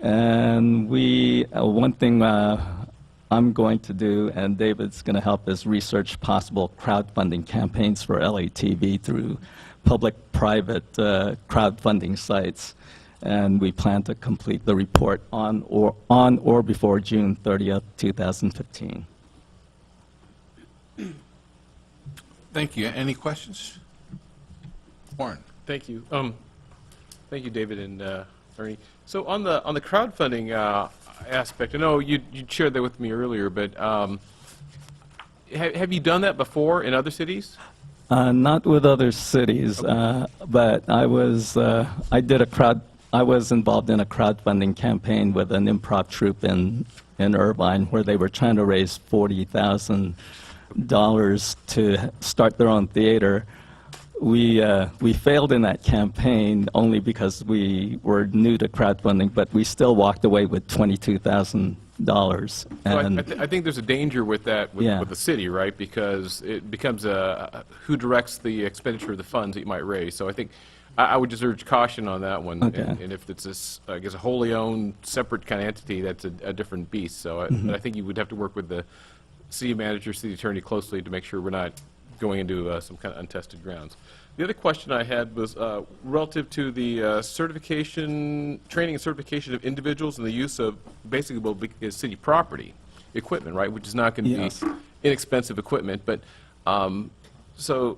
And one thing I'm going to do, and David's going to help, is research possible crowdfunding campaigns for LATV through public-private crowdfunding sites. And we plan to complete the report on or before June 30th, 2015. Thank you. Any questions? Warren. Thank you. Thank you, David and Ernie. So on the crowdfunding aspect, I know you shared that with me earlier, but have you done that before in other cities? Not with other cities, but I was involved in a crowdfunding campaign with an improv troupe in Irvine, where they were trying to raise $40,000 to start their own theater. We failed in that campaign only because we were new to crowdfunding, but we still walked away with $22,000. So I think there's a danger with that with the city, right? Because it becomes who directs the expenditure of the funds that you might raise. So I think I would just urge caution on that one. Okay. And if it's I guess a wholly owned, separate kind of entity, that's a different beast. So I think you would have to work with the city manager, city attorney closely to make sure we're not going into some kind of untested grounds. The other question I had was relative to the training and certification of individuals and the use of basically what is city property equipment, right, which is not going to Yes. be inexpensive equipment. But so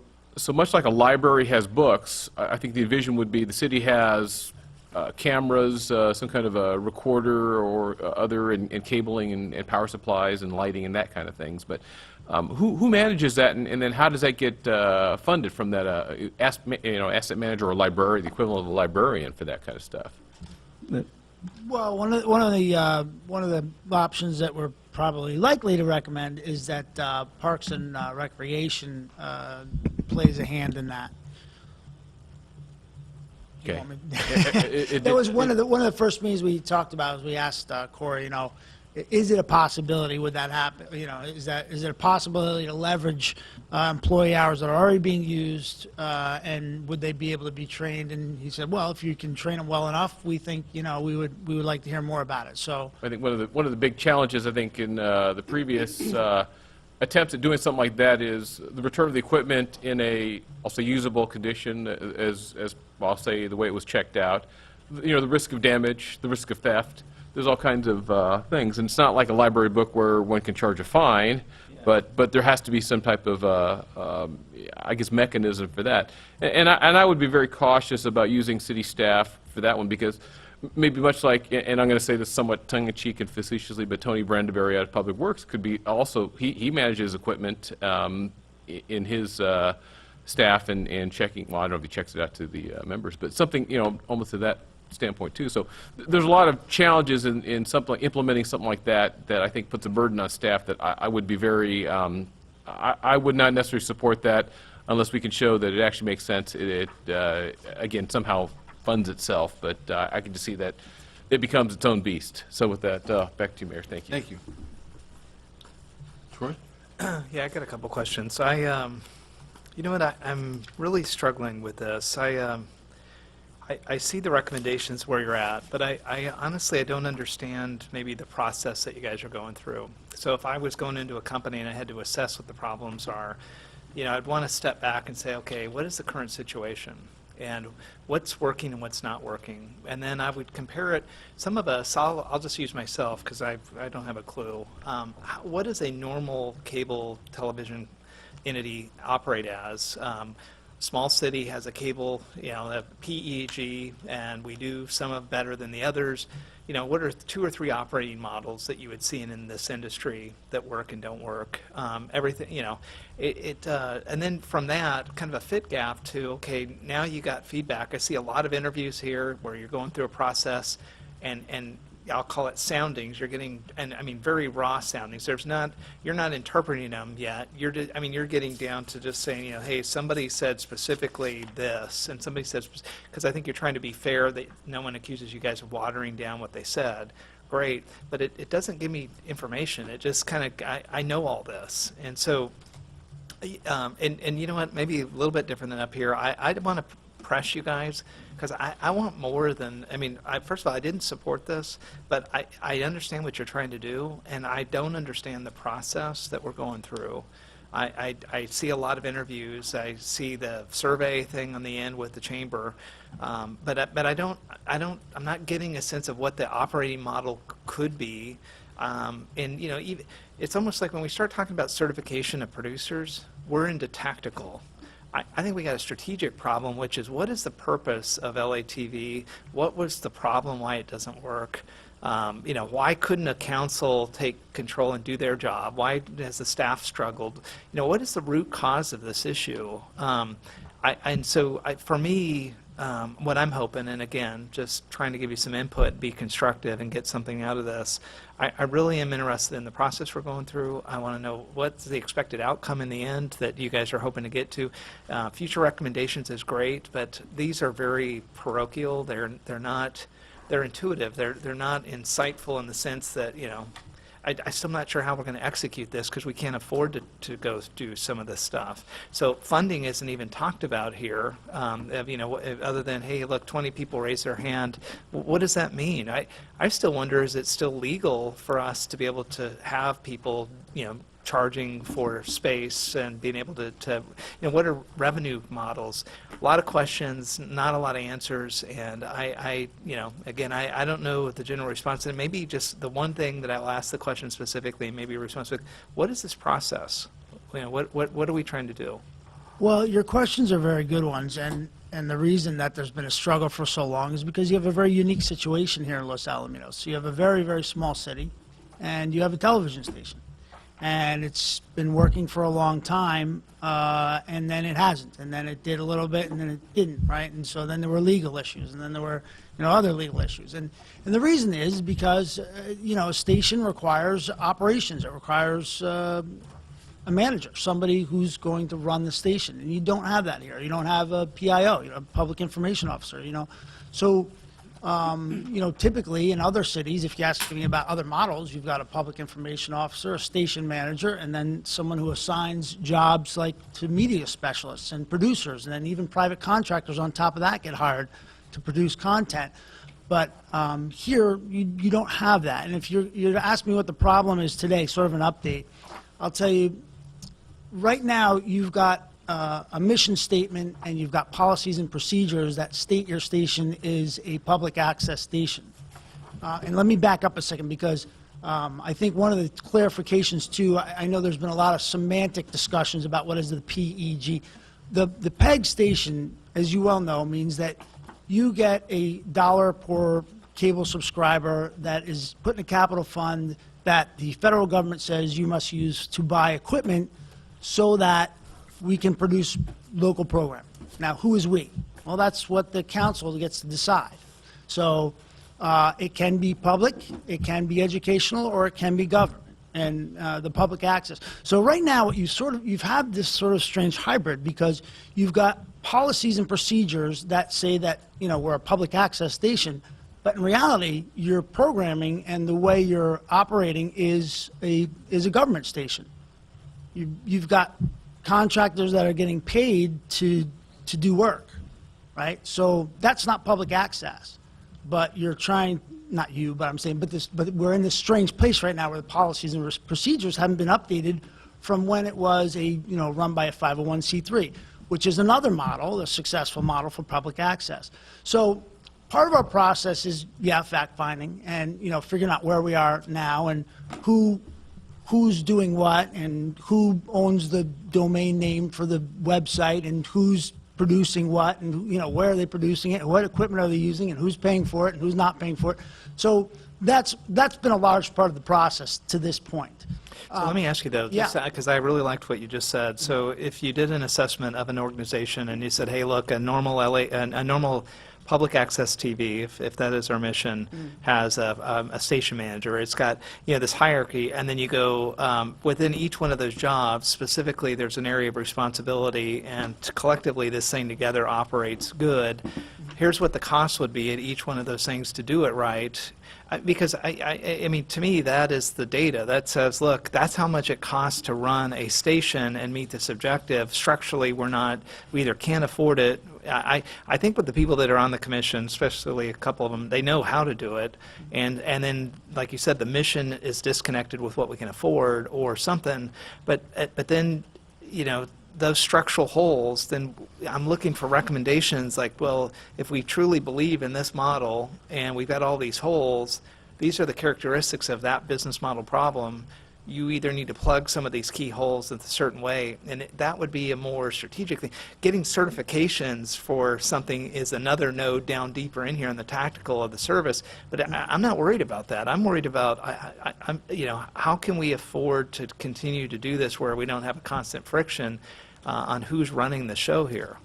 much like a library has books, I think the vision would be the city has cameras, some kind of a recorder or other, and cabling and power supplies and lighting and that kind of things. But who manages that, and then how does that get funded from that asset manager or librarian, the equivalent of a librarian for that kind of stuff? Well, one of the options that we're probably likely to recommend is that Parks and Recreation plays a hand in that. Okay. That was one of the first meetings we talked about. Is we asked Corey, is it a possibility? Would that happen? Is it a possibility to leverage employee hours that are already being used, and would they be able to be trained? And he said, well, if you can train them well enough, we think we would like to hear more about it. So I think one of the big challenges, I think, in the previous attempts at doing something like that is the return of the equipment in a, I'll say, usable condition, as I'll say the way it was checked out. The risk of damage, the risk of theft. There's all kinds of things, and it's not like a library book where one can charge a fine, but there has to be some type of I guess mechanism for that. And I would be very cautious about using city staff for that one, because maybe much like, and I'm going to say this somewhat tongue-in-cheek and facetiously, but Tony Brandeberry out of Public Works could be also, he manages equipment in his staff and checking, well, I don't know if he checks it out to the members, but something, almost to that standpoint too. So there's a lot of challenges in something, implementing something like that I think puts a burden on staff that I would be very, I would not necessarily support that unless we can show that it actually makes sense. It again, somehow funds itself, but I can just see that it becomes its own beast. So with that, back to you, Mayor. Thank you. Thank you. Troy? Yeah, I got a couple questions. You know what, I'm really struggling with this. I see the recommendations where you're at, but I honestly, I don't understand maybe the process that you guys are going through. So if I was going into a company and I had to assess what the problems are, I'd want to step back and say, okay, what is the current situation? And what's working and what's not working? And then I would compare it, some of us, I'll just use myself because I don't have a clue. What does a normal cable television entity operate as? Small city has a cable, a PEG, and we do some of better than the others. What are 2 or 3 operating models that you would see in this industry that work and don't work? Everything, and then from that, kind of a fit gap to, okay, now you got feedback. I see a lot of interviews here where you're going through a process, and I'll call it soundings. You're getting, and I mean very raw soundings. You're not interpreting them yet. You're getting down to just saying, hey, somebody said specifically this, and somebody said, because I think you're trying to be fair that no one accuses you guys of watering down what they said. Great, but it doesn't give me information. It just kind of, I know all this, and so, and you know what? Maybe a little bit different than up here. I want to press you guys, because I want more than, first of all, I didn't support this, but I understand what you're trying to do, and I don't understand the process that we're going through. I see a lot of interviews. I see the survey thing on the end with the chamber, but I'm not getting a sense of what the operating model could be. And even, it's almost like when we start talking about certification of producers, we're into tactical. I think we got a strategic problem, which is, what is the purpose of LATV? What was the problem? Why it doesn't work? Why couldn't a council take control and do their job? Why has the staff struggled? What is the root cause of this issue? For me, what I'm hoping, and again, just trying to give you some input, be constructive, and get something out of this, I really am interested in the process we're going through. I want to know what's the expected outcome in the end that you guys are hoping to get to. Future recommendations is great, but these are very parochial. They're intuitive. They're not insightful in the sense that, I'm still not sure how we're going to execute this, because we can't afford to go do some of this stuff. So funding isn't even talked about here, other than, hey, look, 20 people raise their hand. What does that mean? I still wonder, is it still legal for us to be able to have people, charging for space and being able to what are revenue models? A lot of questions, not a lot of answers, and again, I don't know the general response, and maybe just the one thing that I'll ask the question specifically, maybe a response with, what is this process? What are we trying to do? Well, your questions are very good ones, and the reason that there's been a struggle for so long is because you have a very unique situation here in Los Alamitos. You have a very, very small city, and you have a television station. And it's been working for a long time, and then it hasn't. And then it did a little bit, and then it didn't, right? And so then there were legal issues, and then there were other legal issues. And the reason is because, a station requires operations. It requires a manager, somebody who's going to run the station. And you don't have that here. You don't have a PIO, a public information officer, So, typically in other cities, if you ask me about other models, you've got a public information officer, a station manager, and then someone who assigns jobs like to media specialists and producers, and then even private contractors on top of that get hired to produce content. But here, you don't have that. And if you're to ask me what the problem is today, sort of an update, I'll tell you, right now you've got a mission statement and you've got policies and procedures that state your station is a public access station. And let me back up a second because I think one of the clarifications too, I know there's been a lot of semantic discussions about what is the PEG. The PEG station, as you well know, means that you get $1 per cable subscriber that is put in a capital fund that the federal government says you must use to buy equipment so that we can produce local programming. Now, who is we? Well, that's what the council gets to decide. So it can be public, it can be educational, or it can be government, and the public access. So right now, you've had this sort of strange hybrid because you've got policies and procedures that say that we're a public access station, but in reality, your programming and the way you're operating is a government station. You've got contractors that are getting paid to do work, right? So that's not public access. But you're trying, not you, but I'm saying, but we're in this strange place right now where the policies and procedures haven't been updated from when it was run by a 501c3, which is another model, a successful model for public access. So part of our process is, fact-finding and, figuring out where we are now and who's doing what and who owns the domain name for the website and who's producing what and where are they producing it and what equipment are they using and who's paying for it and who's not paying for it. So that's been a large part of the process to this point. So let me ask you though, because I really liked what you just said. So if you did an assessment of an organization and you said, hey, look, a normal public access TV, if that is our mission, has a station manager. It's got this hierarchy, and then you go within each one of those jobs. Specifically, there's an area of responsibility, and collectively, this thing together operates good. Here's what the cost would be at each one of those things to do it right. Because I mean, to me, that is the data that says, look, that's how much it costs to run a station and meet this objective. Structurally, we either can't afford it. I think with the people that are on the commission, especially a couple of them, they know how to do it. And then, like you said, the mission is disconnected with what we can afford or something. But then, those structural holes, then I'm looking for recommendations like, well, if we truly believe in this model and we've got all these holes, these are the characteristics of that business model problem. You either need to plug some of these key holes in a certain way, and that would be a more strategic thing. Getting certifications for something is another node down deeper in here in the tactical of the service, but I'm not worried about that. I'm worried about, how can we afford to continue to do this where we don't have a constant friction on who's running the show here?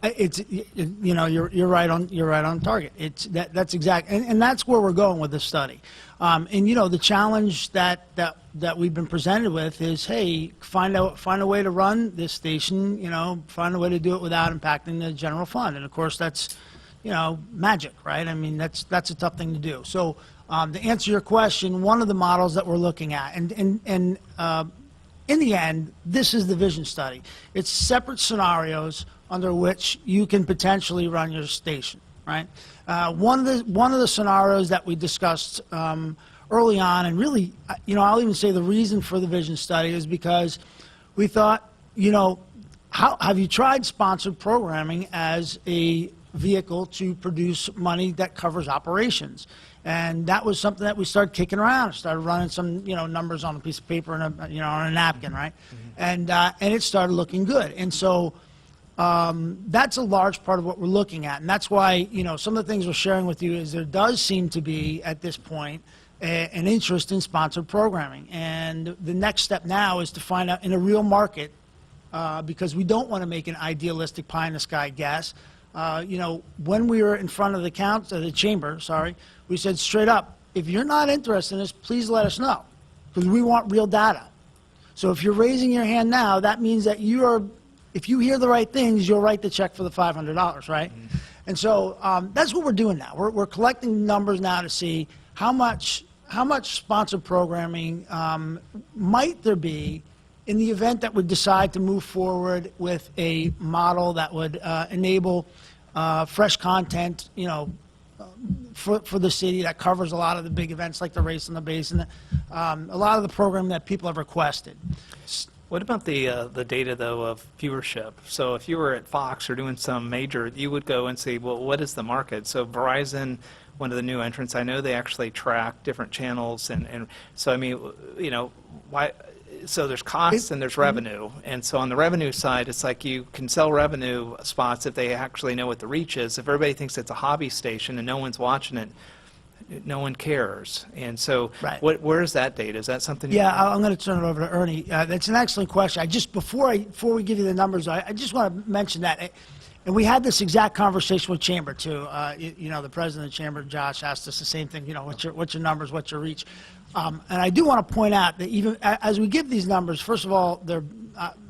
You're right on target. That's exact, and that's where we're going with this study. And the challenge that we've been presented with is, hey, find a way to run this station. Find a way to do it without impacting the general fund. And of course, that's magic, right? I mean, that's a tough thing to do. So to answer your question, one of the models that we're looking at, and in the end, this is the vision study. It's separate scenarios under which you can potentially run your station, right? One of the scenarios that we discussed early on, and really, I'll even say the reason for the vision study is because we thought, have you tried sponsored programming as a vehicle to produce money that covers operations? And that was something that we started kicking around. Started running some, numbers on a piece of paper and on a napkin, right? And it started looking good. And so that's a large part of what we're looking at. And that's why, some of the things we're sharing with you is there does seem to be, at this point, an interest in sponsored programming. And the next step now is to find out in a real market, because we don't want to make an idealistic pie-in-the-sky guess. When we were in front of the chamber, we said straight up, if you're not interested in this, please let us know, because we want real data. So if you're raising your hand now, that means that if you hear the right things, you'll write the check for the $500, right? And so that's what we're doing now. We're collecting numbers now to see how much sponsored programming might there be in the event that we decide to move forward with a model that would enable fresh content, for the city that covers a lot of the big events like the Race on the Basin, a lot of the programming that people have requested. What about the data, though, of viewership? So if you were at Fox or doing some major, you would go and see, well, what is the market? So Verizon, one of the new entrants, I know they actually track different channels, and so, I mean, why? So there's costs and there's revenue. And so on the revenue side, it's like you can sell revenue spots if they actually know what the reach is. If everybody thinks it's a hobby station and no one's watching it, no one cares. And so where is that data? Is that something you I'm going to turn it over to Ernie. That's an excellent question. Before we give you the numbers, I just want to mention that. And we had this exact conversation with Chamber, too. The president of the Chamber, Josh, asked us the same thing, what's your numbers, what's your reach? And I do want to point out that even as we give these numbers, first of all,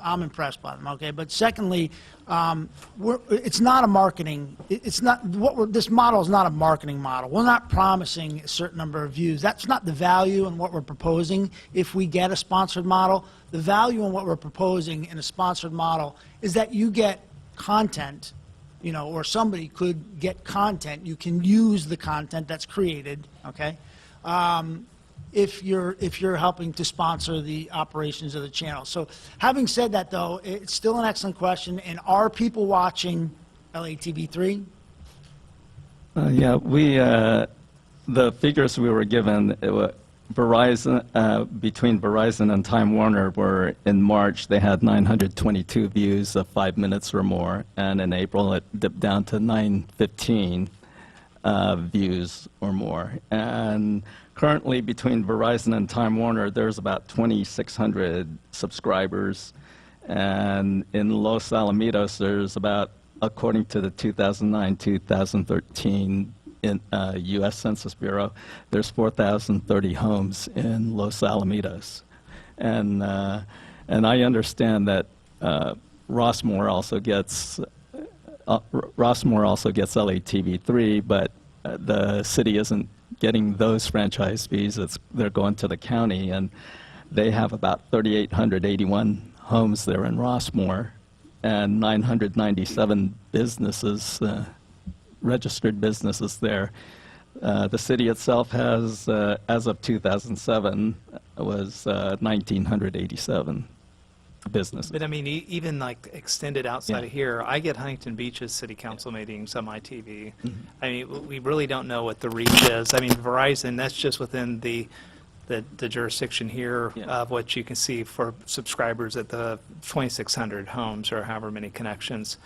I'm impressed by them, okay? But secondly, it's not a marketing, this model is not a marketing model. We're not promising a certain number of views. That's not the value in what we're proposing if we get a sponsored model. The value in what we're proposing in a sponsored model is that you get content, or somebody could get content. You can use the content that's created, okay? If you're helping to sponsor the operations of the channel. So having said that, though, it's still an excellent question. And are people watching LATV3? The figures we were given, between Verizon and Time Warner were in March, they had 922 views of 5 minutes or more. And in April, it dipped down to 915 views or more. And currently, between Verizon and Time Warner, there's about 2,600 subscribers. And in Los Alamitos, there's about, according to the 2009-2013 U.S. Census Bureau, there's 4,030 homes in Los Alamitos. And I understand that Rossmore also gets LATV3, but the city isn't getting those franchise fees. They're going to the county, and they have about 3,881 homes there in Rossmore and 997 businesses, registered businesses there. The city itself has, as of 2007, was 1,987 businesses. But I mean, even like extended outside of here, I get Huntington Beach's city council meetings on my TV. I mean, we really don't know what the reach is. I mean, Verizon, that's just within the jurisdiction here of what you can see for subscribers at the 2,600 homes or however many connections.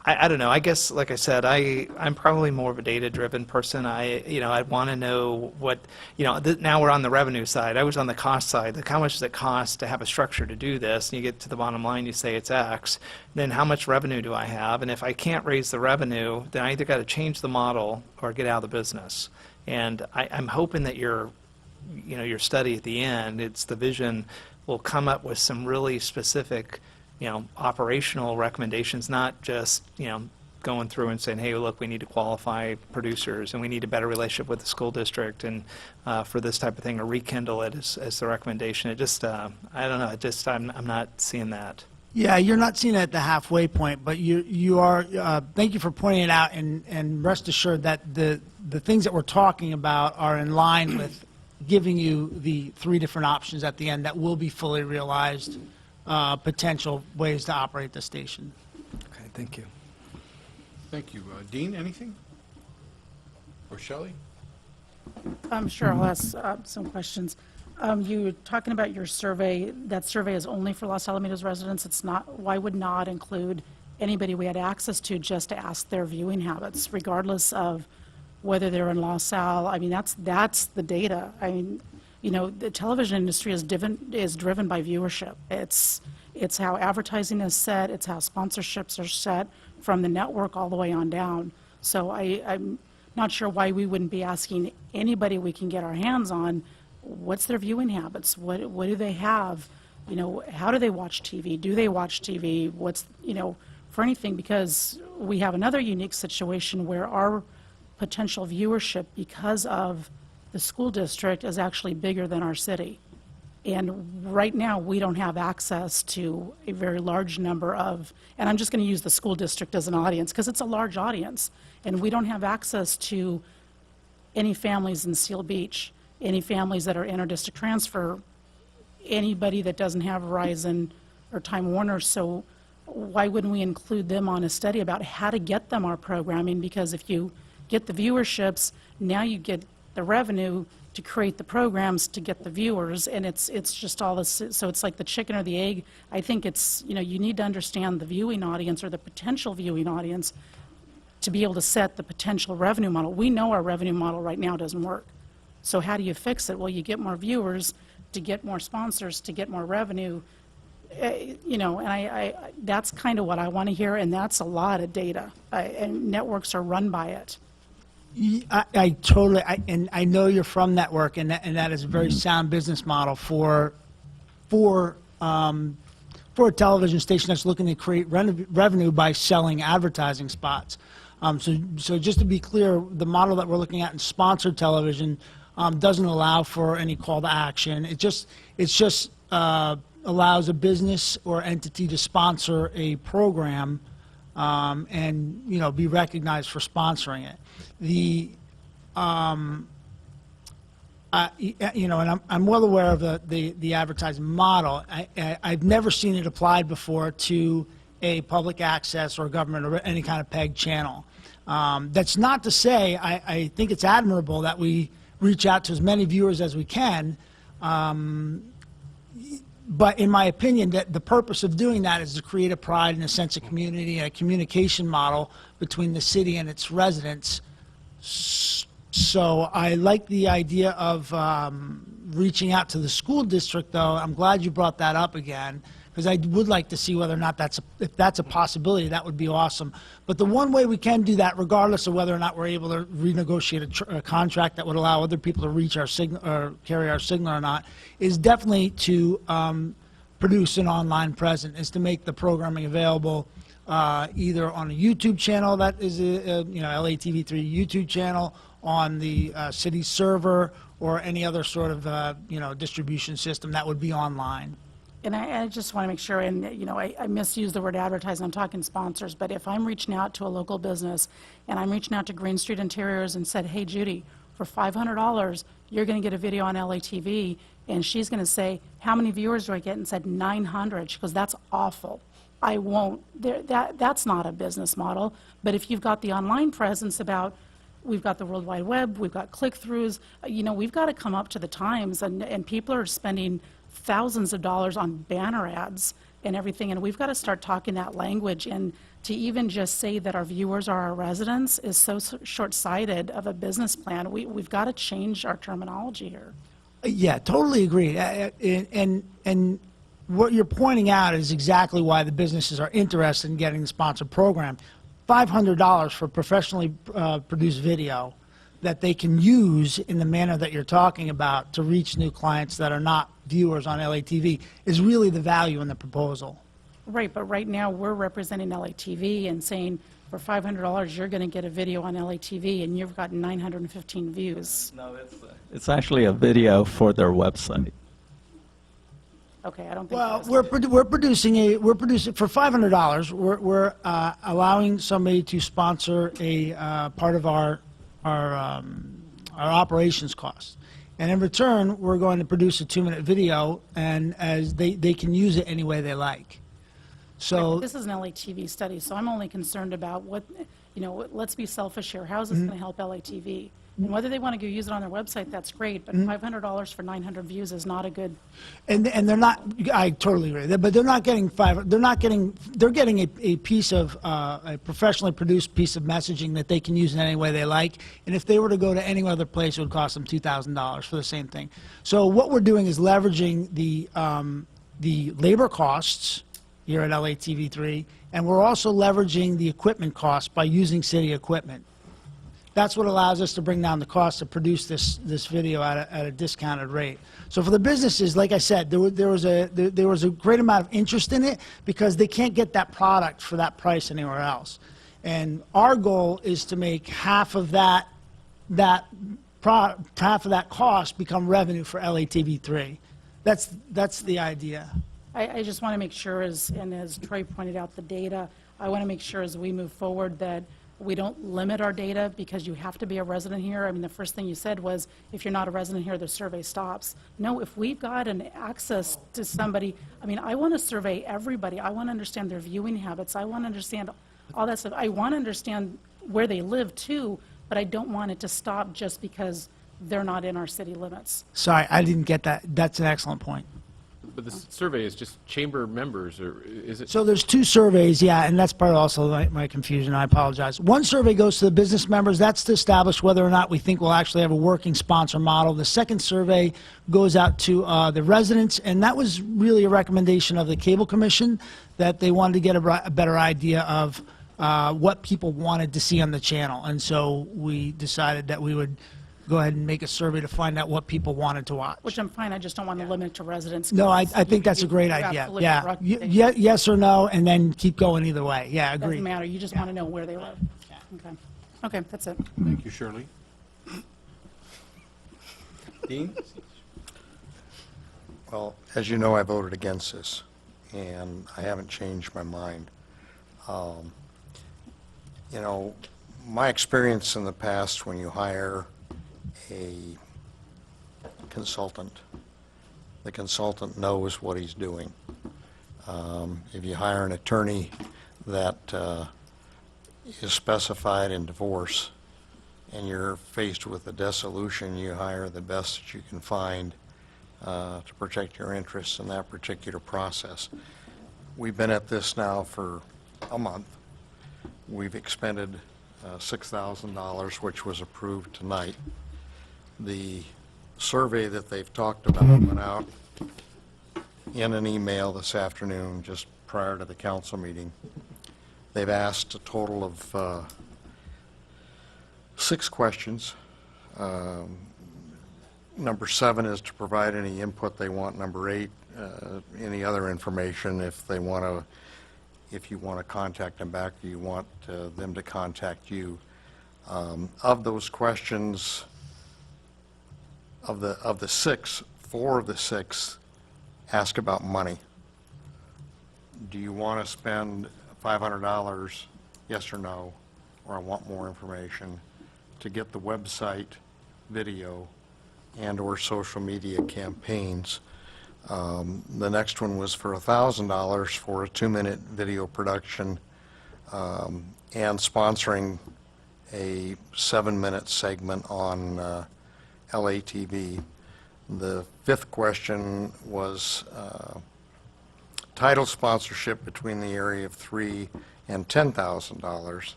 I don't know. I guess, like I said, I'm probably more of a data-driven person. I'd want to know what, now we're on the revenue side. I was on the cost side. Like, how much does it cost to have a structure to do this? And you get to the bottom line, you say it's X. Then how much revenue do I have? And if I can't raise the revenue, then I either got to change the model or get out of the business. And I'm hoping that your study at the end, it's the vision, will come up with some really specific operational recommendations, not just, going through and saying, hey, look, we need to qualify producers and we need a better relationship with the school district and for this type of thing, or rekindle it as the recommendation. It just, I don't know, I'm not seeing that. Yeah, you're not seeing it at the halfway point, but you are, thank you for pointing it out, and rest assured that the things that we're talking about are in line with giving you the 3 different options at the end that will be fully realized, potential ways to operate the station. Okay, thank you. Thank you. Dean, anything? Or Shelley? I'm sure I'll ask some questions. You were talking about your survey. That survey is only for Los Alamitos residents. It's not, why would not include anybody we had access to just to ask their viewing habits, regardless of whether they're in Los Al? I mean, that's the data. I mean, you know, the television industry is driven by viewership. It's how advertising is set. It's how sponsorships are set from the network all the way on down. So I'm not sure why we wouldn't be asking anybody we can get our hands on, what's their viewing habits? What do they have? You know, how do they watch TV? Do they watch TV? What's, you know, for anything, because we have another unique situation where our potential viewership, because of the school district, is actually bigger than our city. And right now, we don't have access to a very large number of, and I'm just going to use the school district as an audience because it's a large audience, and we don't have access to any families in Seal Beach, any families that are inter-district transfer, anybody that doesn't have Verizon or Time Warner. So why wouldn't we include them on a study about how to get them our programming? Because if you get the viewerships, now you get the revenue to create the programs to get the viewers, and it's just all this. So it's like the chicken or the egg. I think it's, you know, you need to understand the viewing audience or the potential viewing audience to be able to set the potential revenue model. We know our revenue model right now doesn't work. So how do you fix it? Well, you get more viewers to get more sponsors, to get more revenue. You know, and I that's kind of what I want to hear, and that's a lot of data, and networks are run by it. I totally, and I know you're from network, and that is a very sound business model for a television station that's looking to create revenue by selling advertising spots. So just to be clear, the model that we're looking at in sponsored television doesn't allow for any call to action. It just allows a business or entity to sponsor a program and, you know, be recognized for sponsoring it. You know, and I'm well aware of the advertising model. I've never seen it applied before to a public access or government or any kind of PEG channel. That's not to say I think it's admirable that we reach out to as many viewers as we can. But in my opinion, that the purpose of doing that is to create a pride and a sense of community and a communication model between the city and its residents. So I like the idea of reaching out to the school district, though. I'm glad you brought that up again, because I would like to see whether or not if that's a possibility. That would be awesome. But the one way we can do that, regardless of whether or not we're able to renegotiate a contract that would allow other people to reach our signal or carry our signal or not, is definitely to produce an online presence, is to make the programming available either on a YouTube channel that is you know, LATV3 YouTube channel, on the city server, or any other sort of you know, distribution system that would be online. And I just want to make sure, and you know, I misuse the word advertising, I'm talking sponsors, but if I'm reaching out to a local business and I'm reaching out to Green Street Interiors and said, hey Judy, for $500, you're going to get a video on LATV, and she's going to say, how many viewers do I get? And said 900. She goes, that's awful. I won't. That's not a business model. But if you've got the online presence about, we've got the World Wide Web, we've got click-throughs, you know, we've got to come up to the times, and people are spending thousands of dollars on banner ads and everything, and we've got to start talking that language. And to even just say that our viewers are our residents is so short-sighted of a business plan. We've got to change our terminology here. Yeah, totally agree. And what you're pointing out is exactly why the businesses are interested in getting the sponsored program. $500 for professionally produced video that they can use in the manner that you're talking about to reach new clients that are not viewers on LATV is really the value in the proposal. Right, but right now we're representing LATV and saying for $500 you're going to get a video on LATV and you've got 915 views. No, it's actually a video for their website. Okay, I don't think. Well, we're producing for $500. We're allowing somebody to sponsor a part of our operations costs, And in return, we're going to produce a 2-minute video, and as they can use it any way they like. So This is an LATV study, so I'm only concerned about what, let's be selfish here. How is this going to help LATV? And whether they want to go use it on their website, that's great, but $500 for 900 views is not a good. And they're not. I totally agree. But they're not getting They're getting a piece of a professionally produced piece of messaging that they can use in any way they like. And if they were to go to any other place, it would cost them $2,000 for the same thing. So what we're doing is leveraging the labor costs here at LATV3, and we're also leveraging the equipment costs by using city equipment. That's what allows us to bring down the cost to produce this video at a discounted rate. So for the businesses, like I said, there was a great amount of interest in it because they can't get that product for that price anywhere else. And our goal is to make half of that cost become revenue for LATV3. That's the idea. I just want to make sure, as Troy pointed out, the data, I want to make sure as we move forward that we don't limit our data because you have to be a resident here. I mean, the first thing you said was, if you're not a resident here, the survey stops. No, if we've got an access to somebody, I mean, I want to survey everybody. I want to understand their viewing habits. I want to understand all that stuff. I want to understand where they live too, but I don't want it to stop just because they're not in our city limits. Sorry, I didn't get that. That's an excellent point. But this survey is just chamber members, or is it? So there's 2 surveys, yeah, and that's part of also my confusion. I apologize. One survey goes to the business members. That's to establish whether or not we think we'll actually have a working sponsor model. The second survey goes out to the residents, and that was really a recommendation of the Cable Commission that they wanted to get a better idea of what people wanted to see on the channel. And so we decided that we would go ahead and make a survey to find out what people wanted to watch. Which I'm fine, I just don't want to limit it to residents. No, I think that's a great idea. Yeah, yes or no, and then keep going either way. Yeah, agree. Doesn't matter, you just want to know where they live. Okay, that's it. Thank you, Shirley. Dean? Well, as you know, I voted against this, and I haven't changed my mind. My experience in the past, when you hire a consultant, the consultant knows what he's doing. If you hire an attorney that is specified in divorce and you're faced with a dissolution, you hire the best that you can find to protect your interests in that particular process. We've been at this now for a month. We've expended $6,000, which was approved tonight. The survey that they've talked about went out in an email this afternoon, just prior to the council meeting. They've asked a total of 6 questions. Number 7 is to provide any input they want. Number 8, any other information if they want to. If you want to contact them back, or you want them to contact you. Of those questions, of the 6, 4 of the 6 ask about money. Do you want to spend $500, yes or no, or I want more information, to get the website, video, and or social media campaigns? The next one was for $1,000 for a 2-minute video production and sponsoring a 7-minute segment on LATV. The 5th question was title sponsorship between the area of $3,000 and $10,000.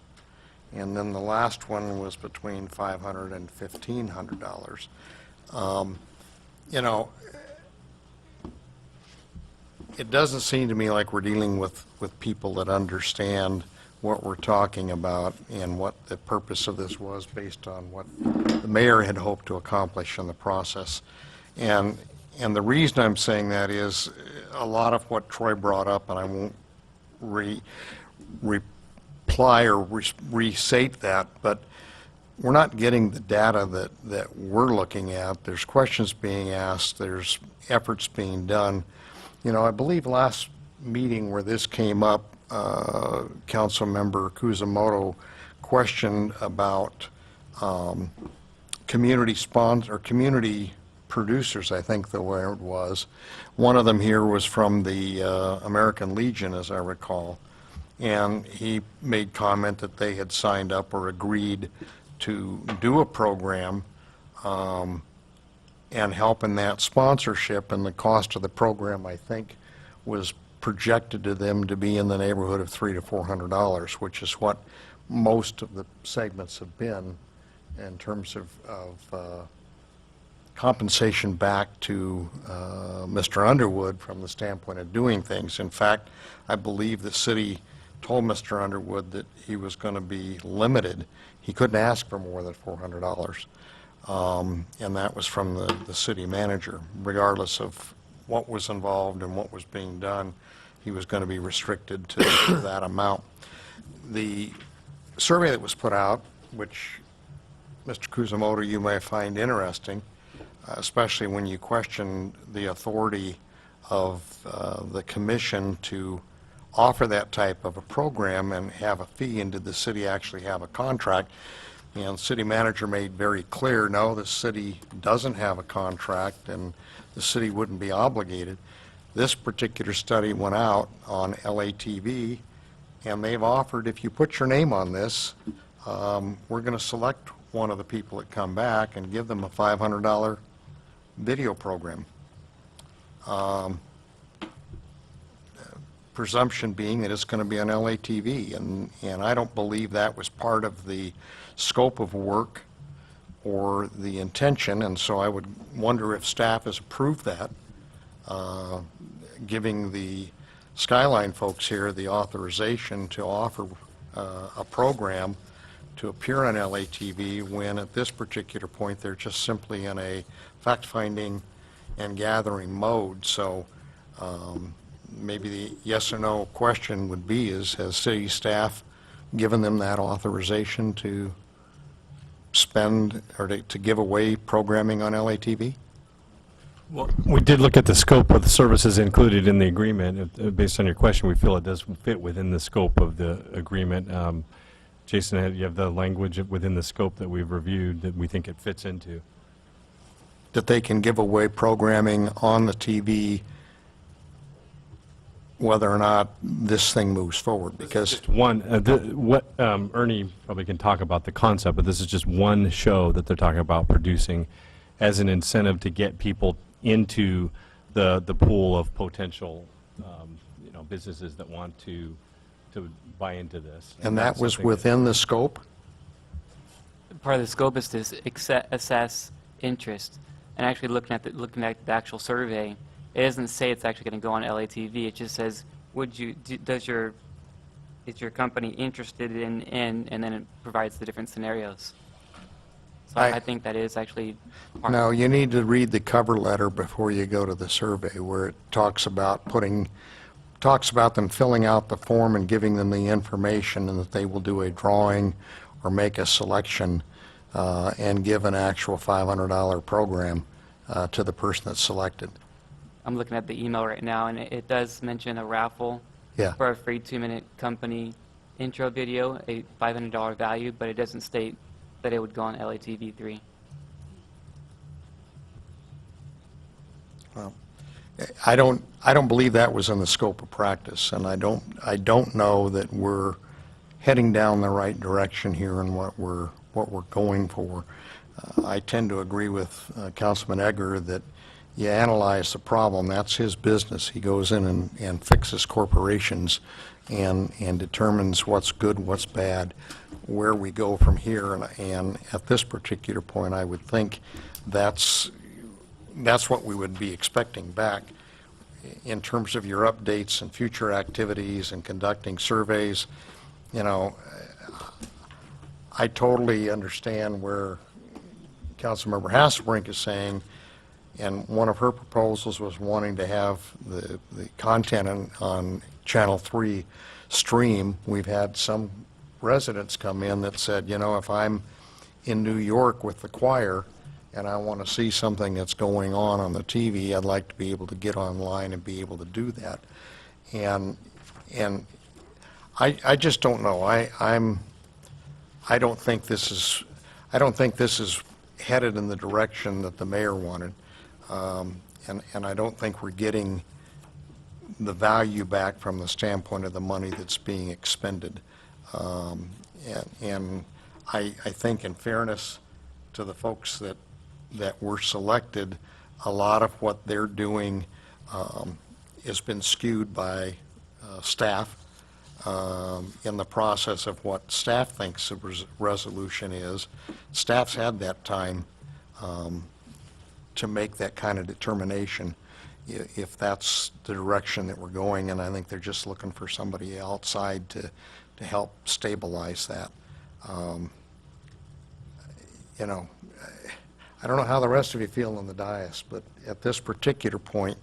And then the last one was between $500 and $1,500. It doesn't seem to me like we're dealing with people that understand what we're talking about and what the purpose of this was based on what the mayor had hoped to accomplish in the process. And the reason I'm saying that is a lot of what Troy brought up, and I won't reply or restate that, but we're not getting the data that we're looking at. There's questions being asked, there's efforts being done. I believe last meeting where this came up, Council Member Kuzumoto questioned about community producers, I think the word was. One of them here was from the American Legion, as I recall, and he made comment that they had signed up or agreed to do a program and help in that sponsorship, and the cost of the program, I think, was projected to them to be in the neighborhood of $300 to $400, which is what most of the segments have been in terms of compensation back to Mr. Underwood from the standpoint of doing things. In fact, I believe the city told Mr. Underwood that he was going to be limited. He couldn't ask for more than $400, and that was from the city manager. Regardless of what was involved and what was being done, he was going to be restricted to that amount. The survey that was put out, which Mr. Kuzumoto, you may find interesting, especially when you question the authority of the commission to offer that type of a program and have a fee, and did the city actually have a contract? And the city manager made very clear, no, the city doesn't have a contract and the city wouldn't be obligated. This particular study went out on LATV, and they've offered, if you put your name on this, we're going to select one of the people that come back and give them a $500 video program. Presumption being that it's going to be on LATV, and I don't believe that was part of the scope of work or the intention, and so I would wonder if staff has approved that, giving the Skyline folks here the authorization to offer a program to appear on LATV, when at this particular point they're just simply in a fact-finding and gathering mode. So maybe the yes or no question would be, has city staff given them that authorization to spend or to give away programming on LATV? Well, we did look at the scope of the services included in the agreement. Based on your question, we feel it does fit within the scope of the agreement. Jason, you have the language within the scope that we've reviewed that we think it fits into. That they can give away programming on the TV whether or not this thing moves forward, because Just one, Ernie probably can talk about the concept, but this is just one show that they're talking about producing as an incentive to get people into the pool of potential businesses that want to buy into this. and that was within the scope? Part of the scope is to assess interest. And actually looking at the actual survey, it doesn't say it's actually going to go on LATV. It just says, is your company interested in, and then it provides the different scenarios. So I think that is actually part No, you need to read the cover letter before you go to the survey, where it talks about them filling out the form and giving them the information, and that they will do a drawing or make a selection and give an actual $500 program to the person that's selected. I'm looking at the email right now, and it does mention a raffle Yeah. for a free 2-minute company intro video, a $500 value, but it doesn't state that it would go on LATV 3. Well, I don't believe that was in the scope of practice, and I don't know that we're heading down the right direction here in what we're going for. I tend to agree with Councilman Egger that you analyze the problem. That's his business. He goes in and fixes corporations and determines what's good, what's bad, where we go from here. And at this particular point, I would think that's what we would be expecting back in terms of your updates and future activities and conducting surveys. You know, I totally understand where Councilmember Hasselbrink is saying, and one of her proposals was wanting to have the content on Channel 3 stream. We've had some residents come in that said, you know, if I'm in New York with the choir and I want to see something that's going on the TV, I'd like to be able to get online and be able to do that. And I just don't know. I don't think this is headed in the direction that the mayor wanted. And I don't think we're getting the value back from the standpoint of the money that's being expended. And I think in fairness to the folks that were selected, a lot of what they're doing has been skewed by staff in the process of what staff thinks the resolution is. Staff's had that time to make that kind of determination if that's the direction that we're going, and I think they're just looking for somebody outside to help stabilize that. You know, I don't know how the rest of you feel on the dais, but at this particular point,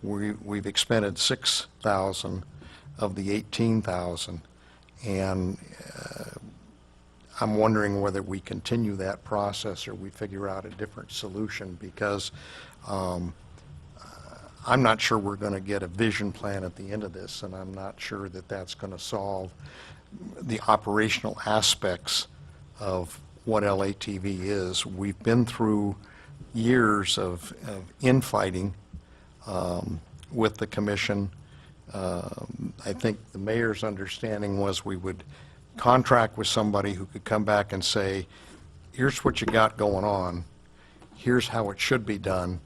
we've expended 6,000 of the 18,000, and I'm wondering whether we continue that process or we figure out a different solution, because I'm not sure we're going to get a vision plan at the end of this, and I'm not sure that that's going to solve the operational aspects of what LATV is. We've been through years of infighting with the commission. I think the mayor's understanding was we would contract with somebody who could come back and say, here's what you got going on, here's how it should be done,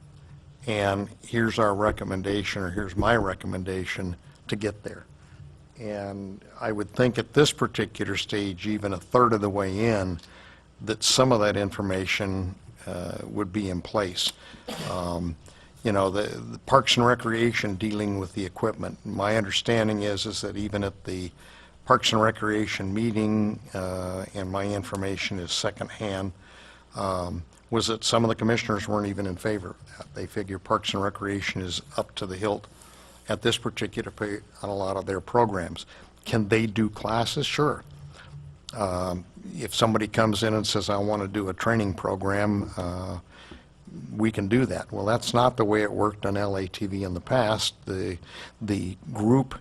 and here's our recommendation, or here's my recommendation to get there. And I would think at this particular stage, even a third of the way in, that some of that information would be in place. You know, the Parks and Recreation dealing with the equipment, my understanding is that even at the Parks and Recreation meeting, and my information is secondhand, was that some of the commissioners weren't even in favor of that. They figure Parks and Recreation is up to the hilt at this particular period on a lot of their programs. Can they do classes? Sure. If somebody comes in and says, I want to do a training program, we can do that. Well, that's not the way it worked on LATV in the past. The group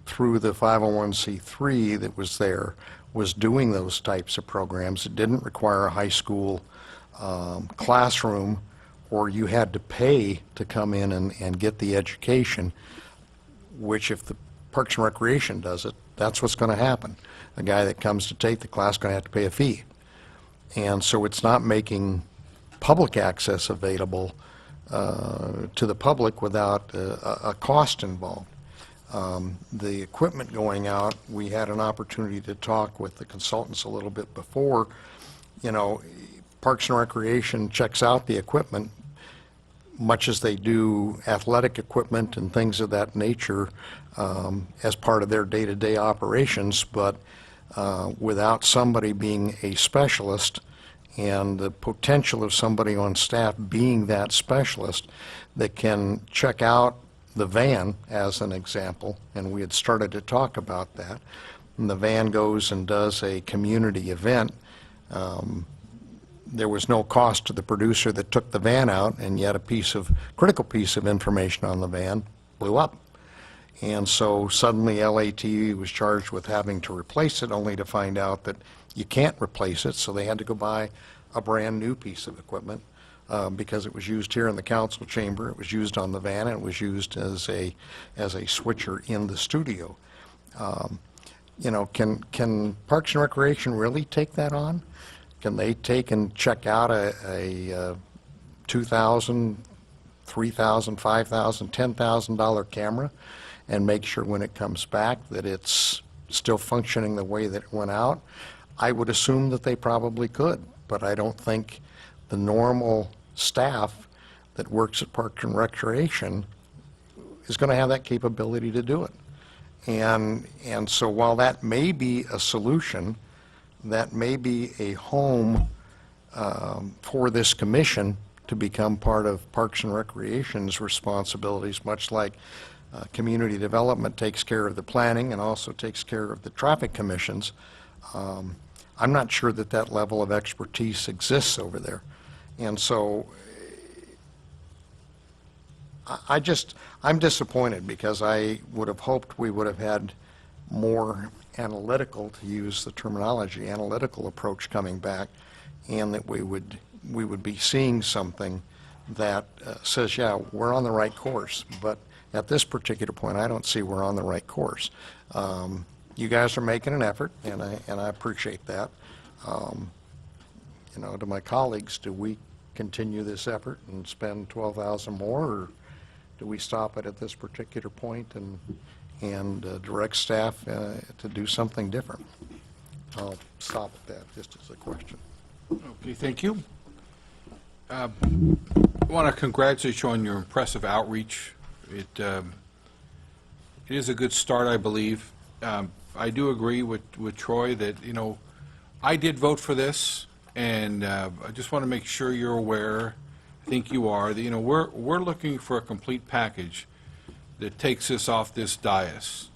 through the 501c3 that was there was doing those types of programs. It didn't require a high school classroom, or you had to pay to come in and get the education, which if the Parks and Recreation does it, that's what's going to happen. A guy that comes to take the class is going to have to pay a fee. And so it's not making public access available to the public without a cost involved. The equipment going out, we had an opportunity to talk with the consultants a little bit before. You know, Parks and Recreation checks out the equipment much as they do athletic equipment and things of that nature as part of their day-to-day operations, but without somebody being a specialist and the potential of somebody on staff being that specialist that can check out the van, as an example, and we had started to talk about that. And the van goes and does a community event. There was no cost to the producer that took the van out, and yet a critical piece of information on the van blew up. And so suddenly LATV was charged with having to replace it, only to find out that you can't replace it, so they had to go buy a brand new piece of equipment because it was used here in the council chamber, it was used on the van, and it was used as a switcher in the studio. You know, can Parks and Recreation really take that on? Can they take and check out a $2,000, $3,000, $5,000, $10,000 camera and make sure when it comes back that it's still functioning the way that it went out? I would assume that they probably could, but I don't think the normal staff that works at Parks and Recreation is going to have that capability to do it. And so while that may be a solution, that may be a home for this commission to become part of Parks and Recreation's responsibilities, much like community development takes care of the planning and also takes care of the traffic commissions. I'm not sure that that level of expertise exists over there. And so I'm disappointed, because I would have hoped we would have had more analytical, to use the terminology, analytical approach coming back, and that we would be seeing something that says, yeah, we're on the right course. But at this particular point, I don't see we're on the right course. You guys are making an effort, and I appreciate that. You know, to my colleagues, do we continue this effort and spend $12,000 more, or do we stop it at this particular point and direct staff to do something different? I'll stop at that, just as a question. Okay, thank you. I want to congratulate you on your impressive outreach. It is a good start, I believe. I do agree with Troy that, you know, I did vote for this, and I just want to make sure you're aware, I think you are, that, you know, we're looking for a complete package that takes us off this dais.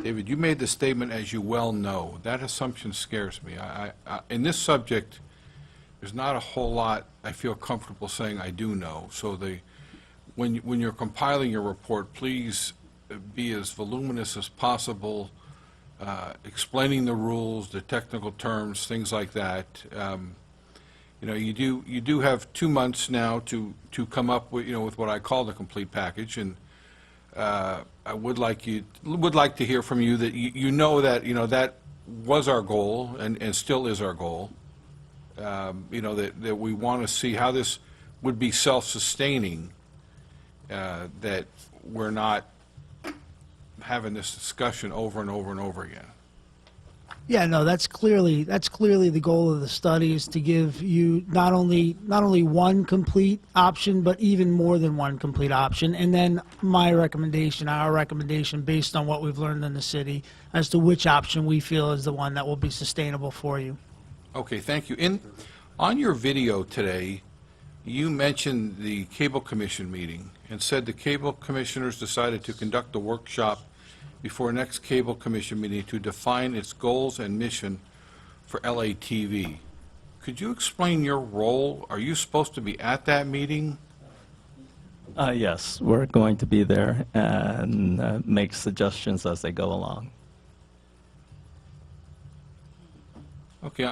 David, you made the statement, as you well know. That assumption scares me. In this subject, there's not a whole lot I feel comfortable saying I do know. So when you're compiling your report, please be as voluminous as possible, explaining the rules, the technical terms, things like that. You know, you do have 2 months now to come up with, you know, with what I call the complete package, and I would like to hear from you that you know that was our goal and still is our goal. You know, that we want to see how this would be self-sustaining, that we're not having this discussion over and over and over again. Yeah, no, that's clearly the goal of the study, is to give you not only one complete option, but even more than one complete option. And then our recommendation, based on what we've learned in the city, as to which option we feel is the one that will be sustainable for you. Okay, thank you. On your video today, you mentioned the Cable Commission meeting and said the Cable Commissioners decided to conduct a workshop before next Cable Commission meeting to define its goals and mission for LATV. Could you explain your role? Are you supposed to be at that meeting? Yes, we're going to be there and make suggestions as they go along. Okay,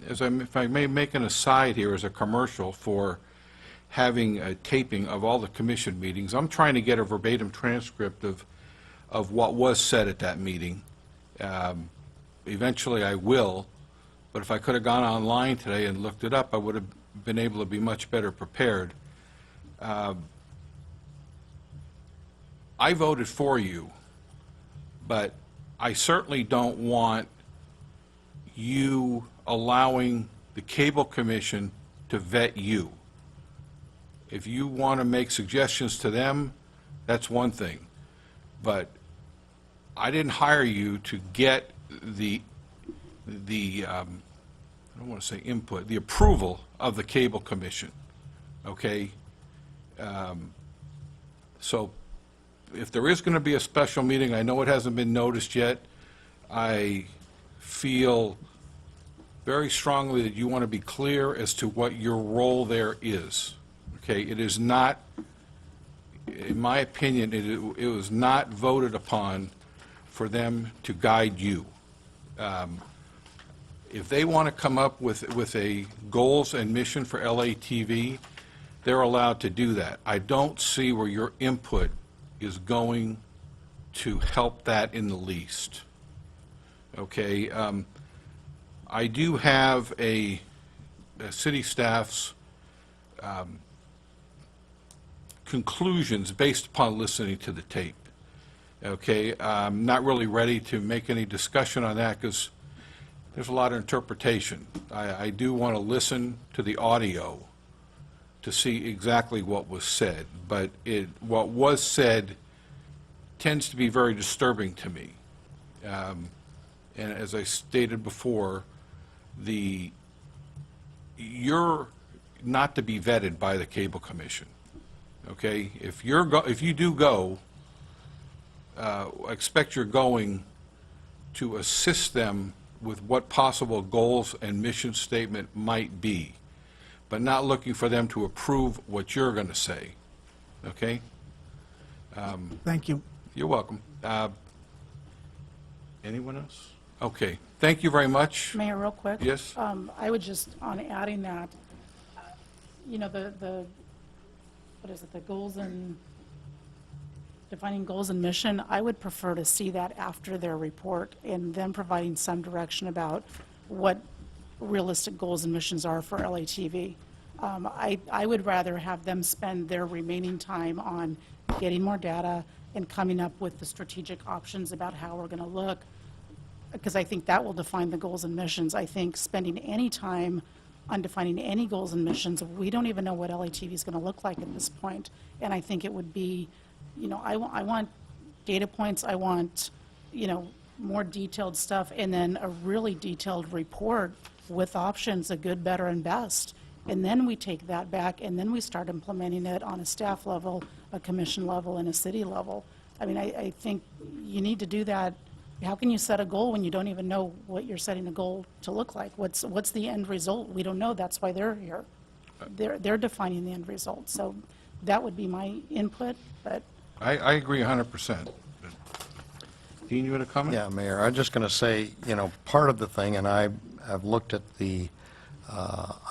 if I may make an aside here as a commercial for having a taping of all the commission meetings, I'm trying to get a verbatim transcript of what was said at that meeting. Eventually I will, but if I could have gone online today and looked it up, I would have been able to be much better prepared. I voted for you, but I certainly don't want you allowing the Cable Commission to vet you. If you want to make suggestions to them, that's one thing. But I didn't hire you to get the I don't want to say input, the approval of the Cable Commission, okay? So if there is going to be a special meeting, I know it hasn't been noticed yet, I feel very strongly that you want to be clear as to what your role there is. Okay, it is not, in my opinion, it was not voted upon for them to guide you. If they want to come up with a goals and mission for LATV, they're allowed to do that. I don't see where your input is going to help that in the least. Okay, I do have a city staff's conclusions based upon listening to the tape. Okay, I'm not really ready to make any discussion on that because there's a lot of interpretation. I do want to listen to the audio to see exactly what was said, but what was said tends to be very disturbing to me. And as I stated before, you're not to be vetted by the Cable Commission. Okay, if you do go, expect you're going to assist them with what possible goals and mission statement might be, but not looking for them to approve what you're going to say. Okay? Thank you. You're welcome. Anyone else? Okay. Thank you very much. Mayor, real quick. Yes? I would just, on adding that, you know, what is it, the goals and, defining goals and mission, I would prefer to see that after their report and them providing some direction about what realistic goals and missions are for LATV. I would rather have them spend their remaining time on getting more data and coming up with the strategic options about how we're going to look, because I think that will define the goals and missions. I think spending any time on defining any goals and missions, we don't even know what LATV is going to look like at this point. And I think it would be, you know, I want data points, I want, you know, more detailed stuff, and then a really detailed report with options, a good, better, and best. And then we take that back, and then we start implementing it on a staff level, a commission level, and a city level. I mean, I think you need to do that. How can you set a goal when you don't even know what you're setting a goal to look like? What's the end result? We don't know. That's why they're here. They're defining the end result. So that would be my input, but I agree 100%. Dean, you had a comment? Yeah, Mayor, I'm just going to say, you know, part of the thing, and I've looked at the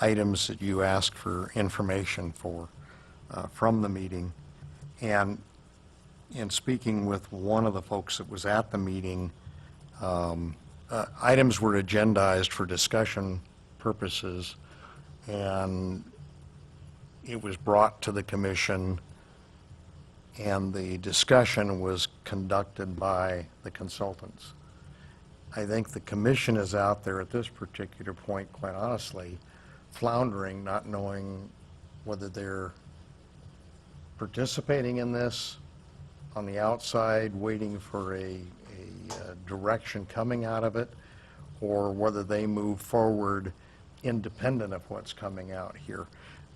items that you asked for information for from the meeting, and in speaking with one of the folks that was at the meeting, items were agendized for discussion purposes, and it was brought to the commission, and the discussion was conducted by the consultants. I think the commission is out there at this particular point, quite honestly, floundering, not knowing whether they're participating in this on the outside, waiting for a direction coming out of it, or whether they move forward independent of what's coming out here.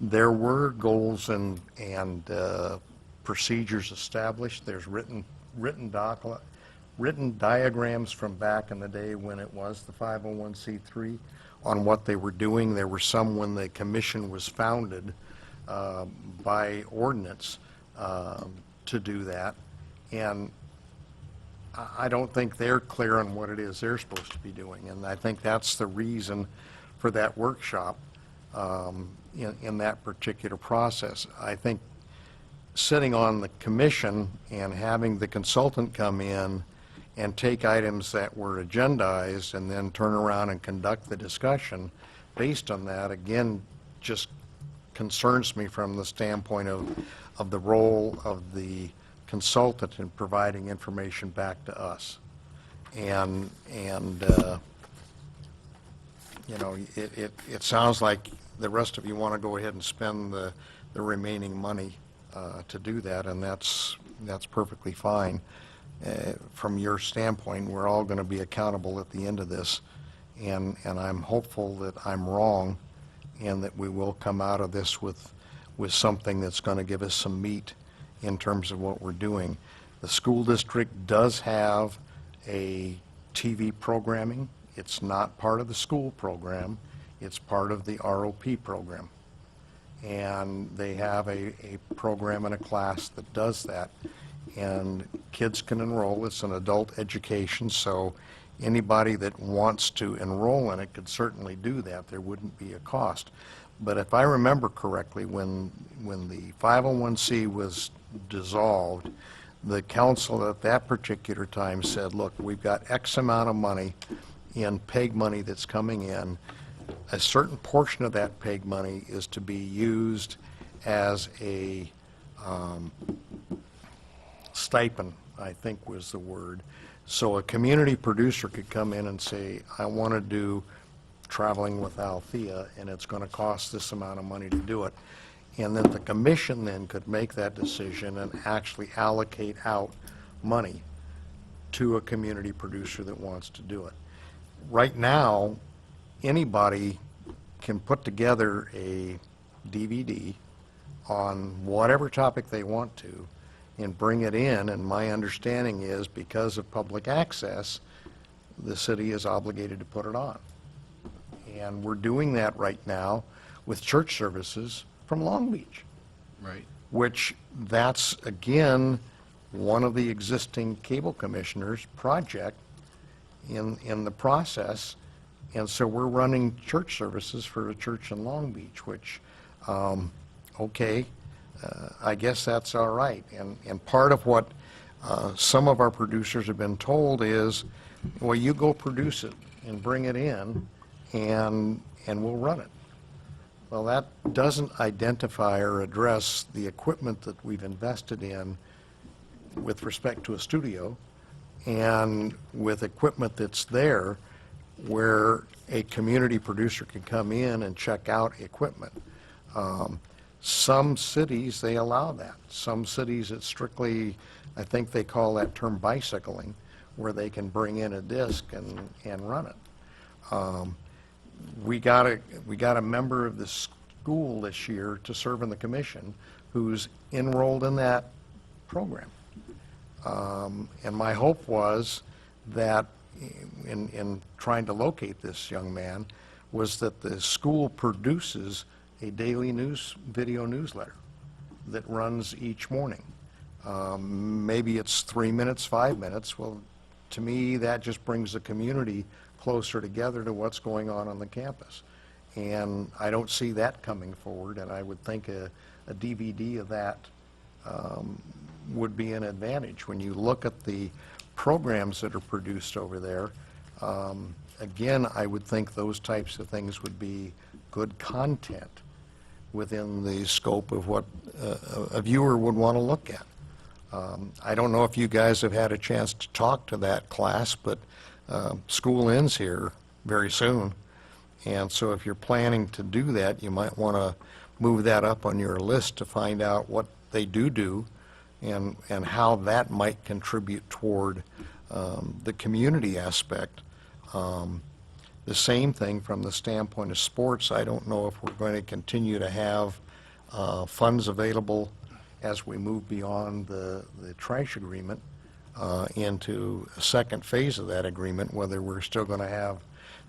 There were goals and procedures established. There's written diagrams from back in the day when it was the 501c3 on what they were doing. There were some when the commission was founded by ordinance to do that. And I don't think they're clear on what it is they're supposed to be doing. And I think that's the reason for that workshop in that particular process. I think sitting on the commission and having the consultant come in and take items that were agendized and then turn around and conduct the discussion based on that, again, just concerns me from the standpoint of the role of the consultant in providing information back to us. And you know, it sounds like the rest of you want to go ahead and spend the remaining money to do that, and that's perfectly fine. From your standpoint, we're all going to be accountable at the end of this, and I'm hopeful that I'm wrong and that we will come out of this with something that's going to give us some meat in terms of what we're doing. The school district does have a TV programming. It's not part of the school program. It's part of the ROP program. And they have a program and a class that does that. And kids can enroll. It's an adult education, so anybody that wants to enroll in it could certainly do that. There wouldn't be a cost. But if I remember correctly, when the 501c was dissolved, the council at that particular time said, look, we've got X amount of money in PEG money that's coming in. A certain portion of that PEG money is to be used as a stipend, I think was the word. So a community producer could come in and say, I want to do Traveling with Althea, and it's going to cost this amount of money to do it. And then the commission then could make that decision and actually allocate out money to a community producer that wants to do it. Right now, anybody can put together a DVD on whatever topic they want to and bring it in, and my understanding is because of public access, the city is obligated to put it on. And we're doing that right now with church services from Long Beach. Right. Which that's, again, one of the existing cable commissioners' project in the process. And so we're running church services for a church in Long Beach, which Okay, I guess that's all right. And part of what some of our producers have been told is, well, you go produce it and bring it in, and we'll run it. Well, that doesn't identify or address the equipment that we've invested in with respect to a studio and with equipment that's there where a community producer can come in and check out equipment. Some cities, they allow that. Some cities, it's strictly, I think they call that term bicycling, where they can bring in a disc and run it. We got a member of the school this year to serve in the commission who's enrolled in that program. And my hope was that in trying to locate this young man was that the school produces a daily video newsletter that runs each morning. Maybe it's 3 minutes, 5 minutes. Well, to me, that just brings the community closer together to what's going on the campus. And I don't see that coming forward, and I would think a DVD of that would be an advantage. When you look at the programs that are produced over there, again, I would think those types of things would be good content within the scope of what a viewer would want to look at. I don't know if you guys have had a chance to talk to that class, but school ends here very soon. And so if you're planning to do that, you might want to move that up on your list to find out what they do and how that might contribute toward the community aspect. The same thing from the standpoint of sports. I don't know if we're going to continue to have funds available as we move beyond the trash agreement into a second phase of that agreement, whether we're still going to have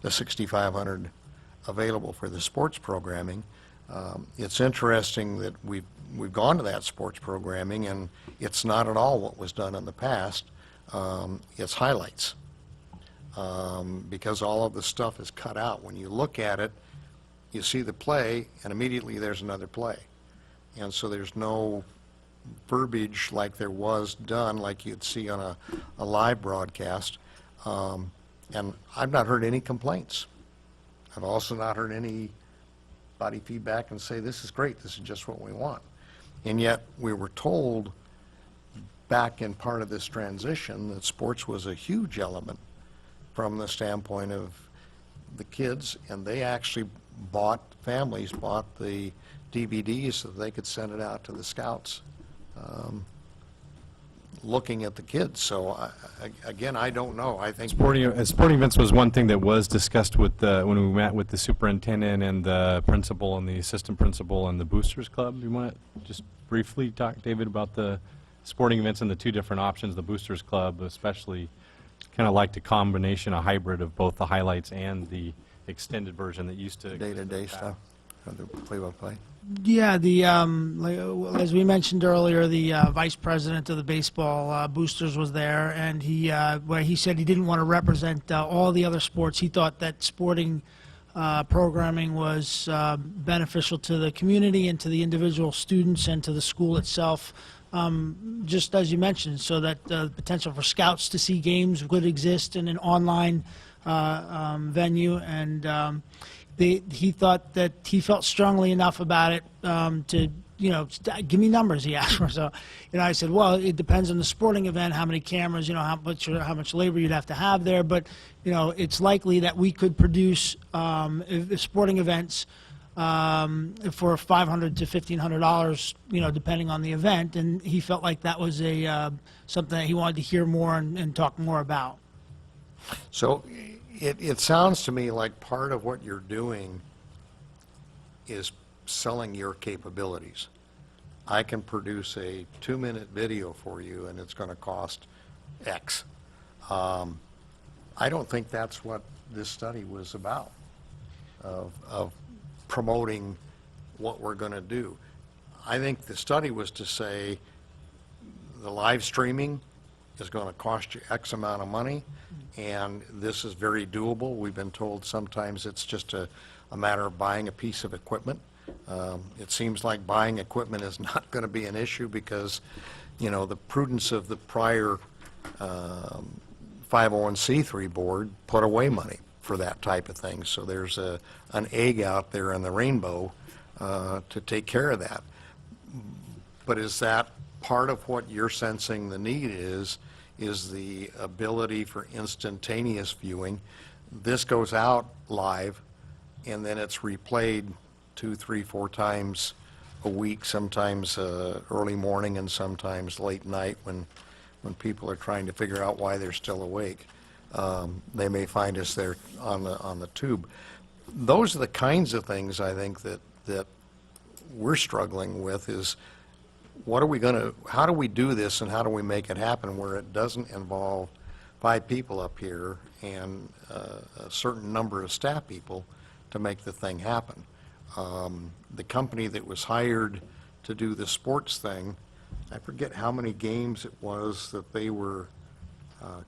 the $6,500 available for the sports programming. It's interesting that we've gone to that sports programming, and it's not at all what was done in the past. It's highlights. Because all of the stuff is cut out. When you look at it, you see the play, and immediately there's another play. And so there's no verbiage like there was done, like you'd see on a live broadcast. And I've not heard any complaints. I've also not heard anybody feedback and say, this is great, this is just what we want. And yet we were told back in part of this transition that sports was a huge element from the standpoint of the kids, and they actually families bought the DVDs so that they could send it out to the scouts looking at the kids. So again, I don't know. I think Sporting events was one thing that was discussed with when we met with the superintendent and the principal and the assistant principal and the Boosters Club. You want to just briefly talk, David, about the sporting events and the two different options? The Boosters Club especially kind of liked a combination, a hybrid of both the highlights and the extended version that used to day-to-day stuff, the play-by-play. Yeah, as we mentioned earlier, the vice president of the baseball boosters was there, and he said he didn't want to represent all the other sports. He thought that sporting programming was beneficial to the community and to the individual students and to the school itself. Just as you mentioned, so that the potential for scouts to see games would exist in an online venue, and he thought that he felt strongly enough about it to, give me numbers, he asked for. So, I said, well, it depends on the sporting event, how many cameras, how much labor you'd have to have there, but, it's likely that we could produce sporting events for $500 to $1,500, depending on the event, and he felt like that was something that he wanted to hear more and talk more about. So it sounds to me like part of what you're doing is selling your capabilities. I can produce a 2-minute video for you, and it's going to cost X. I don't think that's what this study was about, of promoting what we're going to do. I think the study was to say the live streaming is going to cost you X amount of money, and this is very doable. We've been told sometimes it's just a matter of buying a piece of equipment. It seems like buying equipment is not going to be an issue because, you know, the prudence of the prior 501c3 board put away money for that type of thing. So there's an egg out there in the rainbow to take care of that. But is that part of what you're sensing the need is the ability for instantaneous viewing? This goes out live, and then it's replayed 2, 3, 4 times a week, sometimes early morning and sometimes late night when people are trying to figure out why they're still awake. They may find us there on the tube. Those are the kinds of things I think that we're struggling with is how do we do this and how do we make it happen where it doesn't involve 5 people up here and a certain number of staff people to make the thing happen. The company that was hired to do the sports thing, I forget how many games it was that they were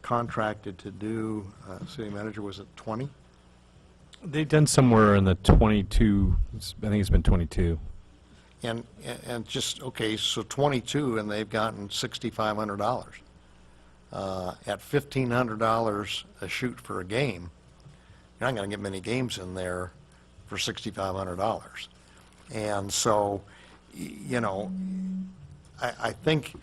contracted to do. City manager, was it 20? They've done somewhere in the 22, I think it's been 22. And just, okay, so 22, and they've gotten $6,500. At $1,500 a shoot for a game, you're not going to get many games in there for $6,500. And so, you know, I think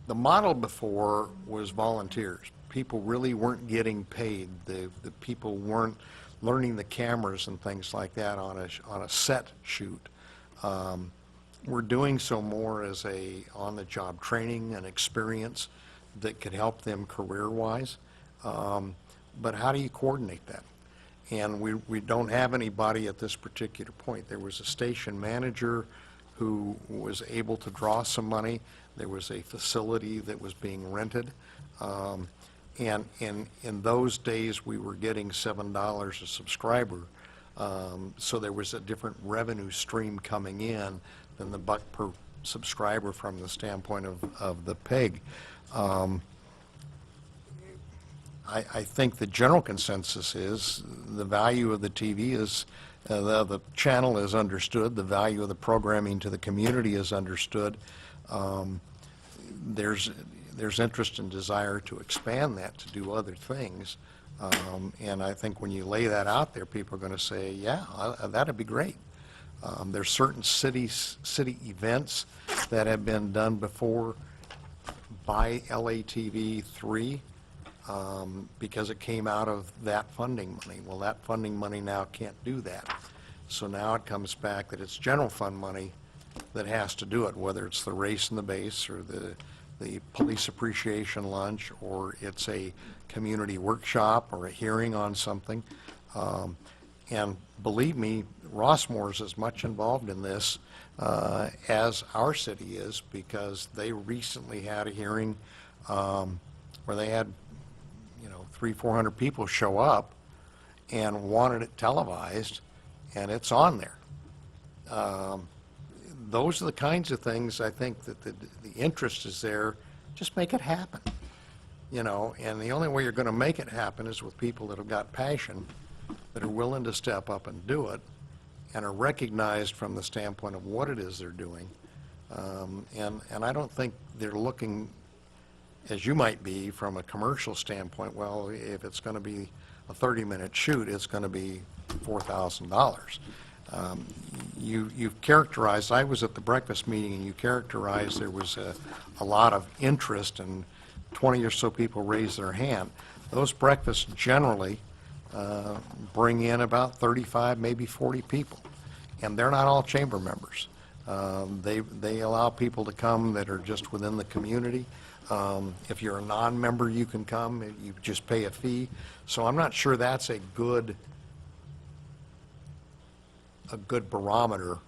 the model before was volunteers. People really weren't getting paid. The people weren't learning the cameras and things like that on a set shoot. We're doing so more as a on-the-job training and experience that could help them career-wise. But how do you coordinate that? And we don't have anybody at this particular point. There was a station manager who was able to draw some money. There was a facility that was being rented. And in those days, we were getting $7 a subscriber. So there was a different revenue stream coming in than the buck per subscriber from the standpoint of the PEG. I think the general consensus is the value of the TV is, the channel is understood, the value of the programming to the community is understood. There's interest and desire to expand that to do other things. And I think when you lay that out there, people are going to say, yeah, that'd be great. There's certain city events that have been done before by LATV3 because it came out of that funding money. Well, that funding money now can't do that. So now it comes back that it's general fund money that has to do it, whether it's the race in the base or the police appreciation lunch, or it's a community workshop or a hearing on something. And believe me, Rossmore is as much involved in this as our city is, because they recently had a hearing where they had 300-400 people show up and wanted it televised, and it's on there. Those are the kinds of things I think that the interest is there. Just make it happen, and the only way you're going to make it happen is with people that have got passion, that are willing to step up and do it, and are recognized from the standpoint of what it is they're doing. And I don't think they're looking, as you might be, from a commercial standpoint, well, if it's going to be a 30-minute shoot, it's going to be $4,000. You've characterized, I was at the breakfast meeting, and you characterized there was a lot of interest, and 20 or so people raised their hand. Those breakfasts generally bring in about 35, maybe 40 people, and they're not all chamber members. They allow people to come that are just within the community. If you're a non-member, you can come. You just pay a fee. So I'm not sure that's a good barometer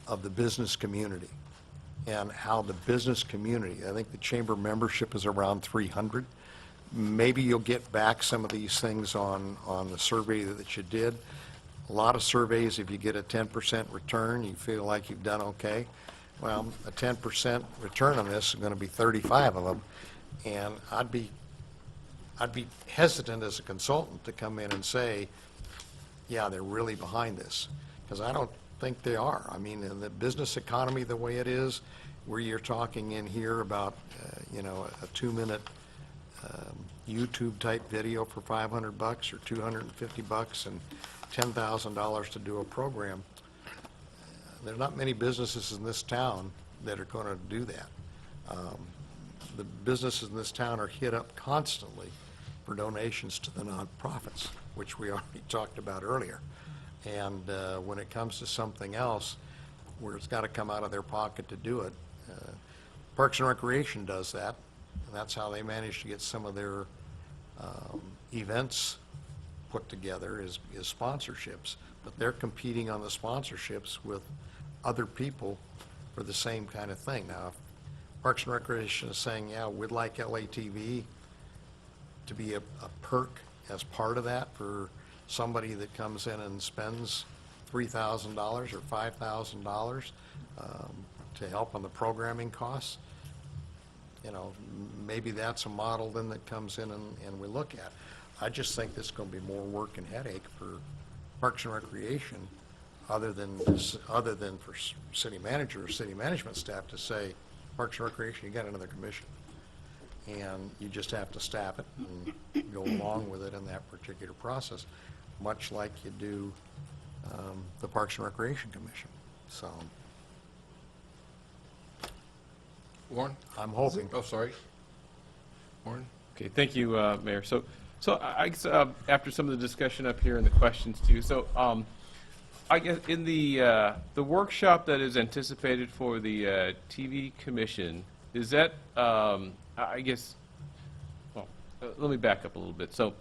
of the business community and how the business community, I think the chamber membership is around 300. Maybe you'll get back some of these things on the survey that you did. A lot of surveys, if you get a 10% return, you feel like you've done okay. Well, a 10% return on this is going to be 35 of them, and I'd be hesitant as a consultant to come in and say, yeah, they're really behind this, because I don't think they are. I mean, in the business economy the way it is, where you're talking in here about, a 2-minute YouTube-type video for $500 or $250 and $10,000 to do a program, there are not many businesses in this town that are going to do that. The businesses in this town are hit up constantly for donations to the nonprofits, which we already talked about earlier. And when it comes to something else where it's got to come out of their pocket to do it, Parks and Recreation does that, and that's how they manage to get some of their events put together is sponsorships. But they're competing on the sponsorships with other people for the same kind of thing. Now, if Parks and Recreation is saying, yeah, we'd like LATV to be a perk as part of that for somebody that comes in and spends $3,000 or $5,000 to help on the programming costs, maybe that's a model then that comes in and we look at. I just think this is going to be more work and headache for Parks and Recreation other than for city manager or city management staff to say, Parks and Recreation, you got another commission. And you just have to staff it and go along with it in that particular process, much like you do the Parks and Recreation Commission. So Warren? I'm hoping. Oh, sorry. Warren? Okay, thank you, Mayor. So I guess after some of the discussion up here and the questions too, so I guess in the workshop that is anticipated for the TV Commission, is that I guess, well, let me back up a little bit. So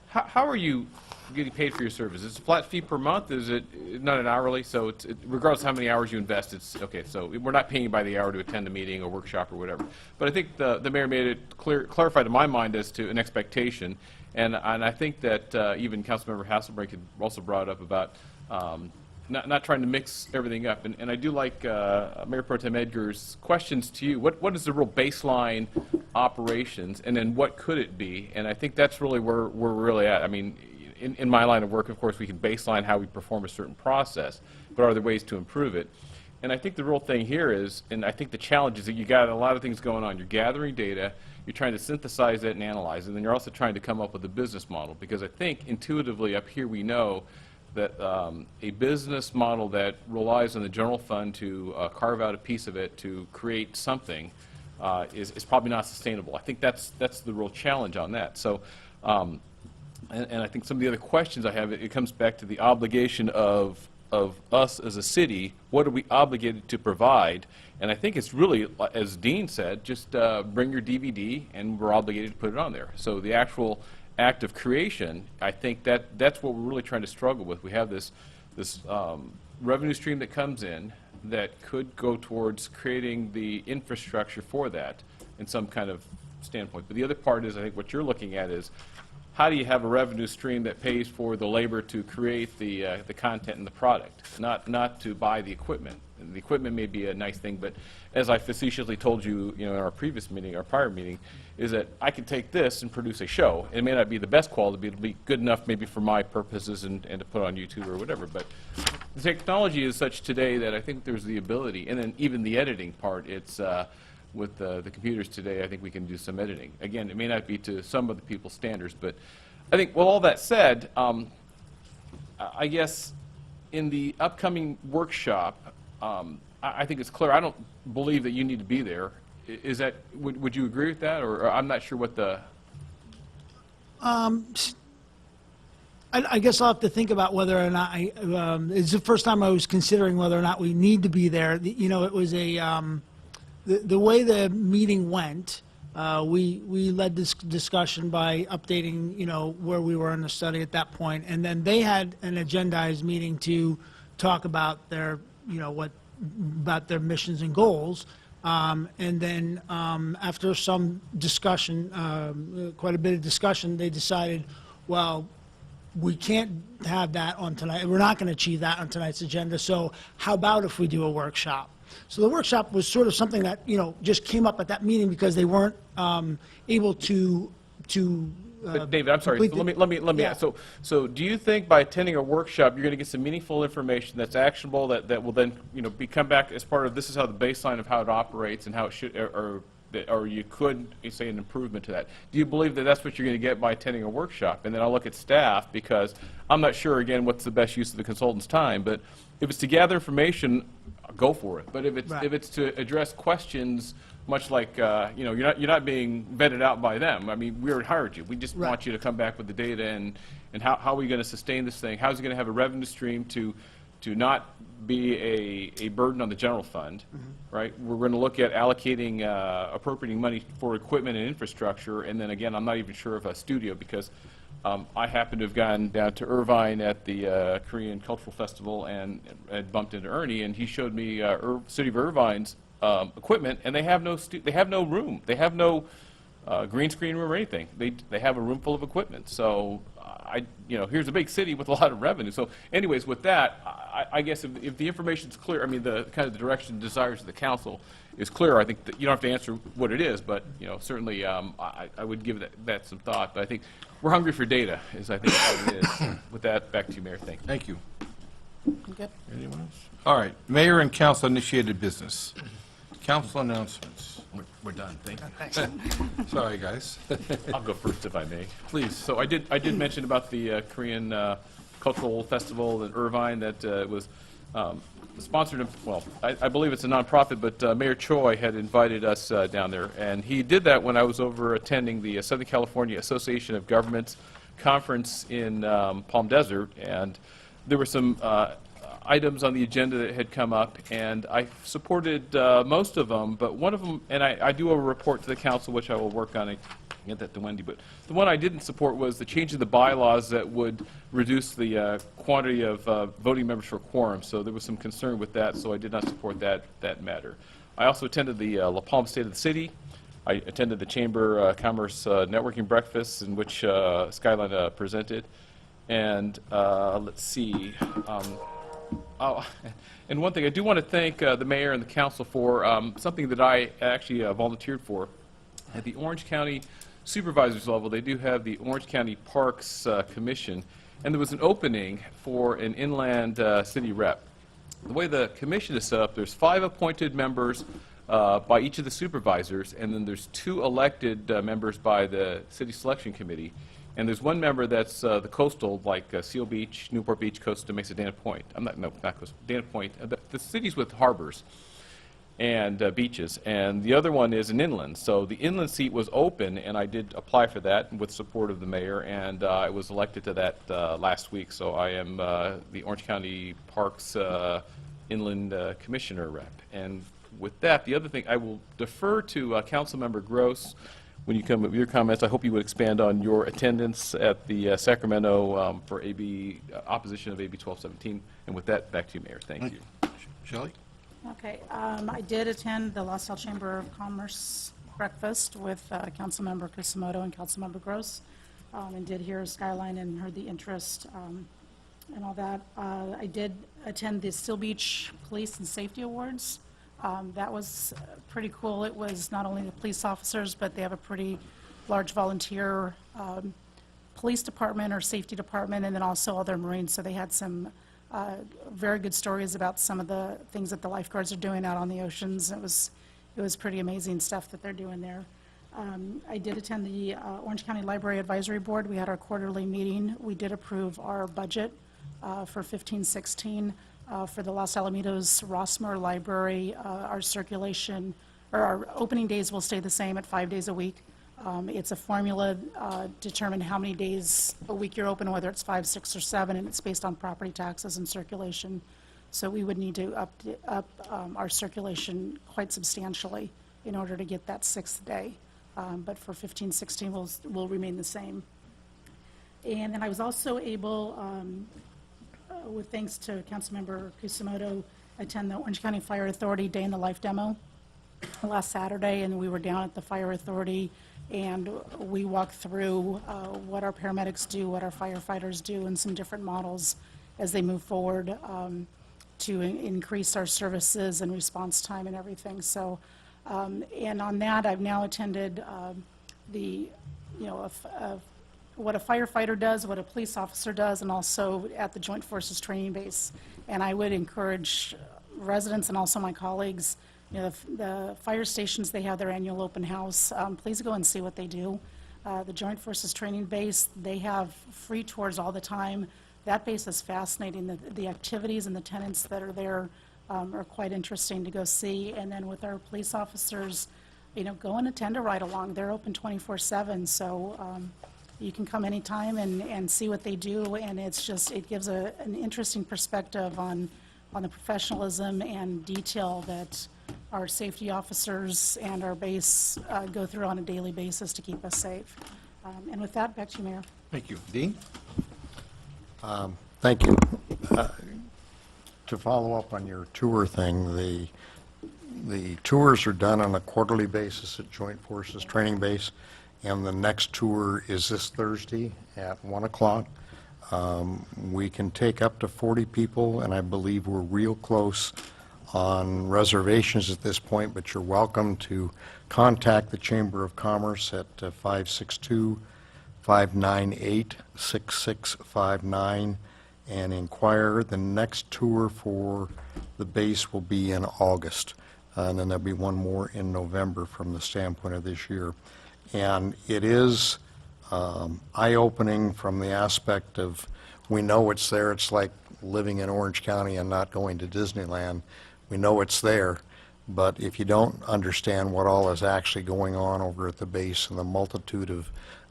how are you getting paid for your service? Is it a flat fee per month? Is it not an hourly? So regardless of how many hours you invest, it's okay. So we're not paying you by the hour to attend a meeting or workshop or whatever. But I think the mayor made it clarified to my mind as to an expectation. And I think that even Councilmember Hasselbrink had also brought up about not trying to mix everything up. And I do like Mayor Pro Tem Edgar's questions to you. What is the real baseline operations, and then what could it be? And I think that's really where we're really at. I mean, in my line of work, of course, we can baseline how we perform a certain process, but are there ways to improve it? And I think the real thing here is, and I think the challenge is that you got a lot of things going on. You're gathering data, you're trying to synthesize it and analyze it, and then you're also trying to come up with a business model. Because I think intuitively up here we know that a business model that relies on the general fund to carve out a piece of it to create something is probably not sustainable. I think that's the real challenge on that. So, and I think some of the other questions I have, it comes back to the obligation of us as a city. What are we obligated to provide? And I think it's really, as Dean said, just bring your DVD and we're obligated to put it on there. So the actual act of creation, I think that's what we're really trying to struggle with. We have this revenue stream that comes in that could go towards creating the infrastructure for that in some kind of standpoint. But the other part is, I think what you're looking at is, how do you have a revenue stream that pays for the labor to create the content and the product, not to buy the equipment? And the equipment may be a nice thing, but as I facetiously told you, in our previous meeting, our prior meeting, is that I can take this and produce a show. It may not be the best quality, but it'll be good enough maybe for my purposes and to put on YouTube or whatever. But the technology is such today that I think there's the ability, and then even the editing part, it's with the computers today, I think we can do some editing. Again, it may not be to some of the people's standards, but I think, well, all that said, I guess in the upcoming workshop, I think it's clear. I don't believe that you need to be there. Is that, would you agree with that? Or I'm not sure what the... I guess I'll have to think about whether or not it's the first time I was considering whether or not we need to be there. It was the way the meeting went, we led this discussion by updating, where we were in the study at that point, and then they had an agendized meeting to talk about their, about their missions and goals. And then after some discussion, quite a bit of discussion, they decided, well, we can't have that on tonight. We're not going to achieve that on tonight's agenda. So how about if we do a workshop? So the workshop was sort of something that, just came up at that meeting because they weren't able to But David, I'm sorry, complete let me yeah. ask, so do you think by attending a workshop, you're going to get some meaningful information that's actionable, that will then, come back as part of, this is how the baseline of how it operates and how it should, or you could say an improvement to that? Do you believe that that's what you're going to get by attending a workshop? And then I'll look at staff, because I'm not sure, again, what's the best use of the consultant's time, but if it's to gather information, go for it. But if it's to address questions, much like, you're not being vetted out by them. I mean, we already hired you. We just want you to come back with the data and how are we going to sustain this thing? How is it going to have a revenue stream to not be a burden on the general fund, right? We're going to look at allocating, appropriating money for equipment and infrastructure, and then again, I'm not even sure of a studio, because I happen to have gone down to Irvine at the Korean Cultural Festival and bumped into Ernie, and he showed me City of Irvine's equipment, and they have no room. They have no green screen room or anything. They have a room full of equipment. So here's a big city with a lot of revenue. So anyways, with that, I guess if the information's clear, I mean, the kind of the direction and desires of the council is clear, I think that you don't have to answer what it is, but certainly I would give that some thought. But I think we're hungry for data, is I think what it is. With that, back to you, Mayor. Thank you. Good. Anyone else? All right, mayor and council initiated business. Council announcements. We're done. Thank you. Sorry, guys. I'll go first if I may. Please. So I did mention about the Korean Cultural Festival in Irvine that was sponsored. Well, I believe it's a nonprofit, but Mayor Choi had invited us down there, and he did that when I was over attending the Southern California Association of Governments conference in Palm Desert, and there were some items on the agenda that had come up, and I supported most of them, but one of them, and I do a report to the council, which I will work on. I get that to Wendy, but the one I didn't support was the change of the bylaws that would reduce the quantity of voting members for quorum, so there was some concern with that, so I did not support that matter. I also attended the La Palma State of the City. I attended the Chamber Commerce networking breakfast in which Skyline presented, and let's see. And one thing, I do want to thank the mayor and the council for something that I actually volunteered for. At the Orange County supervisors level, they do have the Orange County Parks Commission, and there was an opening for an inland city rep. The way the commission is set up, there's 5 appointed members by each of the supervisors, and then there's 2 elected members by the city selection committee. And there's 1 member that's the coastal, like Seal Beach, Newport Beach, Costa Mesa, Dana Point. Not Costa, Dana Point. The cities with harbors and beaches. And the other one is an inland. So the inland seat was open, and I did apply for that with support of the mayor, and I was elected to that last week. So I am the Orange County Parks Inland Commissioner rep. And with that, the other thing, I will defer to Councilmember Gross. When you come with your comments, I hope you would expand on your attendance at the Sacramento for opposition of AB 1217. And with that, back to you, Mayor. Thank you. Shelley? Okay, I did attend the Los Al Chamber of Commerce breakfast with Councilmember Kusamoto and Councilmember Gross, and did hear Skyline and heard the interest and all that. I did attend the Seal Beach Police and Safety Awards. That was pretty cool. It was not only the police officers, but they have a pretty large volunteer police department or safety department, and then also other Marines. So they had some very good stories about some of the things that the lifeguards are doing out on the oceans. It was pretty amazing stuff that they're doing there. I did attend the Orange County Library Advisory Board. We had our quarterly meeting. We did approve our budget for 15-16. For the Los Alamitos Rossmore Library, our circulation, or our opening days will stay the same at 5 days a week. It's a formula determine how many days a week you're open, whether it's 5, 6, or 7, and it's based on property taxes and circulation. So we would need to up our circulation quite substantially in order to get that 6th day. But for 15-16, we'll remain the same. And then I was also able, with thanks to Councilmember Kusamoto, attend the Orange County Fire Authority Day in the Life demo last Saturday, and we were down at the Fire Authority, and we walked through what our paramedics do, what our firefighters do, and some different models as they move forward to increase our services and response time and everything. So, and on that, I've now attended what a firefighter does, what a police officer does, and also at the Joint Forces Training Base. And I would encourage residents and also my colleagues, you know, the fire stations, they have their annual open house. Please go and see what they do. The Joint Forces Training Base, they have free tours all the time. That base is fascinating. The activities and the tenants that are there are quite interesting to go see. And then with our police officers, you know, go and attend a ride-along. They're open 24/7, so you can come anytime and see what they do, and it's just, it gives an interesting perspective on the professionalism and detail that our safety officers and our base go through on a daily basis to keep us safe. And with that, back to you, Mayor. Thank you. Dean? Thank you. To follow up on your tour thing, the tours are done on a quarterly basis at Joint Forces Training Base, and the next tour is this Thursday at 1 o'clock. We can take up to 40 people, and I believe we're real close on reservations at this point, but you're welcome to contact the Chamber of Commerce at 562-598-6659 and inquire. The next tour for the base will be in August, and then there'll be one more in November from the standpoint of this year. And it is eye-opening from the aspect of, we know it's there. It's like living in Orange County and not going to Disneyland. We know it's there, but if you don't understand what all is actually going on over at the base and the multitude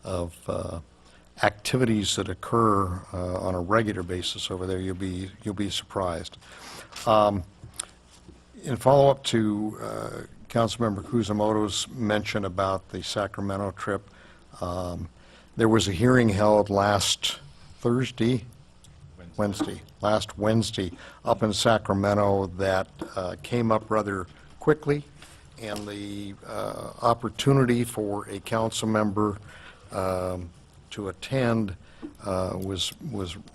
of activities that occur on a regular basis over there, you'll be surprised. In follow-up to Councilmember Kuzumoto's mention about the Sacramento trip, there was a hearing held last Wednesday up in Sacramento that came up rather quickly, and the opportunity for a council member to attend was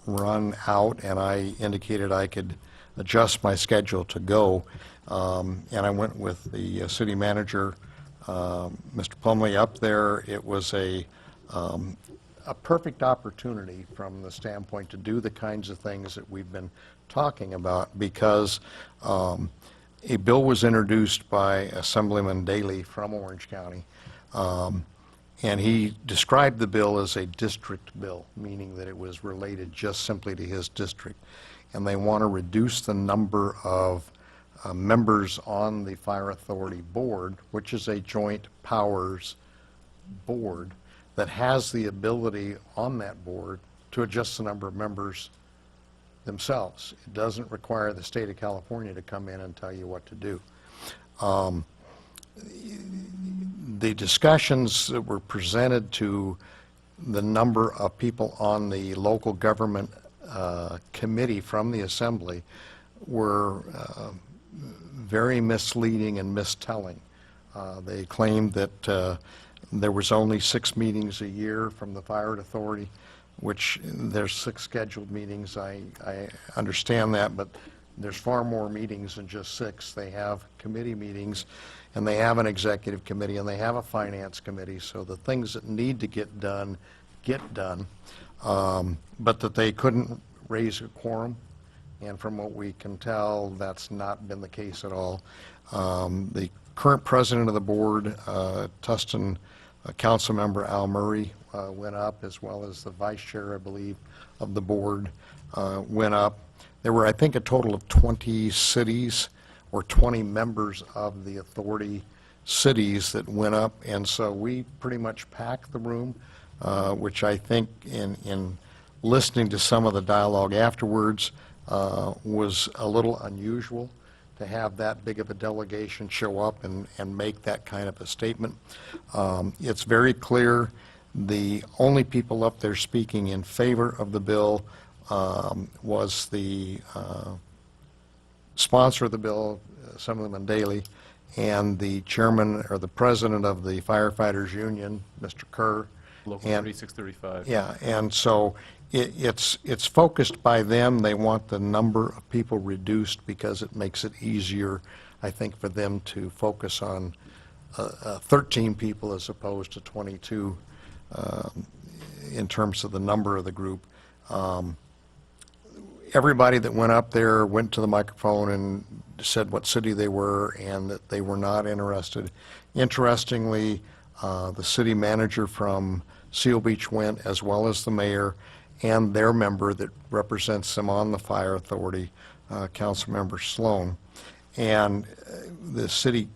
run out, and I indicated I could adjust my schedule to go, and I went with the city manager, Mr. Plumley, up there. It was a perfect opportunity from the standpoint to do the kinds of things that we've been talking about, because a bill was introduced by Assemblyman Daley from Orange County, and he described the bill as a district bill, meaning that it was related just simply to his district. And they want to reduce the number of members on the Fire Authority Board, which is a joint powers board that has the ability on that board to adjust the number of members themselves. It doesn't require the state of California to come in and tell you what to do. The discussions that were presented to the number of people on the local government committee from the Assembly were very misleading and mistelling. They claimed that there was only 6 meetings a year from the Fire Authority, which there's 6 scheduled meetings. I understand that, but there's far more meetings than just 6. They have committee meetings, and they have an executive committee, and they have a finance committee, so the things that need to get done, but that they couldn't raise a quorum, and from what we can tell, that's not been the case at all. The current president of the board, Tustin Council Member Al Murray, went up, as well as the vice chair, I believe, of the board went up. There were, I think, a total of 20 cities or 20 members of the authority cities that went up, and so we pretty much packed the room, which I think in listening to some of the dialogue afterwards was a little unusual to have that big of a delegation show up and make that kind of a statement. It's very clear the only people up there speaking in favor of the bill was the sponsor of the bill, Assemblyman Daley, and the chairman or the president of the Firefighters Union, Mr. Kerr. Local 3635. Yeah, and so it's focused by them. They want the number of people reduced because it makes it easier, I think, for them to focus on 13 people as opposed to 22. in terms of the number of the group. Everybody that went up there went to the microphone and said what city they were and that they were not interested. Interestingly, the city manager from Seal Beach went, as well as the mayor and their member that represents them on the fire authority, Councilmember Sloan. And the city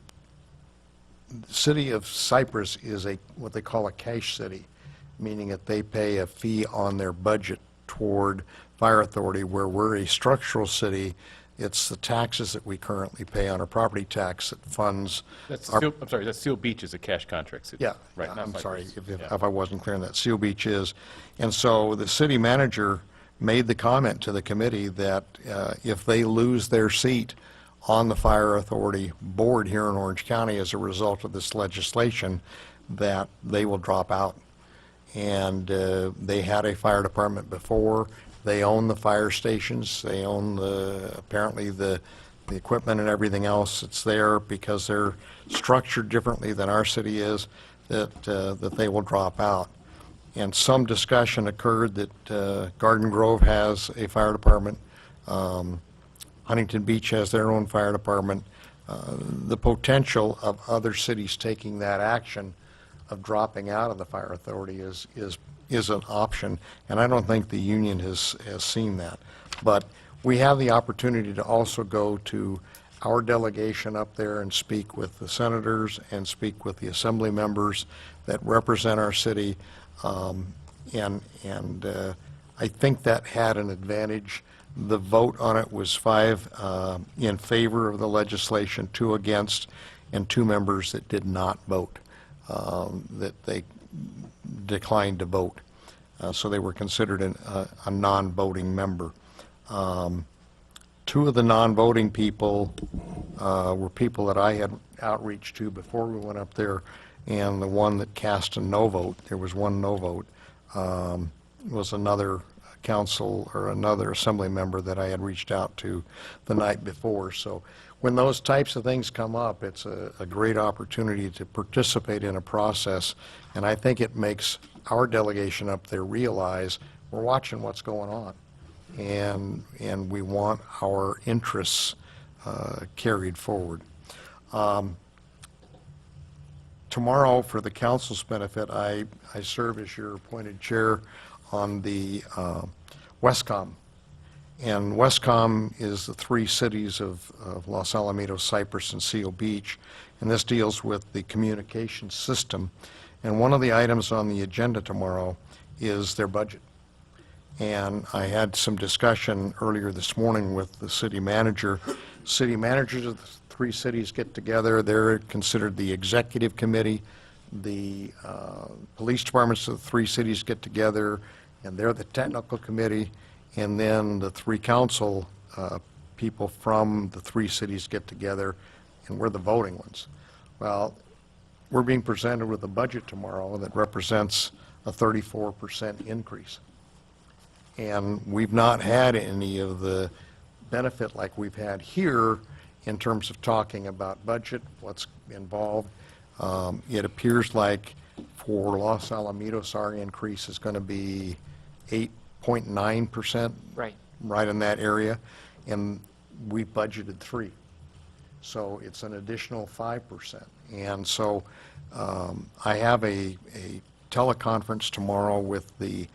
of Cypress is what they call a cash city, meaning that they pay a fee on their budget toward fire authority, where we're a structural city. It's the taxes that we currently pay on our property tax that funds. I'm sorry, that's Seal Beach is a cash contract city. Yeah, Right. yeah, not I'm sorry Cypress. if I wasn't clear on that. Seal Beach is. And so the city manager made the comment to the committee that if they lose their seat on the fire authority board here in Orange County as a result of this legislation, that they will drop out. And they had a fire department before. They own the fire stations. They own apparently the equipment and everything else that's there, because they're structured differently than our city is, that they will drop out. And some discussion occurred that Garden Grove has a fire department. Huntington Beach has their own fire department. The potential of other cities taking that action of dropping out of the fire authority is an option, and I don't think the union has seen that. But we have the opportunity to also go to our delegation up there and speak with the senators and speak with the assembly members that represent our city, and I think that had an advantage. The vote on it was 5 in favor of the legislation, 2 against, and 2 members that did not vote, that they declined to vote. So they were considered a non-voting member. 2 of the non-voting people were people that I had outreach to before we went up there, and the one that cast a no vote, there was 1 no vote, was another council or another assembly member that I had reached out to the night before. So when those types of things come up, it's a great opportunity to participate in a process, and I think it makes our delegation up there realize we're watching what's going on, and we want our interests carried forward. Tomorrow, for the council's benefit, I serve as your appointed chair on the WESCOM. And WESCOM is the 3 cities of Los Alamitos, Cypress, and Seal Beach, and this deals with the communication system. And one of the items on the agenda tomorrow is their budget. And I had some discussion earlier this morning with the city manager. City managers of the 3 cities get together. They're considered the executive committee. The police departments of the 3 cities get together, and they're the technical committee. And then the 3 council people from the 3 cities get together, and we're the voting ones. Well, we're being presented with a budget tomorrow that represents a 34% increase. And we've not had any of the benefit like we've had here in terms of talking about budget, what's involved. It appears like for Los Alamitos, our increase is going to be 8.9%. Right. Right in that area, and we budgeted 3. So it's an additional 5%. And so I have a teleconference tomorrow with the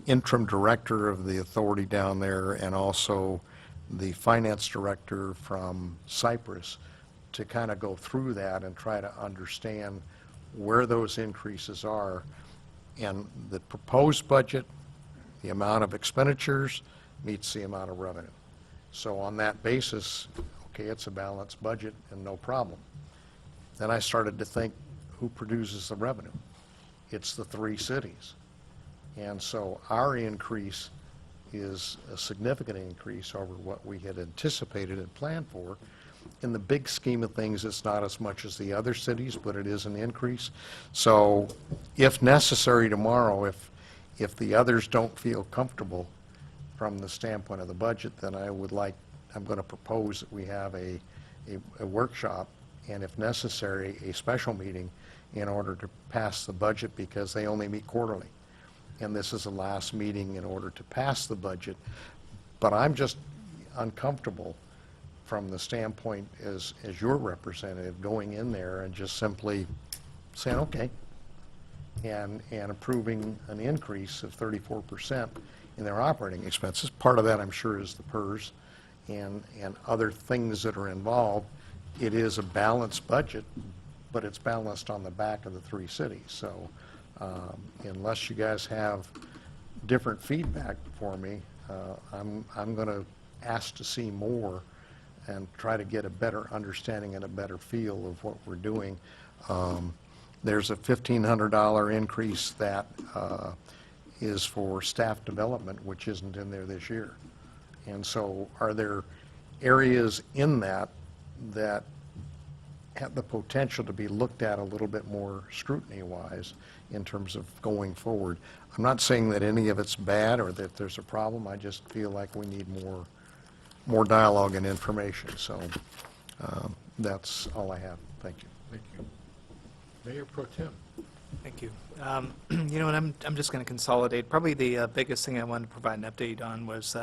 interim director of the authority down there and also the finance director from Cypress to kind of go through that and try to understand where those increases are. And the proposed budget, the amount of expenditures meets the amount of revenue. So on that basis, okay, it's a balanced budget and no problem. Then I started to think, who produces the revenue? It's the 3 cities. And so our increase is a significant increase over what we had anticipated and planned for. In the big scheme of things, it's not as much as the other cities, but it is an increase. So if necessary tomorrow, if the others don't feel comfortable from the standpoint of the budget, then I'm going to propose that we have a workshop, and if necessary, a special meeting in order to pass the budget, because they only meet quarterly. and this is the last meeting in order to pass the budget. But I'm just uncomfortable from the standpoint as your representative going in there and just simply saying, okay, and approving an increase of 34% in their operating expenses. Part of that, I'm sure, is the PERS and other things that are involved. It is a balanced budget, but it's balanced on the back of the three cities. So unless you guys have different feedback for me, I'm going to ask to see more and try to get a better understanding and a better feel of what we're doing. There's a $1,500 increase that is for staff development, which isn't in there this year. And so are there areas in that that have the potential to be looked at a little bit more scrutiny-wise in terms of going forward? I'm not saying that any of it's bad or that there's a problem. I just feel like we need more dialogue and information. So that's all I have. Thank you. Thank you. Mayor Pro Tem. Thank you. You know what, I'm just going to consolidate. Probably the biggest thing I wanted to provide an update on was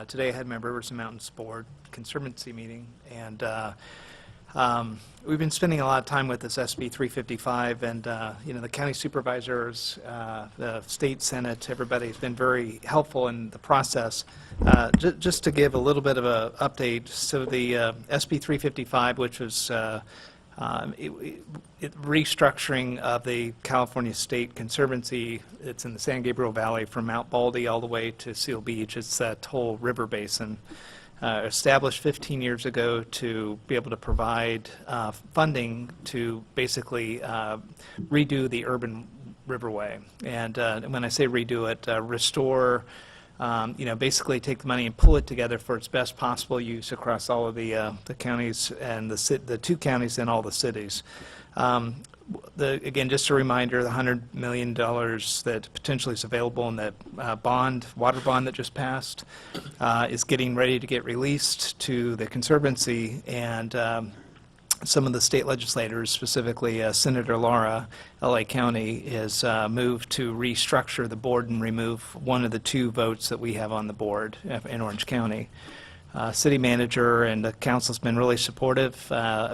today I had my Rivers and Mountains Board Conservancy meeting, and we've been spending a lot of time with this SB 355, and you know, the county supervisors, the state senate, everybody's been very helpful in the process. Just to give a little bit of an update, so the SB 355, which was restructuring of the California State Conservancy. It's in the San Gabriel Valley from Mount Baldy all the way to Seal Beach. It's that whole river basin. Established 15 years ago to be able to provide funding to basically redo the urban riverway. And when I say redo it, restore, you know, basically take the money and pull it together for its best possible use across all of the counties and the two counties and all the cities. Again, just a reminder, the $100 million that potentially is available in that water bond that just passed is getting ready to get released to the Conservancy, and some of the state legislators, specifically Senator Lara, LA County, has moved to restructure the board and remove one of the two votes that we have on the board in Orange County. City manager and the council's been really supportive,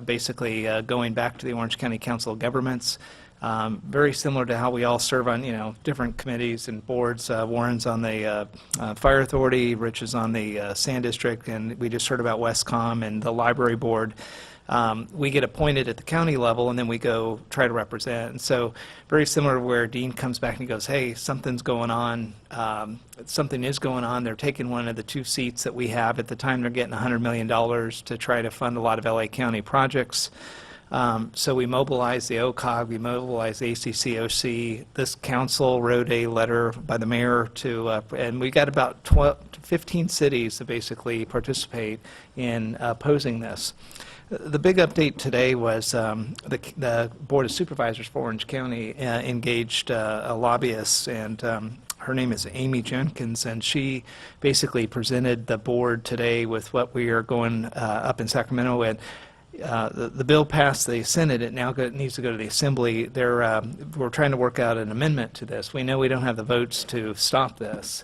basically going back to the Orange County Council of Governments. Very similar to how we all serve on, you know, different committees and boards. Warren's on the Fire Authority, Rich is on the Sand District, and we just heard about Westcom and the Library Board. We get appointed at the county level, and then we go try to represent. And so very similar to where Dean comes back and he goes, hey, something's going on. Something is going on. They're taking one of the two seats that we have. At the time, they're getting $100 million to try to fund a lot of LA County projects. So we mobilized the OCOG, we mobilized the ACCOC. This council wrote a letter by the mayor to, and we got about 15 cities to basically participate in opposing this. The big update today was the Board of Supervisors for Orange County engaged a lobbyist, and her name is Amy Jenkins, and she basically presented the board today with what we are going up in Sacramento with. The bill passed the Senate. It now needs to go to the Assembly. We're trying to work out an amendment to this. We know we don't have the votes to stop this.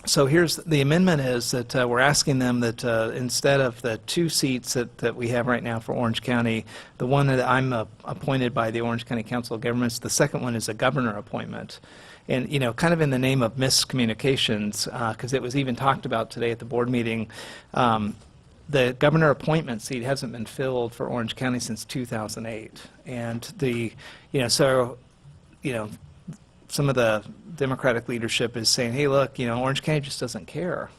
So here's the amendment is that we're asking them that instead of the two seats that we have right now for Orange County, the one that I'm appointed by the Orange County Council of Governments, the second one is a governor appointment. And, you know, kind of in the name of miscommunications, because it was even talked about today at the board meeting, the governor appointment seat hasn't been filled for Orange County since 2008. And some of the Democratic leadership is saying, hey, look, you know, Orange County just doesn't care.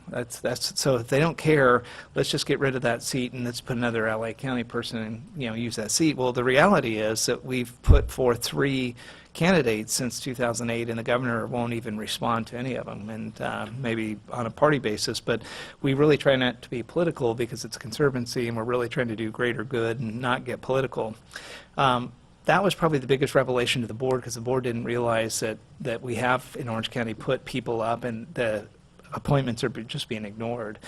So if they don't care, let's just get rid of that seat and let's put another LA County person and, you know, use that seat. Well, the reality is that we've put forth 3 candidates since 2008, and the governor won't even respond to any of them, and maybe on a party basis. But we really try not to be political because it's a conservancy, and we're really trying to do greater good and not get political. That was probably the biggest revelation to the board, because the board didn't realize that we have in Orange County put people up and the appointments are just being ignored.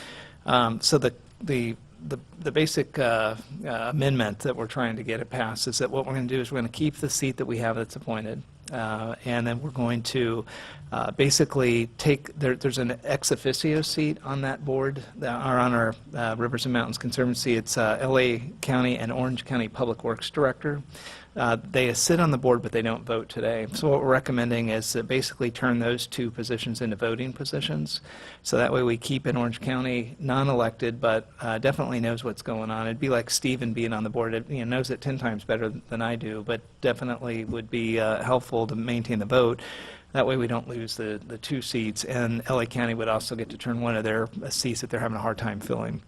So the basic amendment that we're trying to get it passed is that what we're going to do is we're going to keep the seat that we have that's appointed. And then we're going to basically take, there's an ex officio seat on that board, or on our Rivers and Mountains Conservancy. It's LA County and Orange County Public Works Director. They sit on the board, but they don't vote today. So what we're recommending is to basically turn those two positions into voting positions. So that way we keep in Orange County non-elected, but definitely knows what's going on. It'd be like Stephen being on the board. It, knows it 10 times better than I do, but definitely would be helpful to maintain the vote. That way we don't lose the two seats, and LA County would also get to turn one of their seats that they're having a hard time filling.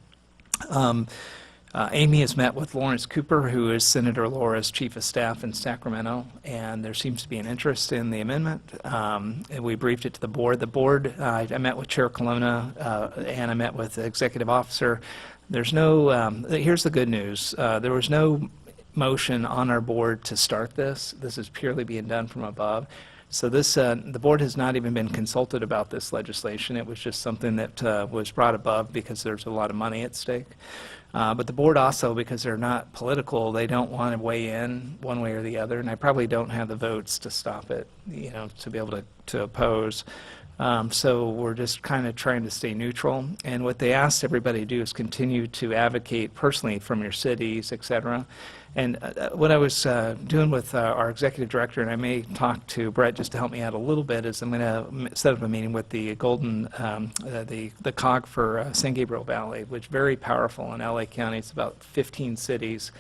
Amy has met with Lawrence Cooper, who is Senator Laura's chief of staff in Sacramento, and there seems to be an interest in the amendment. And we briefed it to the board. The board, I met with Chair Colonna, and I met with the executive officer. There's no, here's the good news. There was no motion on our board to start this. This is purely being done from above. So this, the board has not even been consulted about this legislation. It was just something that was brought above because there's a lot of money at stake. But the board also, because they're not political, they don't want to weigh in one way or the other, and I probably don't have the votes to stop it, to be able to oppose. So we're just kind of trying to stay neutral. And what they asked everybody to do is continue to advocate personally from your cities, et cetera. And what I was doing with our executive director, and I may talk to Brett just to help me out a little bit, is I'm going to set up a meeting with the the COG for San Gabriel Valley, which is very powerful in LA County. It's about 15 cities.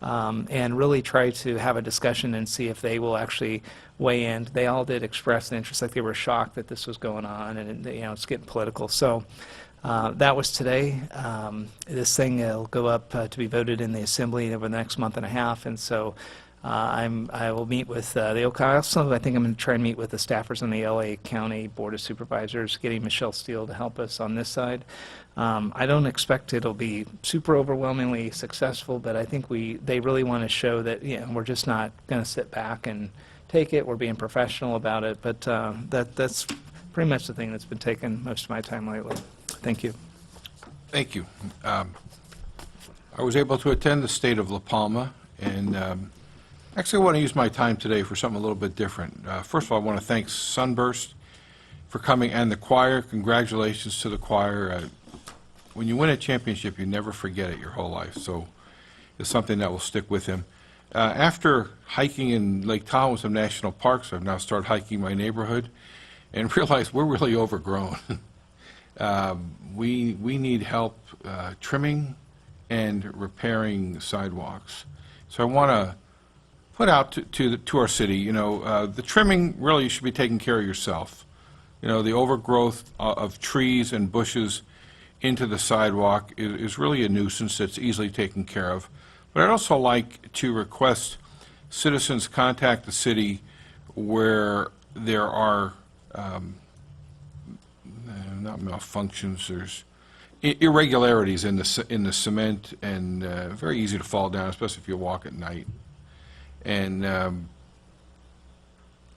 And really try to have a discussion and see if they will actually weigh in. They all did express an interest, like they were shocked that this was going on, and it's getting political. So that was today. This thing will go up to be voted in the Assembly over the next month and a half, and so I will meet with the also, I think I'm going to try and meet with the staffers on the LA County Board of Supervisors, getting Michelle Steele to help us on this side. I don't expect it'll be super overwhelmingly successful, but I think they really want to show that we're just not going to sit back and take it. We're being professional about it, but that's pretty much the thing that's been taking most of my time lately. Thank you. Thank you. I was able to attend the state of La Palma, and actually I want to use my time today for something a little bit different. First of all, I want to thank Sunburst for coming, and the choir. Congratulations to the choir. When you win a championship, you never forget it your whole life, so it's something that will stick with him. After hiking in Lake Tahoe and some national parks, I've now started hiking my neighborhood and realized we're really overgrown. We need help trimming and repairing sidewalks. So I want to put out to our city, the trimming really should be taking care of yourself. The overgrowth of trees and bushes into the sidewalk is really a nuisance that's easily taken care of. But I'd also like to request citizens contact the city where there are not malfunctions, there's irregularities in the cement, and very easy to fall down, especially if you walk at night. And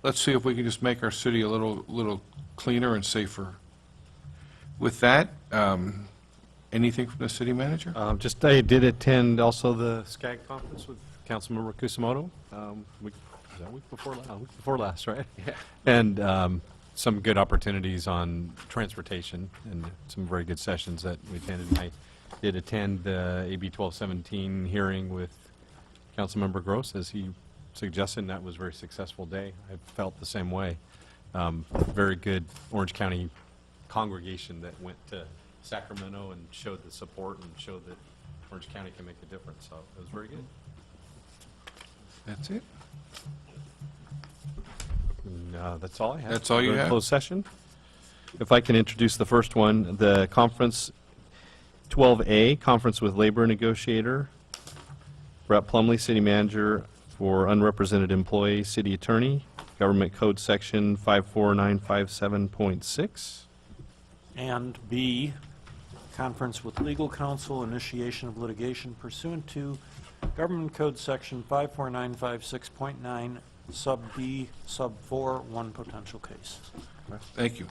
let's see if we can just make our city a little cleaner and safer. With that, anything from the city manager? I did attend also the SCAG conference with Councilmember Kusamoto. Was that week before last, right? Yeah. And some good opportunities on transportation and some very good sessions that we attended. And I did attend the AB 1217 hearing with Councilmember Gross, as he suggested, and that was a very successful day. I felt the same way. Very good Orange County congregation that went to Sacramento and showed the support and showed that Orange County can make a difference. So it was very good. That's it. That's all I have. That's all you have? Closed session. If I can introduce the first one, the conference 12A, conference with labor negotiator, Brett Plumley, city manager for unrepresented employee, city attorney, government code section 54957.6. And B, conference with legal counsel, initiation of litigation pursuant to Government Code Section 54956.9, sub B, sub 4, one potential case. Thank you.